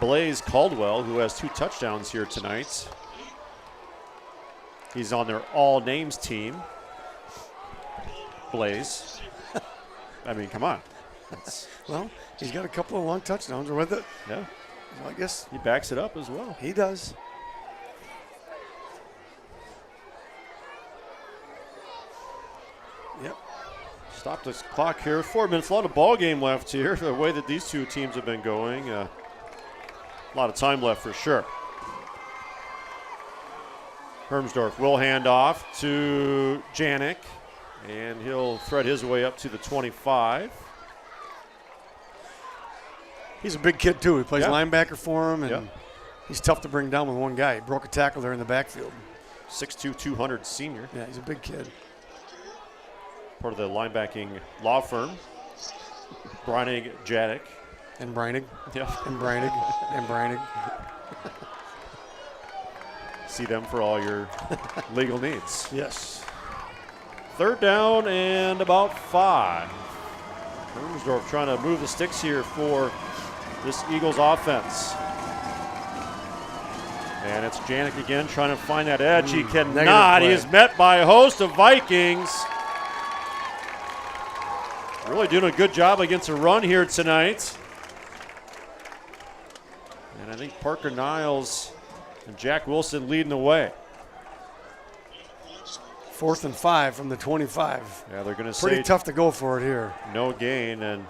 Blaze Caldwell, who has 2 touchdowns here tonight. He's on their all names team. Blaze. I mean, come on. Well, he's got a couple of long touchdowns with it. Yeah. Well, I guess he backs it up as well. He does. Yep. Stop this clock here. 4 minutes. A lot of ball game left here. The way that these 2 teams have been going. A lot of time left for sure. Hermsdorf will hand off to Janik, and he'll thread his way up to the 25. He's a big kid, too. He plays linebacker for him, and he's tough to bring down with one guy. He broke a tackle there in the backfield. 6'2", 200 senior. Yeah, he's a big kid. Part of the linebacking law firm. Breinig, Janik. And Breinig. Yeah. And Breinig. And Breinig. See them for all your legal needs. Yes. 3rd down and about 5. Hermsdorf trying to move the sticks here for this Eagles offense. And it's Janik again trying to find that edge. He cannot. He is met by a host of Vikings. Really doing a good job against a run here tonight. And I think Parker Niles and Jack Wilson leading the way. 4th and 5 from the 25. Yeah, they're going to say pretty tough to go for it here. No gain, and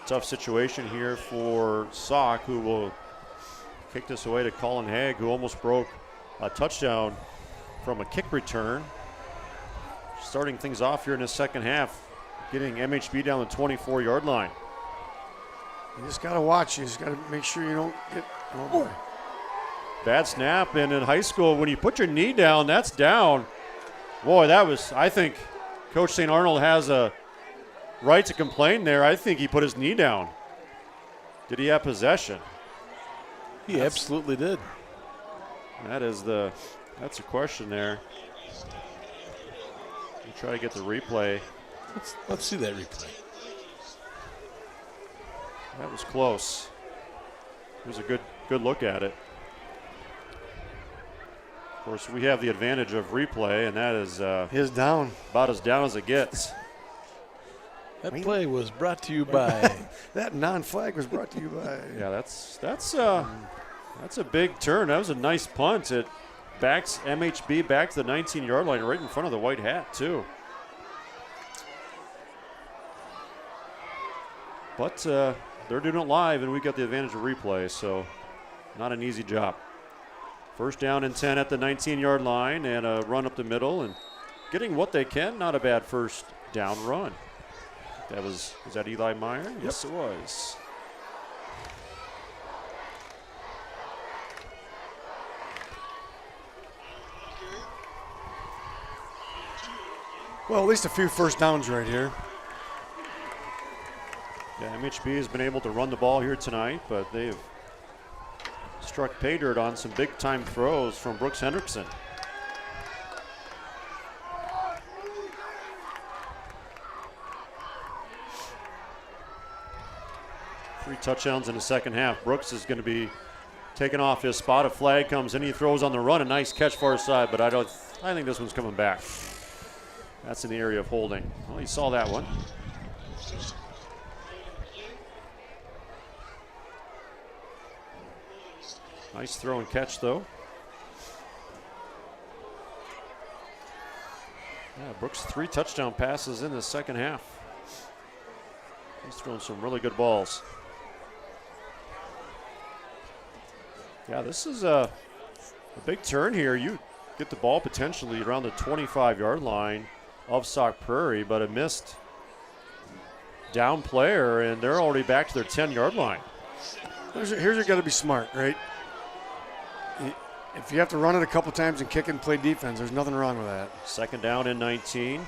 tough situation here for Sauk, who will kick this away to Colin Haig, who almost broke a touchdown from a kick return. Starting things off here in the second half, getting MHB down the 24-yard line. You just got to watch. You just got to make sure you don't get. Oh boy. Bad snap, and in high school, when you put your knee down, that's down. Boy, that was, I think Coach St. Arnold has a right to complain there. I think he put his knee down. Did he have possession? He absolutely did. That's a question there. We'll try to get the replay. Let's see that replay. That was close. It was a good look at it. Of course, we have the advantage of replay, and that is his down. About as down as it gets. That play was brought to you by. That non-flag was brought to you by. Yeah, that's a big turn. That was a nice punt. It backs MHB back to the 19-yard line, right in front of the white hat too. But they're doing it live, and we got the advantage of replay, so not an easy job. 1st down and 10 at the 19-yard line, and a run up the middle, and getting what they can. Not a bad 1st down run. Was that Eli Meyer? Yep. Yes, it was. Well, at least a few 1st downs right here. Yeah, MHB has been able to run the ball here tonight, but they've struck pay dirt on some big-time throws from Brooks Hendrickson. Three touchdowns in the second half. Brooks is going to be taken off his spot. A flag comes in. He throws on the run. A nice catch far side, but I think this one's coming back. That's in the area of holding. Well, he saw that one. Nice throw and catch, though. Yeah, Brooks 3 touchdown passes in the second half. He's thrown some really good balls. Yeah, this is a big turn here. You get the ball potentially around the 25-yard line. of Sauk Prairie, but a missed down player, and they're already back to their 10-yard line. Here's you got to be smart, right? If you have to run it a couple times and kick it and play defense, there's nothing wrong with that. Second down and 19.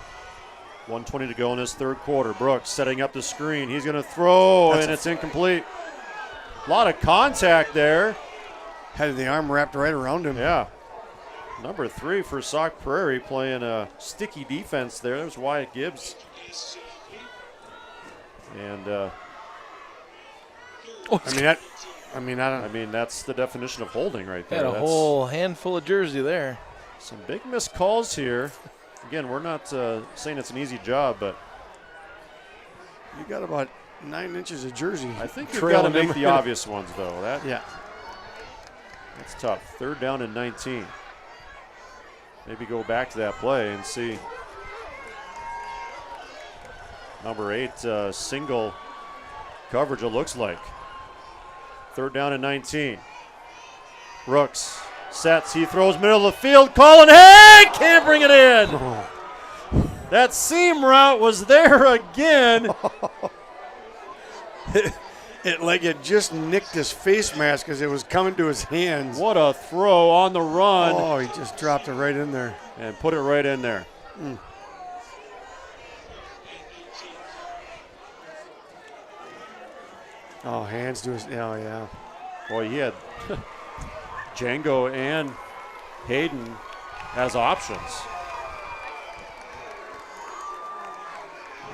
1:20 to go in this third quarter. Brooks setting up the screen. He's going to throw, and it's incomplete. A lot of contact there. Had the arm wrapped right around him. Yeah. Number 3 for Sauk Prairie playing a sticky defense there. There's Wyatt Gibbs. And I mean, that's the definition of holding right there. Had a whole handful of jersey there. Some big missed calls here. Again, we're not saying it's an easy job, but you got about 9 inches of jersey. I think you've got to make the obvious ones, though. Yeah. That's tough. Third down and 19. Maybe go back to that play and see. Number 8, single coverage, it looks like. Third down and 19. Brooks sets, he throws middle of the field. Colin Hay can't bring it in. Oh. That seam route was there again. It just nicked his face mask as it was coming to his hands. What a throw on the run. Oh, he just dropped it right in there. And put it right in there. Oh, hands to his, oh yeah. Boy, he had Django and Hayden as options.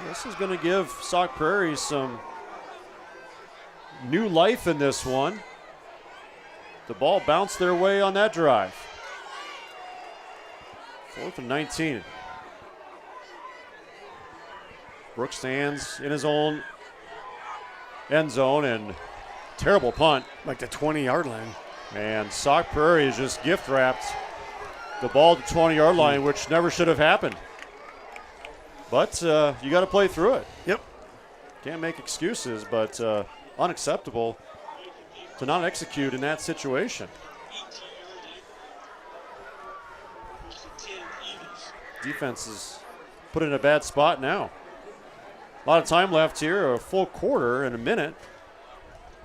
This is going to give Sauk Prairie some new life in this one. The ball bounced their way on that drive. 4th and 19. Brooks stands in his own end zone, and terrible punt. Like the 20-yard line. And Sauk Prairie has just gift wrapped the ball to the 20-yard line, which never should have happened. But you got to play through it. Yep. Can't make excuses, but unacceptable to not execute in that situation. Defense is put in a bad spot now. A lot of time left here, a full quarter and a minute.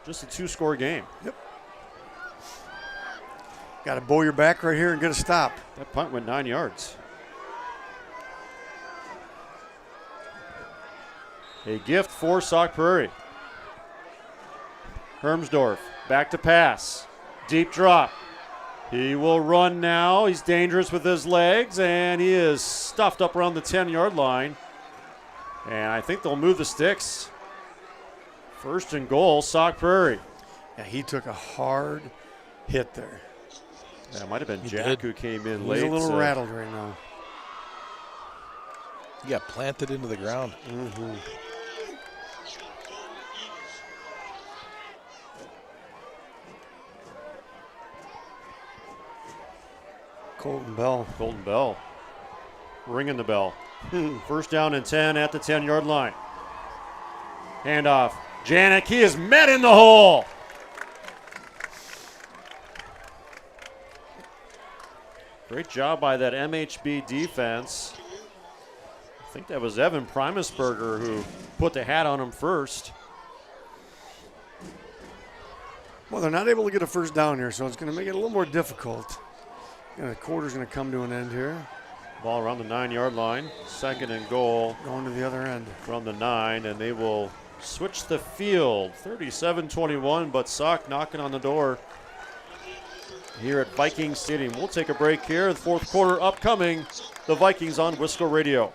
Just a 2-score game. Yep. Got to bow your back right here and get a stop. That punt went 9 yards. A gift for Sauk Prairie. Hermsdorf back to pass. Deep drop. He will run now. He's dangerous with his legs, and he is stuffed up around the 10-yard line. And I think they'll move the sticks. 1st and goal, Sauk Prairie. Yeah, he took a hard hit there. That might have been Jack who came in late. He's a little rattled right now. He got planted into the ground. Mm-hmm. Colton Bell ringing the bell. 1st down and 10 at the 10-yard line. Handoff. Janik, he is met in the hole. Great job by that MHB defense. I think that was Evan Primusberger who put the hat on him first. Well, they're not able to get a first down here, so it's going to make it a little more difficult. And the quarter's going to come to an end here. Ball around the 9-yard line. 2nd and goal. Going to the other end. From the 9, and they will switch the field. 37-21, but Sauk knocking on the door here at Viking Stadium. We'll take a break here. The 4th quarter upcoming. The Vikings on Wisco Radio.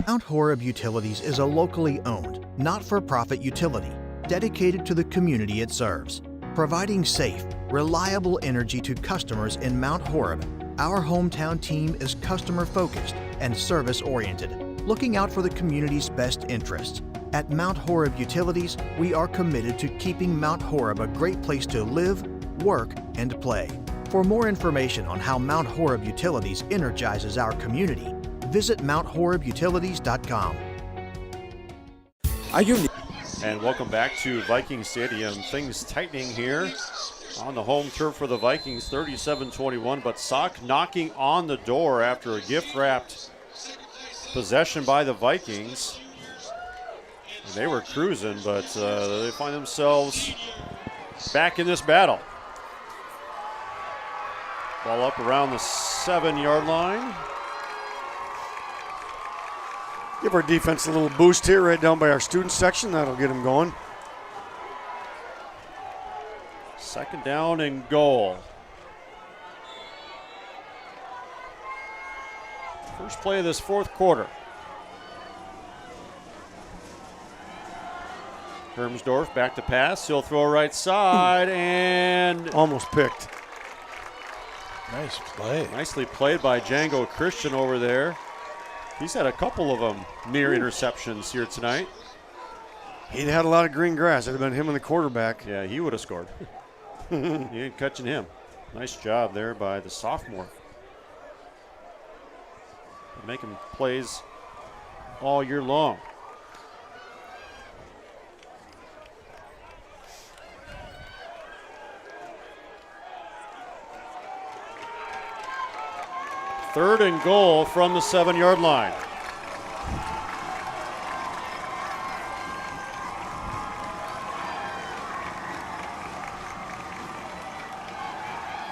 Mount Horeb Utilities is a locally owned, not-for-profit utility dedicated to the community it serves. Providing safe, reliable energy to customers in Mount Horeb, our hometown team is customer-focused and service-oriented, looking out for the community's best interests. At Mount Horeb Utilities, we are committed to keeping Mount Horeb a great place to live, work, and play. For more information on how Mount Horeb Utilities energizes our community, visit MountHorebUtilities.com. Are you And welcome back to Viking Stadium. Things tightening here on the home turf for the Vikings, 37-21. But Sauk knocking on the door after a gift-wrapped possession by the Vikings. And they were cruising, but they find themselves back in this battle. Ball up around the 7-yard line. Give our defense a little boost here right down by our student section. That'll get them going. 2nd down and goal. First play of this 4th quarter. Hermsdorf back to pass. He'll throw right side and almost picked. Nice play. Nicely played by Django Christian over there. He's had a couple of them near interceptions here tonight. He'd had a lot of green grass. It'd have been him and the quarterback. Yeah, he would have scored. You ain't catching him. Nice job there by the sophomore. Making plays all year long. Third and goal from the 7-yard line.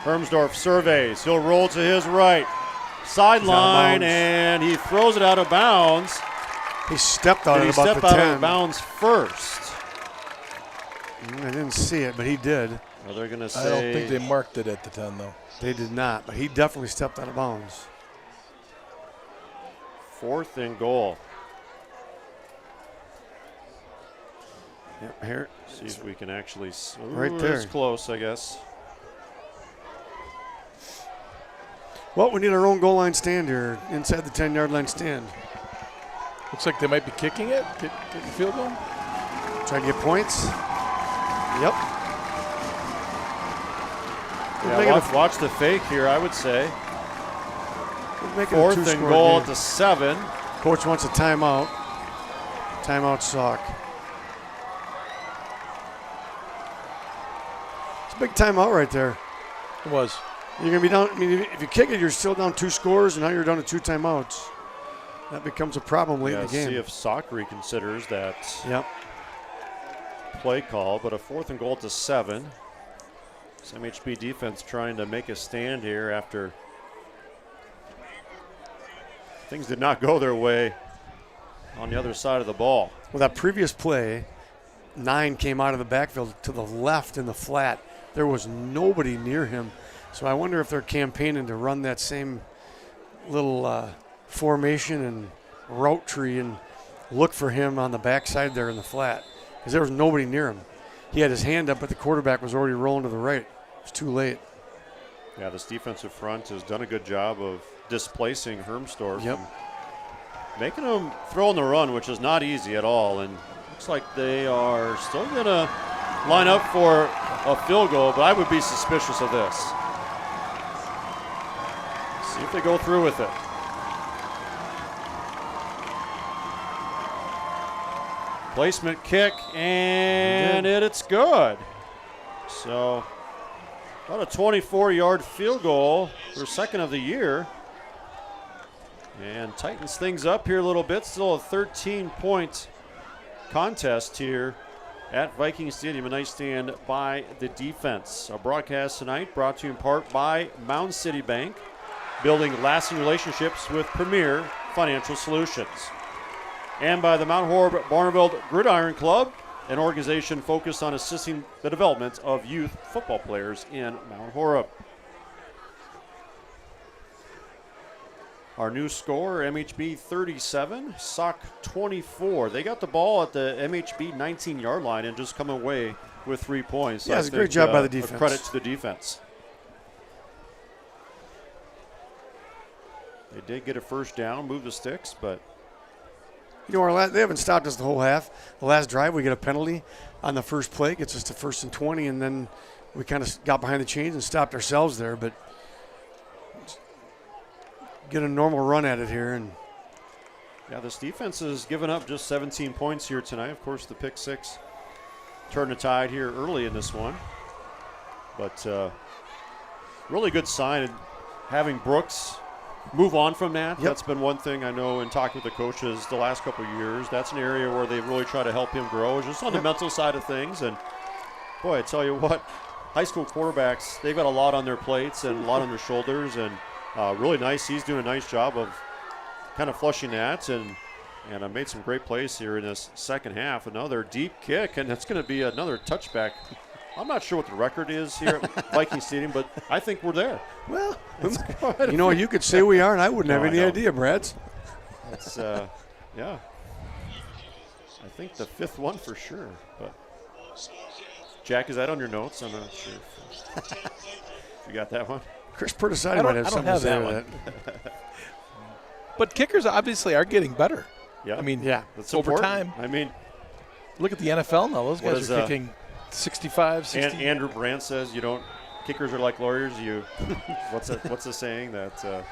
Hermsdorf surveys. He'll roll to his right. Sideline, and he throws it out of bounds. He stepped out of about the 10. Out of bounds first. I didn't see it, but he did. Well, they're going to say. I don't think they marked it at the 10, though. They did not, but he definitely stepped out of bounds. 4th and goal. Yep, here. See if we can actually. Right there. It's close, I guess. Well, we need our own goal line stand here, inside the 10-yard line stand. Looks like they might be kicking it. Get the field goal. Try to get points. Yep. Yeah, watch the fake here, I would say. 4th and goal at the 7. Coach wants a timeout. Timeout Sauk. It's a big timeout right there. It was. You're going to be down. I mean, if you kick it, you're still down 2 scores, and now you're down to 2 timeouts. That becomes a problem late in the game. See if Sauk reconsiders that Yep. play call, but a 4th and goal at the 7. This MHB defense trying to make a stand here after things did not go their way on the other side of the ball. Well, that previous play, 9 came out of the backfield to the left in the flat. There was nobody near him. So I wonder if they're campaigning to run that same little formation and route tree and look for him on the backside there in the flat, because there was nobody near him. He had his hand up, but the quarterback was already rolling to the right. It was too late. Yeah, this defensive front has done a good job of displacing Hermsdorf. Yep. Making them throw on the run, which is not easy at all. And looks like they are still going to line up for a field goal, but I would be suspicious of this. See if they go through with it. Placement kick, and it's good. So about a 24-yard field goal for 2nd of the year. And tightens things up here a little bit. Still a 13-point contest here at Viking Stadium. A nice stand by the defense. Our broadcast tonight brought to you in part by Mound City Bank, building lasting relationships with premier financial solutions. And by the Mount Horeb Barneveld Gridiron Club, an organization focused on assisting the development of youth football players in Mount Horeb. Our new score, MHB 37, Sauk 24. They got the ball at the MHB 19-yard line and just come away with 3 points. Yeah, it's a great job by the defense. A credit to the defense. They did get a first down, move the sticks, but You know, they haven't stopped us the whole half. The last drive, we get a penalty on the first play, gets us to 1st and 20, and then we kind of got behind the chains and stopped ourselves there. But get a normal run at it here, and Yeah, this defense has given up just 17 points here tonight. Of course, the pick 6 turned the tide here early in this one. But really good sign having Brooks move on from that. Yep. That's been one thing I know in talking with the coaches the last couple of years. That's an area where they really try to help him grow, just on the mental side of things. And, boy, I tell you what, high school quarterbacks, they've got a lot on their plates and a lot on their shoulders. And really nice. He's doing a nice job of kind of flushing that. And I made some great plays here in this second half. Another deep kick, and that's going to be another touchback. I'm not sure what the record is here at Viking Stadium, but I think we're there. Well, you could say we are, and I wouldn't have any idea, Brad. That's, yeah. I think the 5th one for sure. But Jack, is that on your notes? I'm not sure. You got that one? Chris Perticati might have something to say with that. But kickers obviously are getting better. Yeah. I mean, that's over important. time. I mean, look at the NFL now. Those guys are kicking 65, 60. And Andrew Brandt says kickers are like lawyers. What's the saying that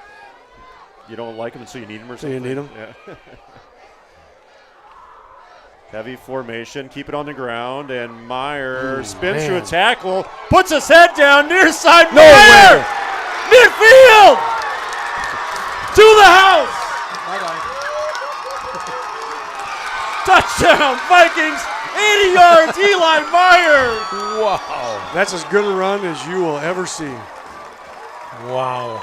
you don't like them until you need them or something? So you need them? Yeah. Heavy formation, keep it on the ground, and Meyer spins through a tackle, puts his head down, near side, Meyer! Midfield! To the house! Touchdown, Vikings! 80 yards, Eli Meyer! Wow. That's as good a run as you will ever see. Wow.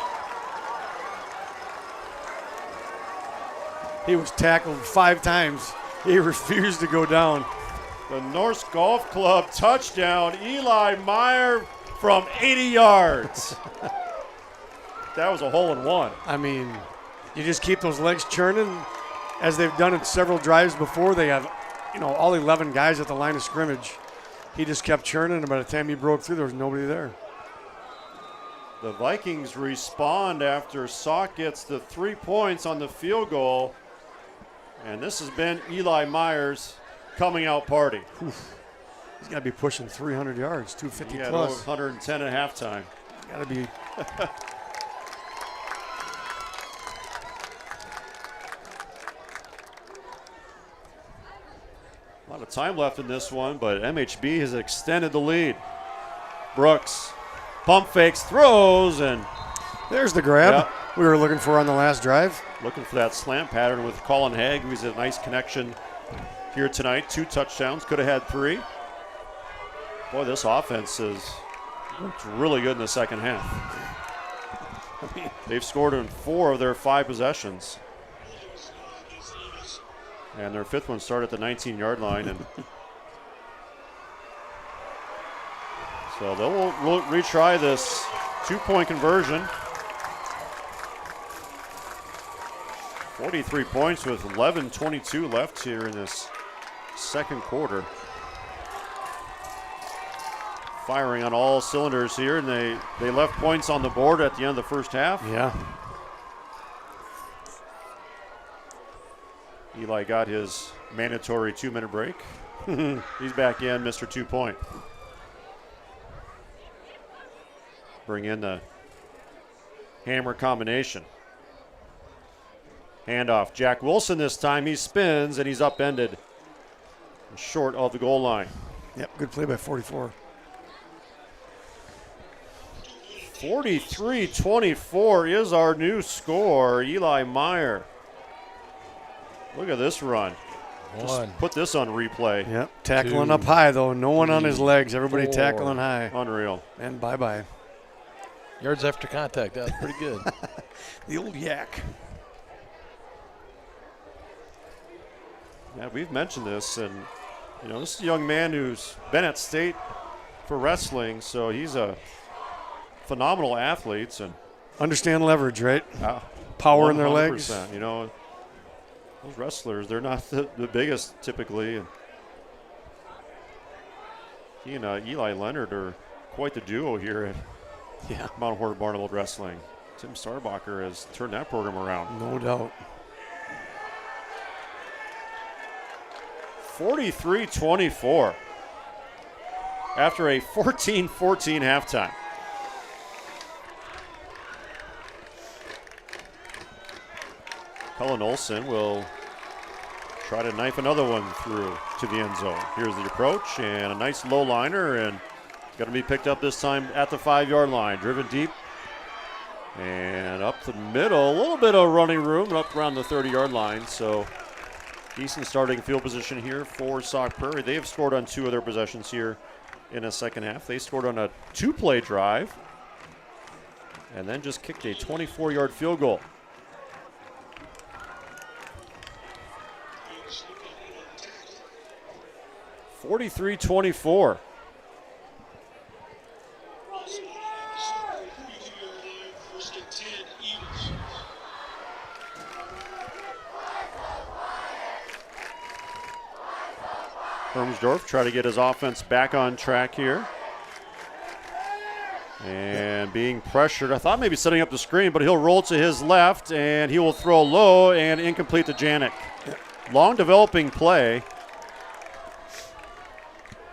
He was tackled 5 times. He refused to go down. The Norse Golf Club touchdown, Eli Meyer from 80 yards. That was a hole-in-one. I mean, you just keep those legs churning as they've done in several drives before. They have, all 11 guys at the line of scrimmage. He just kept churning, and by the time he broke through, there was nobody there. The Vikings respond after Sauk gets the 3 points on the field goal. And this has been Eli Meyer's coming out party. He's got to be pushing 300 yards, 250 plus. 110 at halftime. Got to be. A lot of time left in this one, but MHB has extended the lead. Brooks pump fakes, throws, and there's the grab we were looking for on the last drive. Looking for that slant pattern with Colin Haig, who's a nice connection here tonight. 2 touchdowns, could have had 3. Boy, this offense has looked really good in the second half. They've scored in 4 of their 5 possessions. And their 5th one started at the 19-yard line. And so they'll retry this 2-point conversion. 43 points with 11:22 left here in this second quarter. Firing on all cylinders here, and they left points on the board at the end of the first half. Yeah. Eli got his mandatory 2-minute break. He's back in, Mr. 2-point. Bring in the hammer combination. Handoff. Jack Wilson this time. He spins, and he's upended short of the goal line. Yep, good play by 44. 43-24 is our new score. Eli Meyer. Look at this run. Just put this on replay. Yep, tackling up high, though. No one on his legs. Everybody 4. tackling high. Unreal. And bye-bye. Yards after contact. That was pretty good. The old yak. Yeah, we've mentioned this, and this is a young man who's been at state for wrestling, so he's a phenomenal athlete and understand leverage, right? Power in their legs. Those wrestlers, they're not the biggest typically, and he and Eli Leonard are quite the duo here at Mount Horeb Barneveld Wrestling. Tim Starbacher has turned that program around. No doubt. 43-24 after a 14-14 halftime. Cullen Olson will try to knife another one through to the end zone. Here's the approach and a nice low liner, and going to be picked up this time at the 5-yard line. Driven deep and up the middle. A little bit of running room up around the 30-yard line. So decent starting field position here for Sauk Prairie. They have scored on 2 of their possessions here in the second half. They scored on a 2-play drive and then just kicked a 24-yard field goal. (43-24). Hermsdorf try to get his offense back on track here. And being pressured. I thought maybe setting up the screen, but he'll roll to his left, and he will throw low and incomplete to Janik. Long developing play.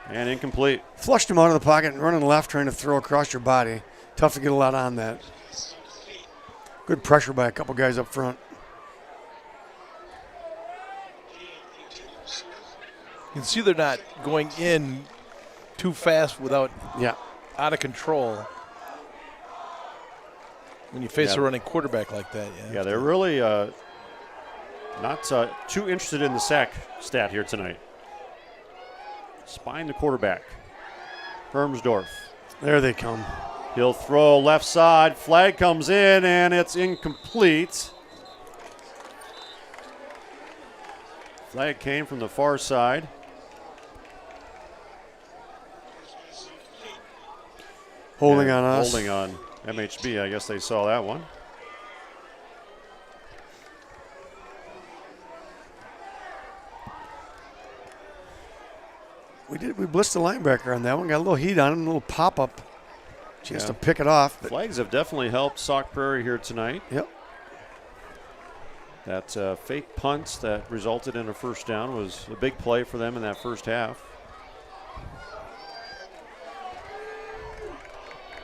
And incomplete. Flushed him out of the pocket and running left, trying to throw across your body. Tough to get a lot on that. Good pressure by a couple guys up front. You can see they're not going in too fast without out of control. When you face a running quarterback like that. Yeah, they're really not too interested in the sack stat here tonight. Spine the quarterback. Hermsdorf. There they come. He'll throw left side. Flag comes in, and it's incomplete. Flag came from the far side. Holding on us. Holding on MHB. I guess they saw that one. We blitzed the linebacker on that one. Got a little heat on him, a little pop-up. Chance to pick it off. Flags have definitely helped Sauk Prairie here tonight. Yep. That fake punt that resulted in a first down was a big play for them in that first half.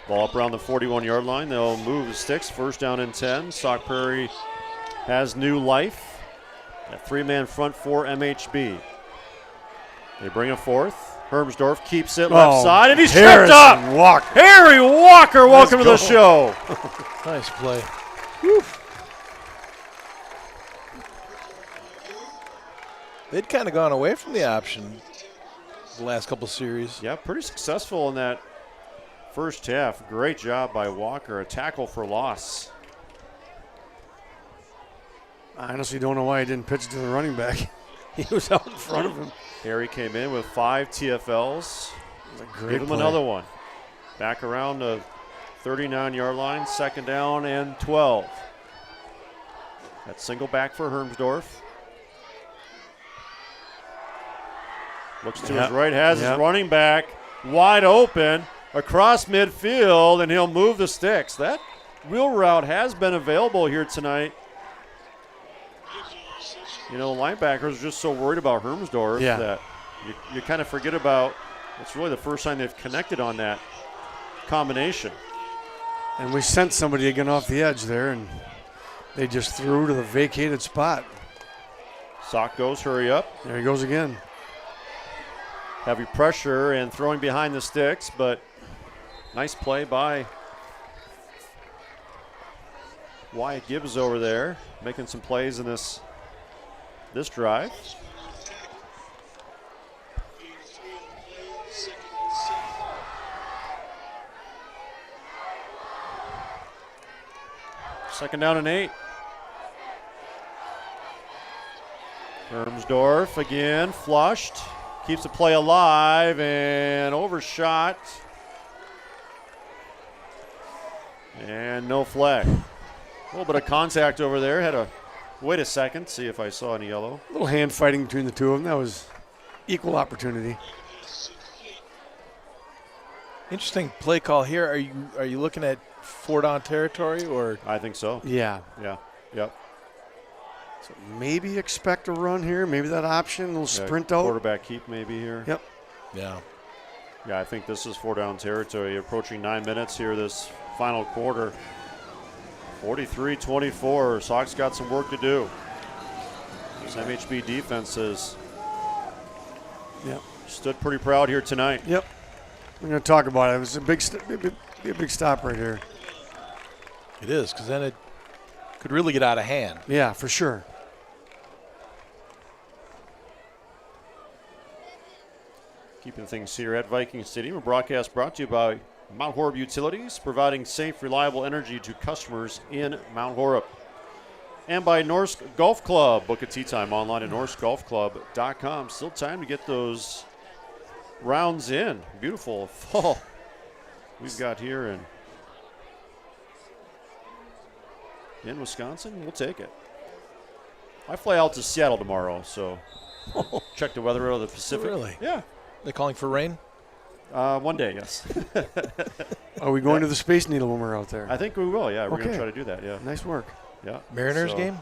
Ball up around the 41-yard line. They'll move the sticks. First down and 10. Sauk Prairie has new life. A 3-man front for MHB. They bring a fourth. Hermsdorf keeps it left side, and he's tripped up. Walker. Harry Walker, welcome to the show. Nice play. Whew. They'd kind of gone away from the option the last couple series. Yeah, pretty successful in that first half. Great job by Walker. A tackle for loss. I honestly don't know why he didn't pitch to the running back. He was out in front of him. Harry came in with 5 TFLs. Give him another one. Back around the 39-yard line. Second down and 12. That single back for Hermsdorf. Looks to his right, has his running back wide open across midfield, and he'll move the sticks. That wheel route has been available here tonight. You know, linebackers are just so worried about Hermsdorf that you kind of forget about it's really the first time they've connected on that combination. And we sent somebody again off the edge there, and they just threw to the vacated spot. Sauk goes, hurry up. There he goes again. Heavy pressure and throwing behind the sticks, but nice play by Wyatt Gibbs over there, making some plays in this drive. Second down and 8. Hermsdorf again, flushed. Keeps the play alive and overshot. And no flag. A little bit of contact over there. Had a wait a second, see if I saw any yellow. A little hand fighting between the two of them. That was equal opportunity. Interesting play call here. Are you looking at 4-down territory or? I think so. Yeah. Yep. So maybe expect a run here. Maybe that option, a little sprint out. Quarterback keep maybe here. Yep. Yeah. Yeah, I think this is 4-down territory. Approaching 9 minutes here this final quarter. 43-24. Sauk's got some work to do. MHB defense has Yep. stood pretty proud here tonight. Yep. We're going to talk about it. It was a big stop right here. It is, because then it could really get out of hand. Yeah, for sure. Keeping things here at Viking Stadium. A broadcast brought to you by Mount Horeb Utilities, providing safe, reliable energy to customers in Mount Horeb. And by Norsk Golf Club. Book a tee time online at norskgolfclub.com. Still time to get those rounds in. Beautiful fall we've got here in Wisconsin. We'll take it. I fly out to Seattle tomorrow, so check the weather out of the Pacific. Really? Yeah. They calling for rain? One day, yes. Are we going to the Space Needle when we're out there? I think we will, yeah. We're going to Okay. try to do that, yeah. Nice work. Yeah. Mariners So, game?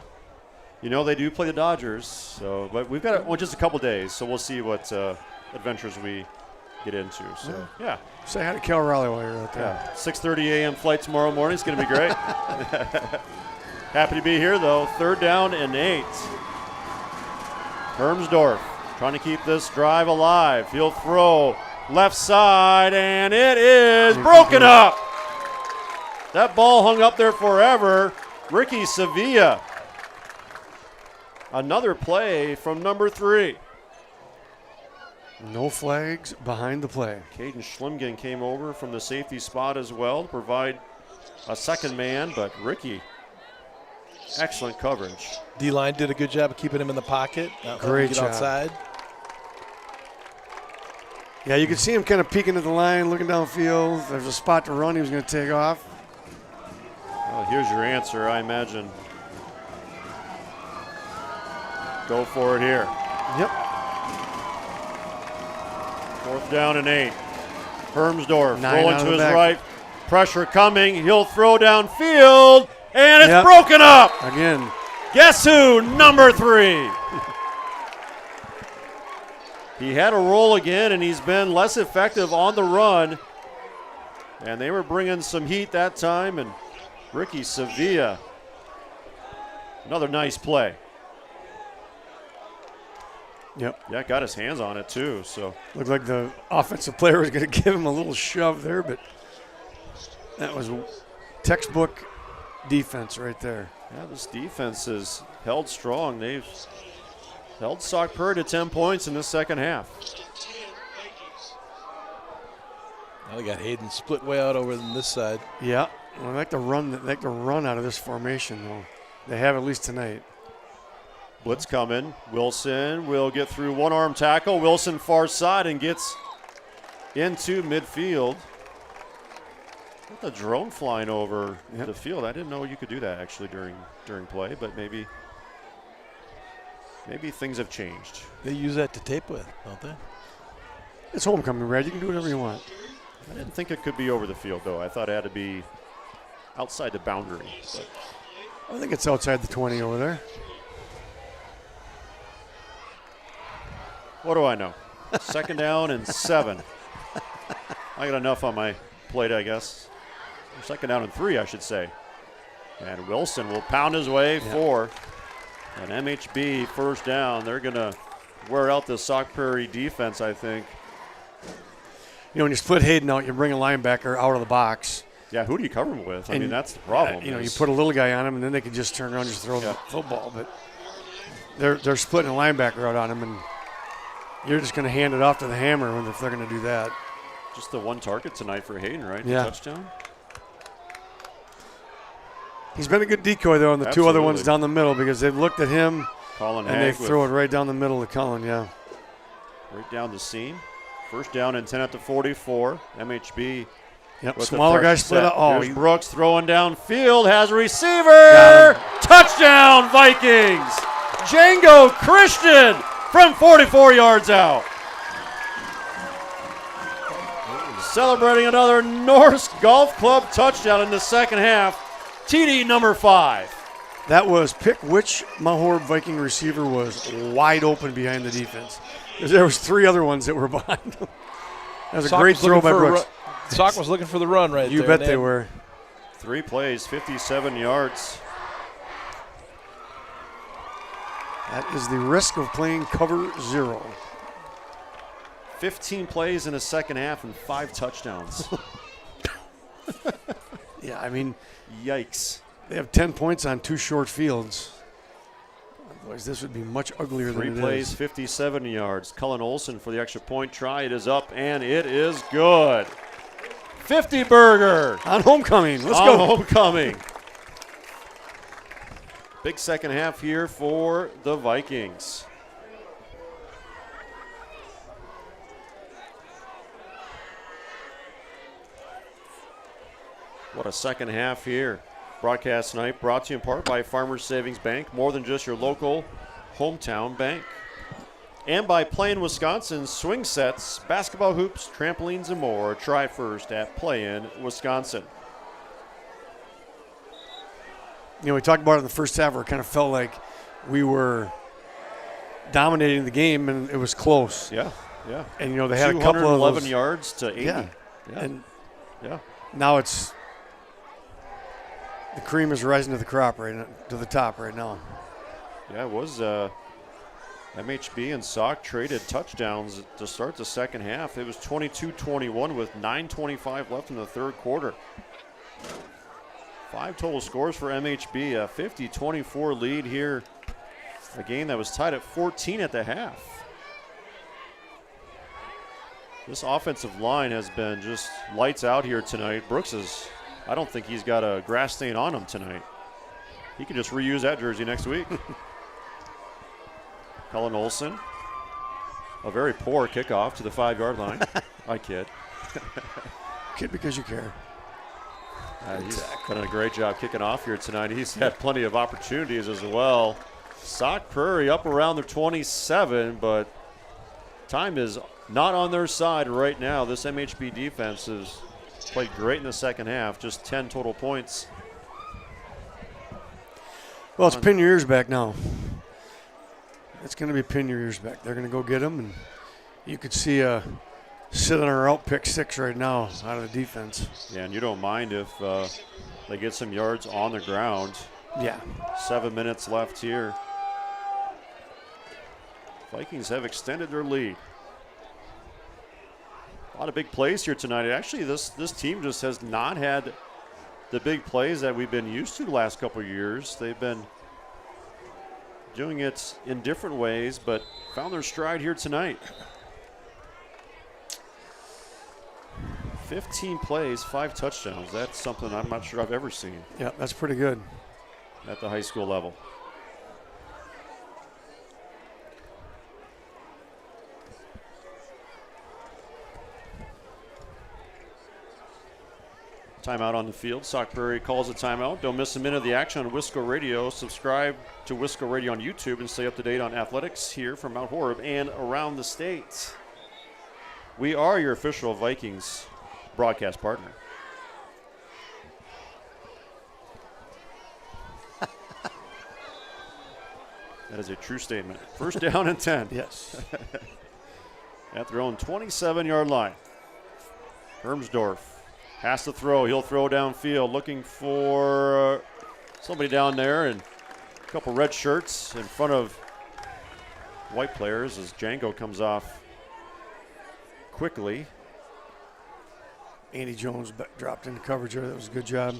You know, they do play the Dodgers, so but we've got just a couple days, so we'll see what adventures we get into. So, yeah. Say hi to Cal Raleigh while you're out there. Yeah. 6:30 a.m. flight tomorrow morning. It's going to be great. Happy to be here, though. 3rd down and 8. Hermsdorf trying to keep this drive alive. He'll throw left side, and it is broken up. That ball hung up there forever. Ricky Sevilla. Another play from number 3. No flags behind the play. Caden Schlimgen came over from the safety spot as well to provide a second man, but Ricky, excellent coverage. D-line did a good job of keeping him in the pocket. Not letting him Great get job. outside. Yeah, you could see him kind of peeking at the line, looking downfield. If there's a spot to run, he was going to take off. Well, here's your answer, I imagine. Go for it here. Yep. 4th down and 8. Hermsdorf 9 throwing out of to the his back. right. Pressure coming. He'll throw downfield, and it's Yep. broken up. Again. Guess who? Number 3. He had a roll again, and he's been less effective on the run. And they were bringing some heat that time, and Ricky Sevilla, another nice play. Yep. Yeah, got his hands on it too. So Looked like the offensive player was going to give him a little shove there, but that was textbook defense right there. yeah, this defense is held strong. They've held Sauk Prairie to 10 points in the second half. Now they got Hayden split way out over on this side. Yeah. Well, I like to run out of this formation, though. They have at least tonight. Blitz coming. Wilson will get through one-arm tackle. Wilson far side and gets into midfield. Got the drone flying over the field. I didn't know you could do that actually during play, but maybe things have changed. They use that to tape with, don't they? It's homecoming, Brad. You can do whatever you want. I didn't think it could be over the field, though. I thought it had to be outside the boundary. But I think it's outside the 20 over there. what do I know? 2nd down and 7. I got enough on my plate, I guess. 2nd down and 3, I should say. And Wilson will pound his way for an MHB 1st down. They're going to wear out the Sauk Prairie defense, I think. You know, when you split Hayden out, you bring a linebacker out of the box. Yeah, who do you cover him with? I And, mean, that's the problem. You know, you put a little guy on him, and then they can just turn around and just throw the football. But they're splitting a linebacker out on him, and you're just going to hand it off to the hammer if they're going to do that. Just the one target tonight for Hayden, right? Yeah. The touchdown. He's been a good decoy, though, on the two other ones down the middle because they've looked at him, Colin and Hag they throw it right down the middle to Cullen, yeah. Right down the seam. 1st down and 10 at the 44. MHB. Yep, with the smaller guy fresh split set. out. Oh, Here's Brooks throwing downfield, has a receiver. Touchdown, Vikings. Django Christian from 44 yards out. Celebrating another Norsk Golf Club touchdown in the second half. TD number 5. That was pick which Mount Horeb Viking receiver was wide open behind the defense. Because there was 3 other ones that were behind him. That was a great throw by Brooks. Sauk was looking for the run right you there. You bet they were. 3 plays, 57 yards. That is the risk of playing cover 0. 15 plays in the second half and 5 touchdowns. Yeah, I mean, yikes. They have 10 points on 2 short fields. Otherwise, this would be much uglier than it is. 3 plays, 57 yards. Cullen Olson for the extra point try. It is up, and it is good. 50-burger. On homecoming. Let's on go. Homecoming. Big second half here for the Vikings. What a second half here. Broadcast night brought to you in part by Farmers Savings Bank, more than just your local hometown bank. And by Play-In Wisconsin's swing sets, basketball hoops, trampolines, and more. Try first at Play-In Wisconsin. You know, we talked about it in the first half where it kind of felt like we were dominating the game and it was close. Yeah, yeah. And, you know, they had a couple of 211 yards to 80. Yeah. Yeah. And yeah. Now it's the cream is rising to the crop right now, to the top right now. Yeah, it was MHB and Sauk traded touchdowns to start the second half. It was 22-21 with 9:25 left in the third quarter. 5 total scores for MHB, a 50-24 lead here. A game that was tied at 14 at the half. This offensive line has been just lights out here tonight. Brooks I don't think he's got a grass stain on him tonight. He can just reuse that jersey next week. Cullen Olson, a very poor kickoff to the 5-yard line. I kid. Kid because you care. He's done a great job kicking off here tonight. He's had plenty of opportunities as well. Sauk Prairie up around their 27, but time is not on their side right now. This MHB defense has played great in the second half, just 10 total points. Well, it's pin your ears back now. It's going to be pin your ears back. They're going to go get them, and you could see sit on our out pick 6 right now out of the defense. Yeah, and you don't mind if they get some yards on the ground. Yeah. 7 minutes left here. Vikings have extended their lead. A lot of big plays here tonight. Actually, this team just has not had the big plays that we've been used to the last couple of years. They've been doing it in different ways, but found their stride here tonight. 15 plays, 5 touchdowns. That's something I'm not sure I've ever seen. Yeah, that's pretty good. At the high school level. Timeout on the field. Sauk Prairie calls a timeout. Don't miss a minute of the action on Wisco Radio. Subscribe to Wisco Radio on YouTube and stay up to date on athletics here from Mount Horeb and around the state. We are your official Vikings broadcast partner. That is a true statement. First down and 10. Yes. At their own 27-yard line. Hermsdorf has to throw. He'll throw downfield, looking for somebody down there, and a couple red shirts in front of white players as Django comes off quickly. Andy Jones dropped into coverage there. That was a good job.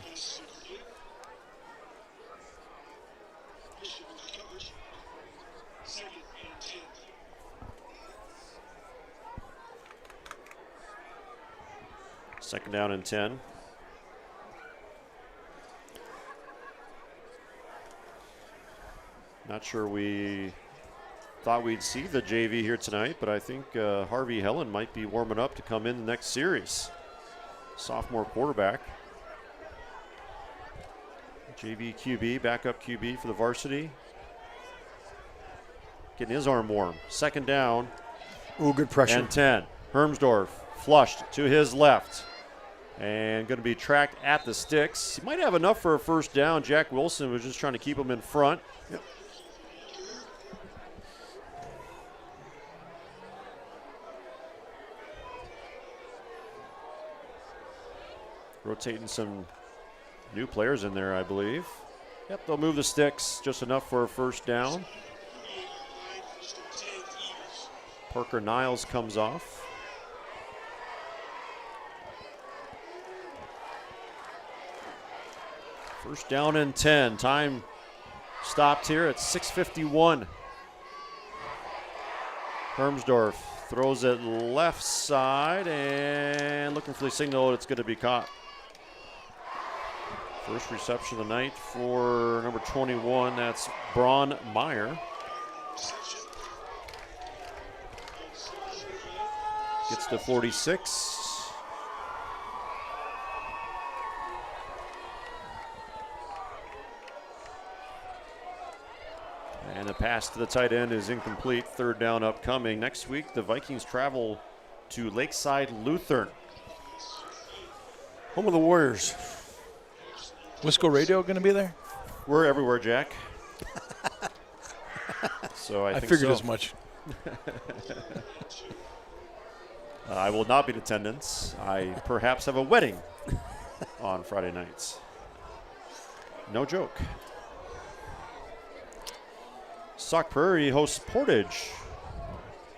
Second down and 10. Not sure we thought we'd see the JV here tonight, but I think Harvey Helen might be warming up to come in the next series. Sophomore quarterback. JV QB, backup QB for the varsity. Getting his arm warm. Second down. Ooh, good pressure. And 10. Hermsdorf flushed to his left. And going to be tracked at the sticks. He might have enough for a first down. Jack Wilson was just trying to keep him in front. Yep. Rotating some new players in there, I believe. Yep, they'll move the sticks just enough for a first down. Parker Niles comes off. First down and 10. Time stopped here at 6:51. Hermsdorf throws it left side and looking for the signal. It's going to be caught. First reception of the night for number 21. That's Braun Meyer. Gets to 46. And the pass to the tight end is incomplete. Third down upcoming. Next week, the Vikings travel to Lakeside Lutheran. Home of the Warriors. Wisco Radio going to be there? We're everywhere, Jack. So I think figured so. as much. I will not be in attendance. I perhaps have a wedding on Friday nights. No joke. Sauk Prairie hosts Portage,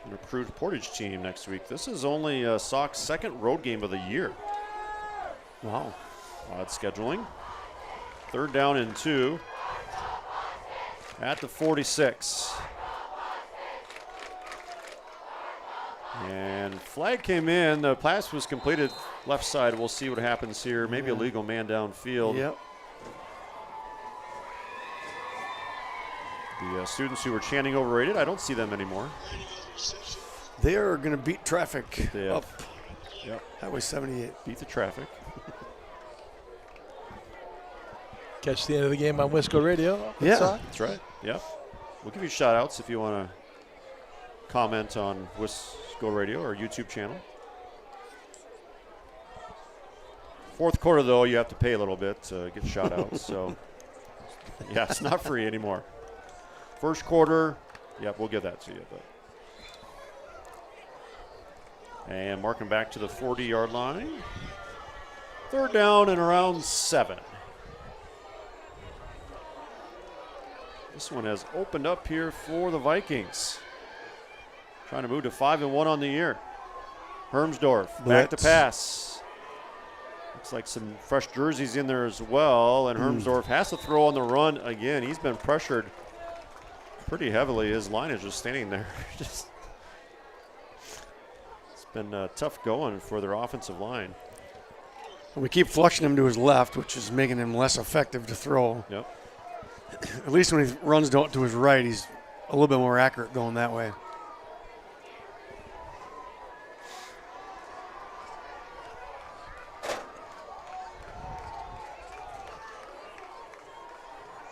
an approved Portage team next week. This is only Sauk's second road game of the year. Wow. Odd scheduling. Third down and 2 at the 46. And flag came in. The pass was completed left side. We'll see what happens here. Maybe a legal man downfield. Yep. The students who were chanting overrated, I don't see them anymore. They are going to beat traffic up. Yep. Highway 78. Beat the traffic. Catch the end of the game on Wisco Radio. Yeah. That's right. Yep. We'll give you shout outs if you want to comment on Wisco Radio or YouTube channel. Fourth quarter, though, you have to pay a little bit to get shout outs. So, yeah, it's not free anymore. First quarter, yep, we'll give that to you. And marking back to the 40-yard line. Third down and around 7. This one has opened up here for the Vikings. Trying to move to 5-1 on the year. Hermsdorf back to pass. Looks like some fresh jerseys in there as well. And Hermsdorf has to throw on the run again. He's been pressured pretty heavily. His line is just standing there. It's been tough going for their offensive line. We keep flushing him to his left, which is making him less effective to throw. Yep. At least when he runs to his right, he's a little bit more accurate going that way.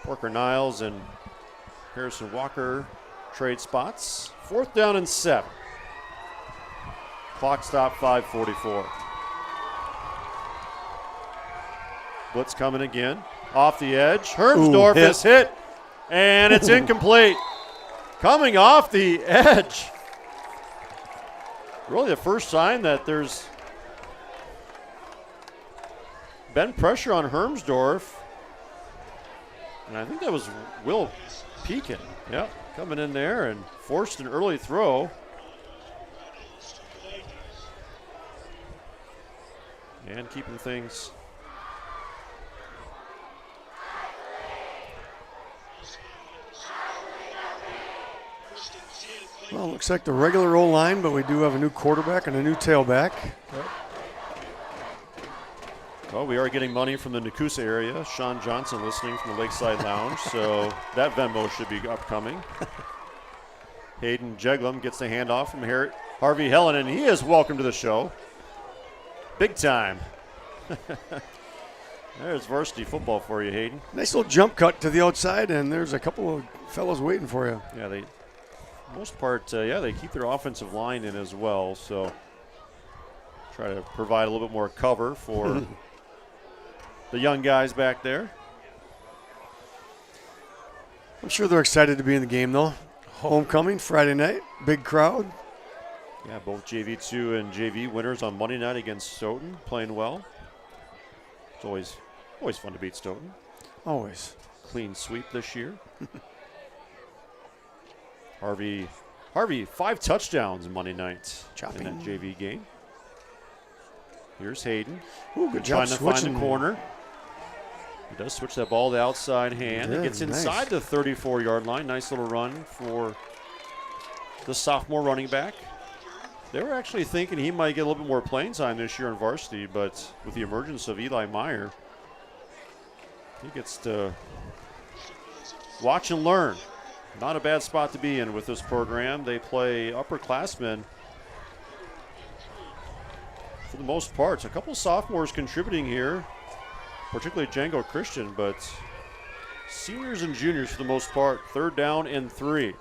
Parker Niles and Harrison Walker trade spots. Fourth down and 7. Clock stop, 5:44. Blitz coming again. Off the edge. Hermsdorf is hit, and it's incomplete. Coming off the edge. Really the first sign that there's been pressure on Hermsdorf. And I think that was Will Pekin. Yep, coming in there and forced an early throw. And keeping things. Well, looks like the regular O-line, but we do have a new quarterback and a new tailback. Yep. Well, we are getting money from the Nakusa area. Sean Johnson listening from the Lakeside Lounge, so that Venmo should be upcoming. Hayden Jeglum gets the handoff from Harvey Helen, and he is welcome to the show. Big time. There's varsity football for you, Hayden. Nice little jump cut to the outside, and there's a couple of fellows waiting for you. Yeah, most part, they keep their offensive line in as well, so try to provide a little bit more cover for the young guys back there. I'm sure they're excited to be in the game, though. Homecoming, Friday night, big crowd. Yeah, both JV2 and JV winners on Monday night against Stoughton, playing well. It's always fun to beat Stoughton. Always. Clean sweep this year. Harvey Harvey, 5 touchdowns Monday night Chopping. in that JV game. Here's Hayden. Ooh, good job trying to find switching. the corner. He does switch that ball to the outside hand. He He did, gets inside the 34-yard line. Nice little run for the sophomore running back. They were actually thinking he might get a little bit more playing time this year in varsity, but with the emergence of Eli Meyer, he gets to watch and learn. Not a bad spot to be in with this program. They play upperclassmen for the most part. A couple sophomores contributing here, particularly Django Christian, but seniors and juniors for the most part. 3rd down and 3.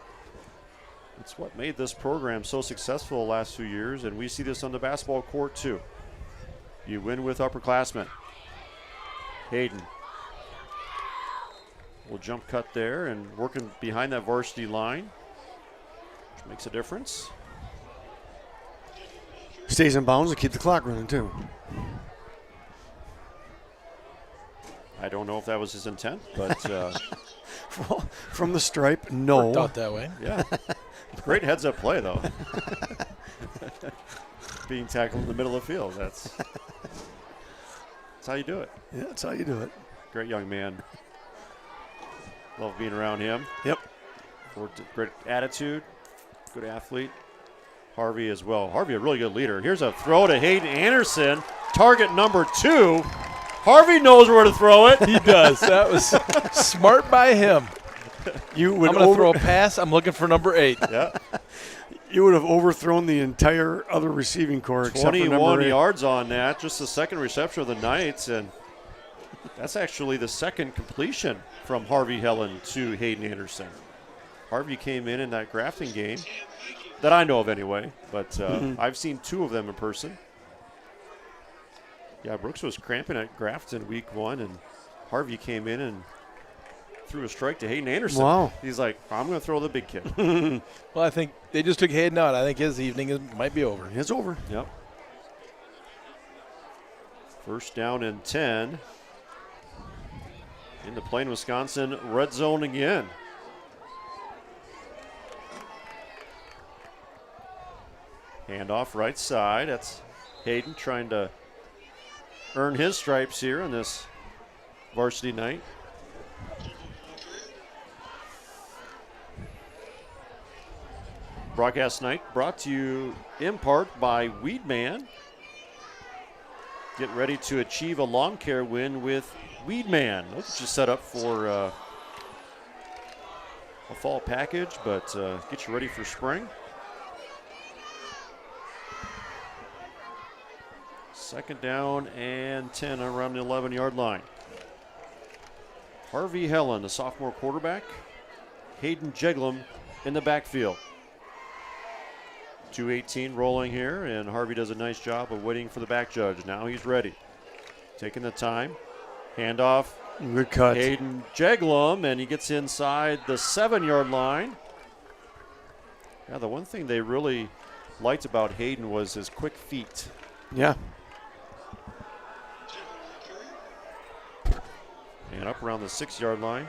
It's what made this program so successful the last few years, and we see this on the basketball court too. You win with upperclassmen. Hayden will jump cut there and working behind that varsity line, which makes a difference. Stays in bounds to keep the clock running, too. I don't know if that was his intent, but from the stripe, no. Worked out that way. Yeah. Great heads-up play, though. Being tackled in the middle of the field. That's how you do it. Yeah, that's how you do it. Great young man. Love being around him. Yep. Great attitude. Good athlete. Harvey as well. Harvey, a really good leader. Here's a throw to Hayden Anderson. Target number 2. Harvey knows where to throw it. He does. That was smart by him. I'm going to throw a pass. I'm looking for number 8. Yeah. You would have overthrown the entire other receiving core except for 21 number 8. yards on that. Just the second reception of the night. And that's actually the second completion from Harvey Helen to Hayden Anderson. Harvey came in that Grafton game that I know of anyway, but I've seen 2 of them in person. Yeah, Brooks was cramping at Grafton week 1, and Harvey came in and threw a strike to Hayden Anderson. Wow. He's like, I'm going to throw the big kid. Well, I think they just took Hayden out. I think his evening might be over. It's over. Yep. 1st down and 10. In the Plain, Wisconsin red zone again. Handoff right side. That's Hayden trying to earn his stripes here on this varsity night. Broadcast night brought to you in part by Weedman. Get ready to achieve a lawn care win with Weedman. Those just set up for a fall package, but get you ready for spring. 2nd down and 10 around the 11-yard line. Harvey Helen, the sophomore quarterback. Hayden Jeglum in the backfield. 2:18 rolling here, and Harvey does a nice job of waiting for the back judge. Now he's ready. Taking the time. Handoff. Good cut. Hayden Jeglum, and he gets inside the 7-yard line. Yeah, the one thing they really liked about Hayden was his quick feet. Yeah. And up around the 6-yard line.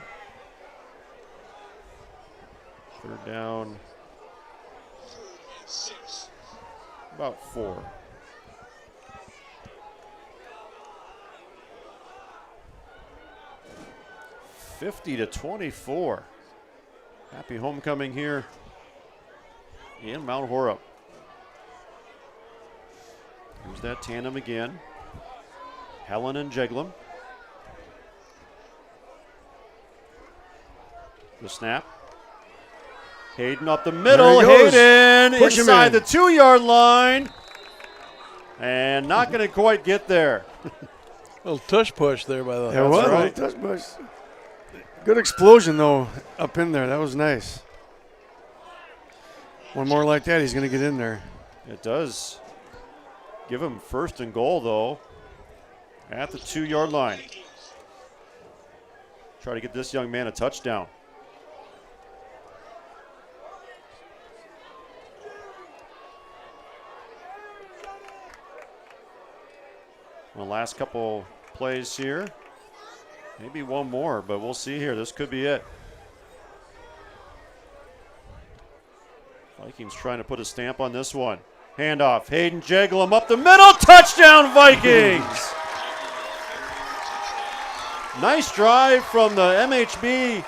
3rd down. About 4. (50-24). Happy homecoming here in Mount Horeb. Here's that tandem again. Helen and Jeglum. The snap. Hayden up the middle. Hayden Push him inside in. the 2-yard line. And not going to quite get there. Little tush push there by the. There was a right. little touch push. Good explosion, though, up in there. That was nice. One more like that, he's going to get in there. It does give him 1st and goal, though, at the 2-yard line. Try to get this young man a touchdown. The last couple plays here. Maybe one more, but we'll see here. This could be it. Vikings trying to put a stamp on this one. Handoff, Hayden Jeglum up the middle, touchdown Vikings! Nice drive from the MHB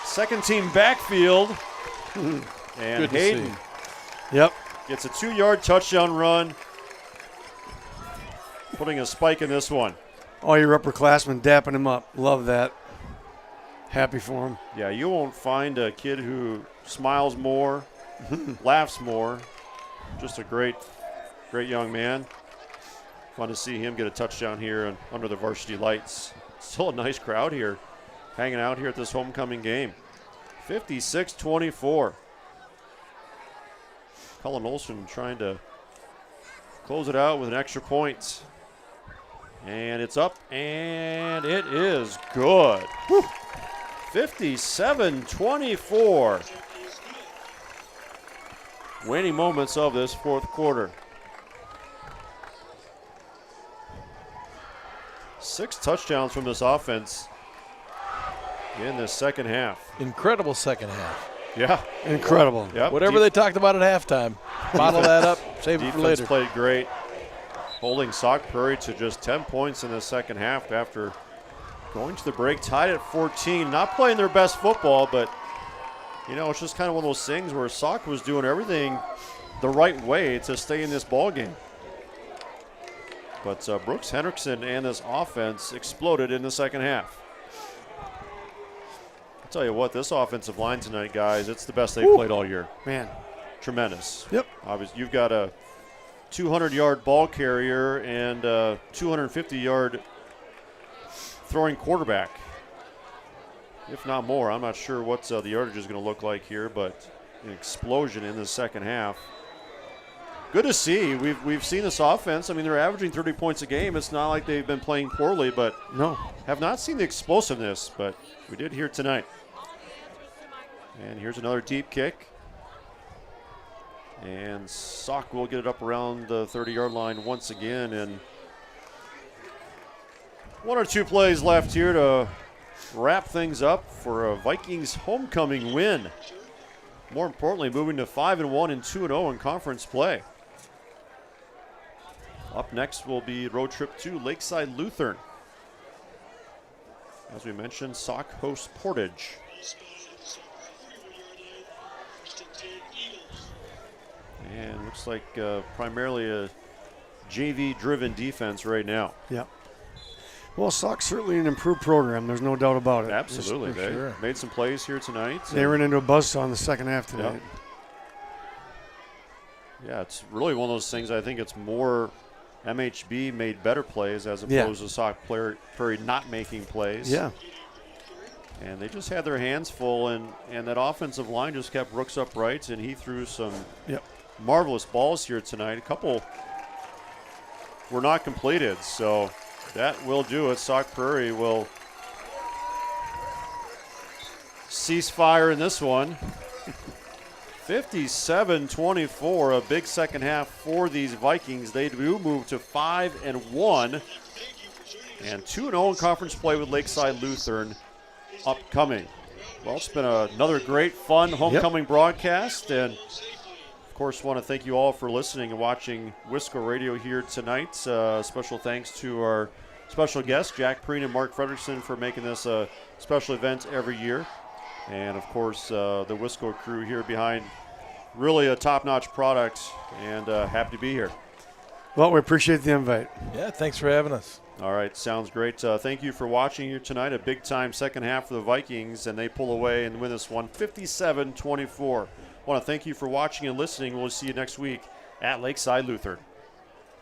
second team backfield. And Good to Hayden see. Yep. gets a 2-yard touchdown run, putting a spike in this one. All your upperclassmen dapping him up. Love that. Happy for him. Yeah, you won't find a kid who smiles more, laughs more. Just a great young man. Fun to see him get a touchdown here and under the varsity lights. Still a nice crowd here, hanging out here at this homecoming game. 56-24. Cullen Olson trying to close it out with an extra point. And it's up, and it is good. 57-24. Waning moments of this fourth quarter. 6 touchdowns from this offense in the second half. Incredible second half. Yeah. Incredible. Yep. Whatever they talked about at halftime, bottle that up, save it for later. Defense played great, holding Sauk Prairie to just 10 points in the second half after going to the break, tied at 14. Not playing their best football, but, you know, it's just kind of one of those things where Sauk was doing everything the right way to stay in this ball game. But Brooks Hendrickson and this offense exploded in the second half. I'll tell you what, this offensive line tonight, guys, it's the best they've played all year. Man. Tremendous. Yep. Obviously, you've got a 200-yard ball carrier and a 250-yard throwing quarterback, if not more. I'm not sure what the yardage is going to look like here, but an explosion in the second half. Good to see. We've seen this offense. I mean, they're averaging 30 points a game. It's not like they've been playing poorly, but no, have not seen the explosiveness, but we did here tonight. And here's another deep kick. And Sauk will get it up around the 30-yard line once again. And 1 or 2 plays left here to wrap things up for a Vikings homecoming win. More importantly, moving to 5-1 and 2-0 in conference play. Up next will be road trip to Lakeside Lutheran. As we mentioned, Sauk hosts Portage. And looks like primarily a JV-driven defense right now. Yeah. Well, Sauk's certainly an improved program. There's no doubt about it. Absolutely. They made some plays here tonight. They ran into a buzzsaw in the second half tonight. Yep. Yeah, it's really one of those things. I think it's more MHB made better plays as opposed to Sauk Prairie not making plays. Yeah. And they just had their hands full, and that offensive line just kept Brooks upright, and he threw some marvelous balls here tonight. A couple were not completed, so that will do it. Sauk Prairie will cease fire in this one. 57-24, a big second half for these Vikings. They do move to 5-1 and 2-0 in conference play with Lakeside Lutheran upcoming. Well, it's been another great, fun homecoming broadcast, and of course, want to thank you all for listening and watching Wisco Radio here tonight. Special thanks to our special guests, Jack Preen and Mark Fredrickson, for making this a special event every year. And, of course, the Wisco crew here behind really a top-notch product, and happy to be here. Well, we appreciate the invite. Yeah, thanks for having us. All right, sounds great. Thank you for watching here tonight. A big-time second half for the Vikings, and they pull away and win this one 57-24. I want to thank you for watching and listening. We'll see you next week at Lakeside Lutheran.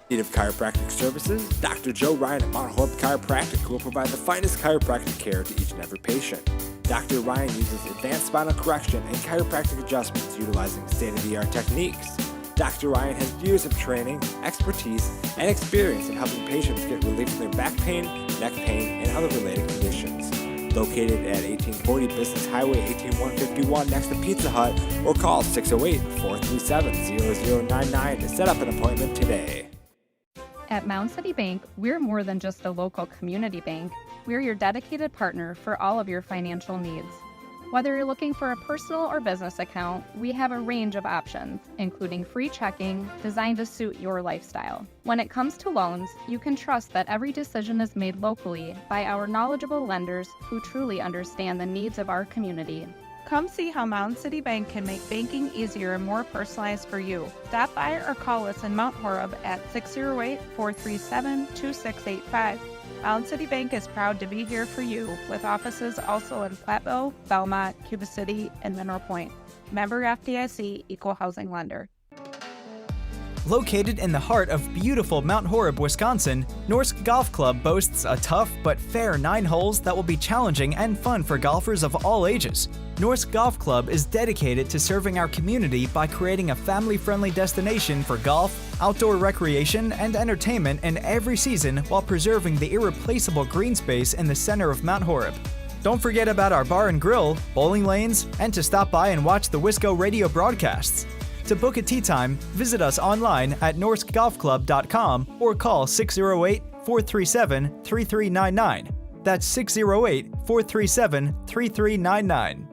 Need of chiropractic services? Dr. Joe Ryan at Mount Horeb Chiropractic will provide the finest chiropractic care to each and every patient. Dr. Ryan uses advanced spinal correction and chiropractic adjustments utilizing state-of-the-art techniques. Dr. Ryan has years of training, expertise, and experience in helping patients get relief from their back pain, neck pain, and other related conditions. Located at 1840 Business Highway 18151 next to Pizza Hut, or call 608-437-0099 to set up an appointment today. At Mound City Bank, we're more than just a local community bank. We're your dedicated partner for all of your financial needs. Whether you're looking for a personal or business account, we have a range of options, including free checking designed to suit your lifestyle. When it comes to loans, you can trust that every decision is made locally by our knowledgeable lenders who truly understand the needs of our community. Come see how Mountain City Bank can make banking easier and more personalized for you. Stop by or call us in Mount Horeb at 608-437-2685. Mountain City Bank is proud to be here for you, with offices also in Platteville, Belmont, Cuba City, and Mineral Point. Member FDIC, Equal Housing Lender. Located in the heart of beautiful Mount Horeb, Wisconsin, Norsk Golf Club boasts a tough but fair 9 holes that will be challenging and fun for golfers of all ages. Norsk Golf Club is dedicated to serving our community by creating a family-friendly destination for golf, outdoor recreation, and entertainment in every season while preserving the irreplaceable green space in the center of Mount Horeb. Don't forget about our bar and grill, bowling lanes, and to stop by and watch the Wisco Radio broadcasts. To book a tee time, visit us online at norskgolfclub.com or call 608-437-3399. That's 608-437-3399.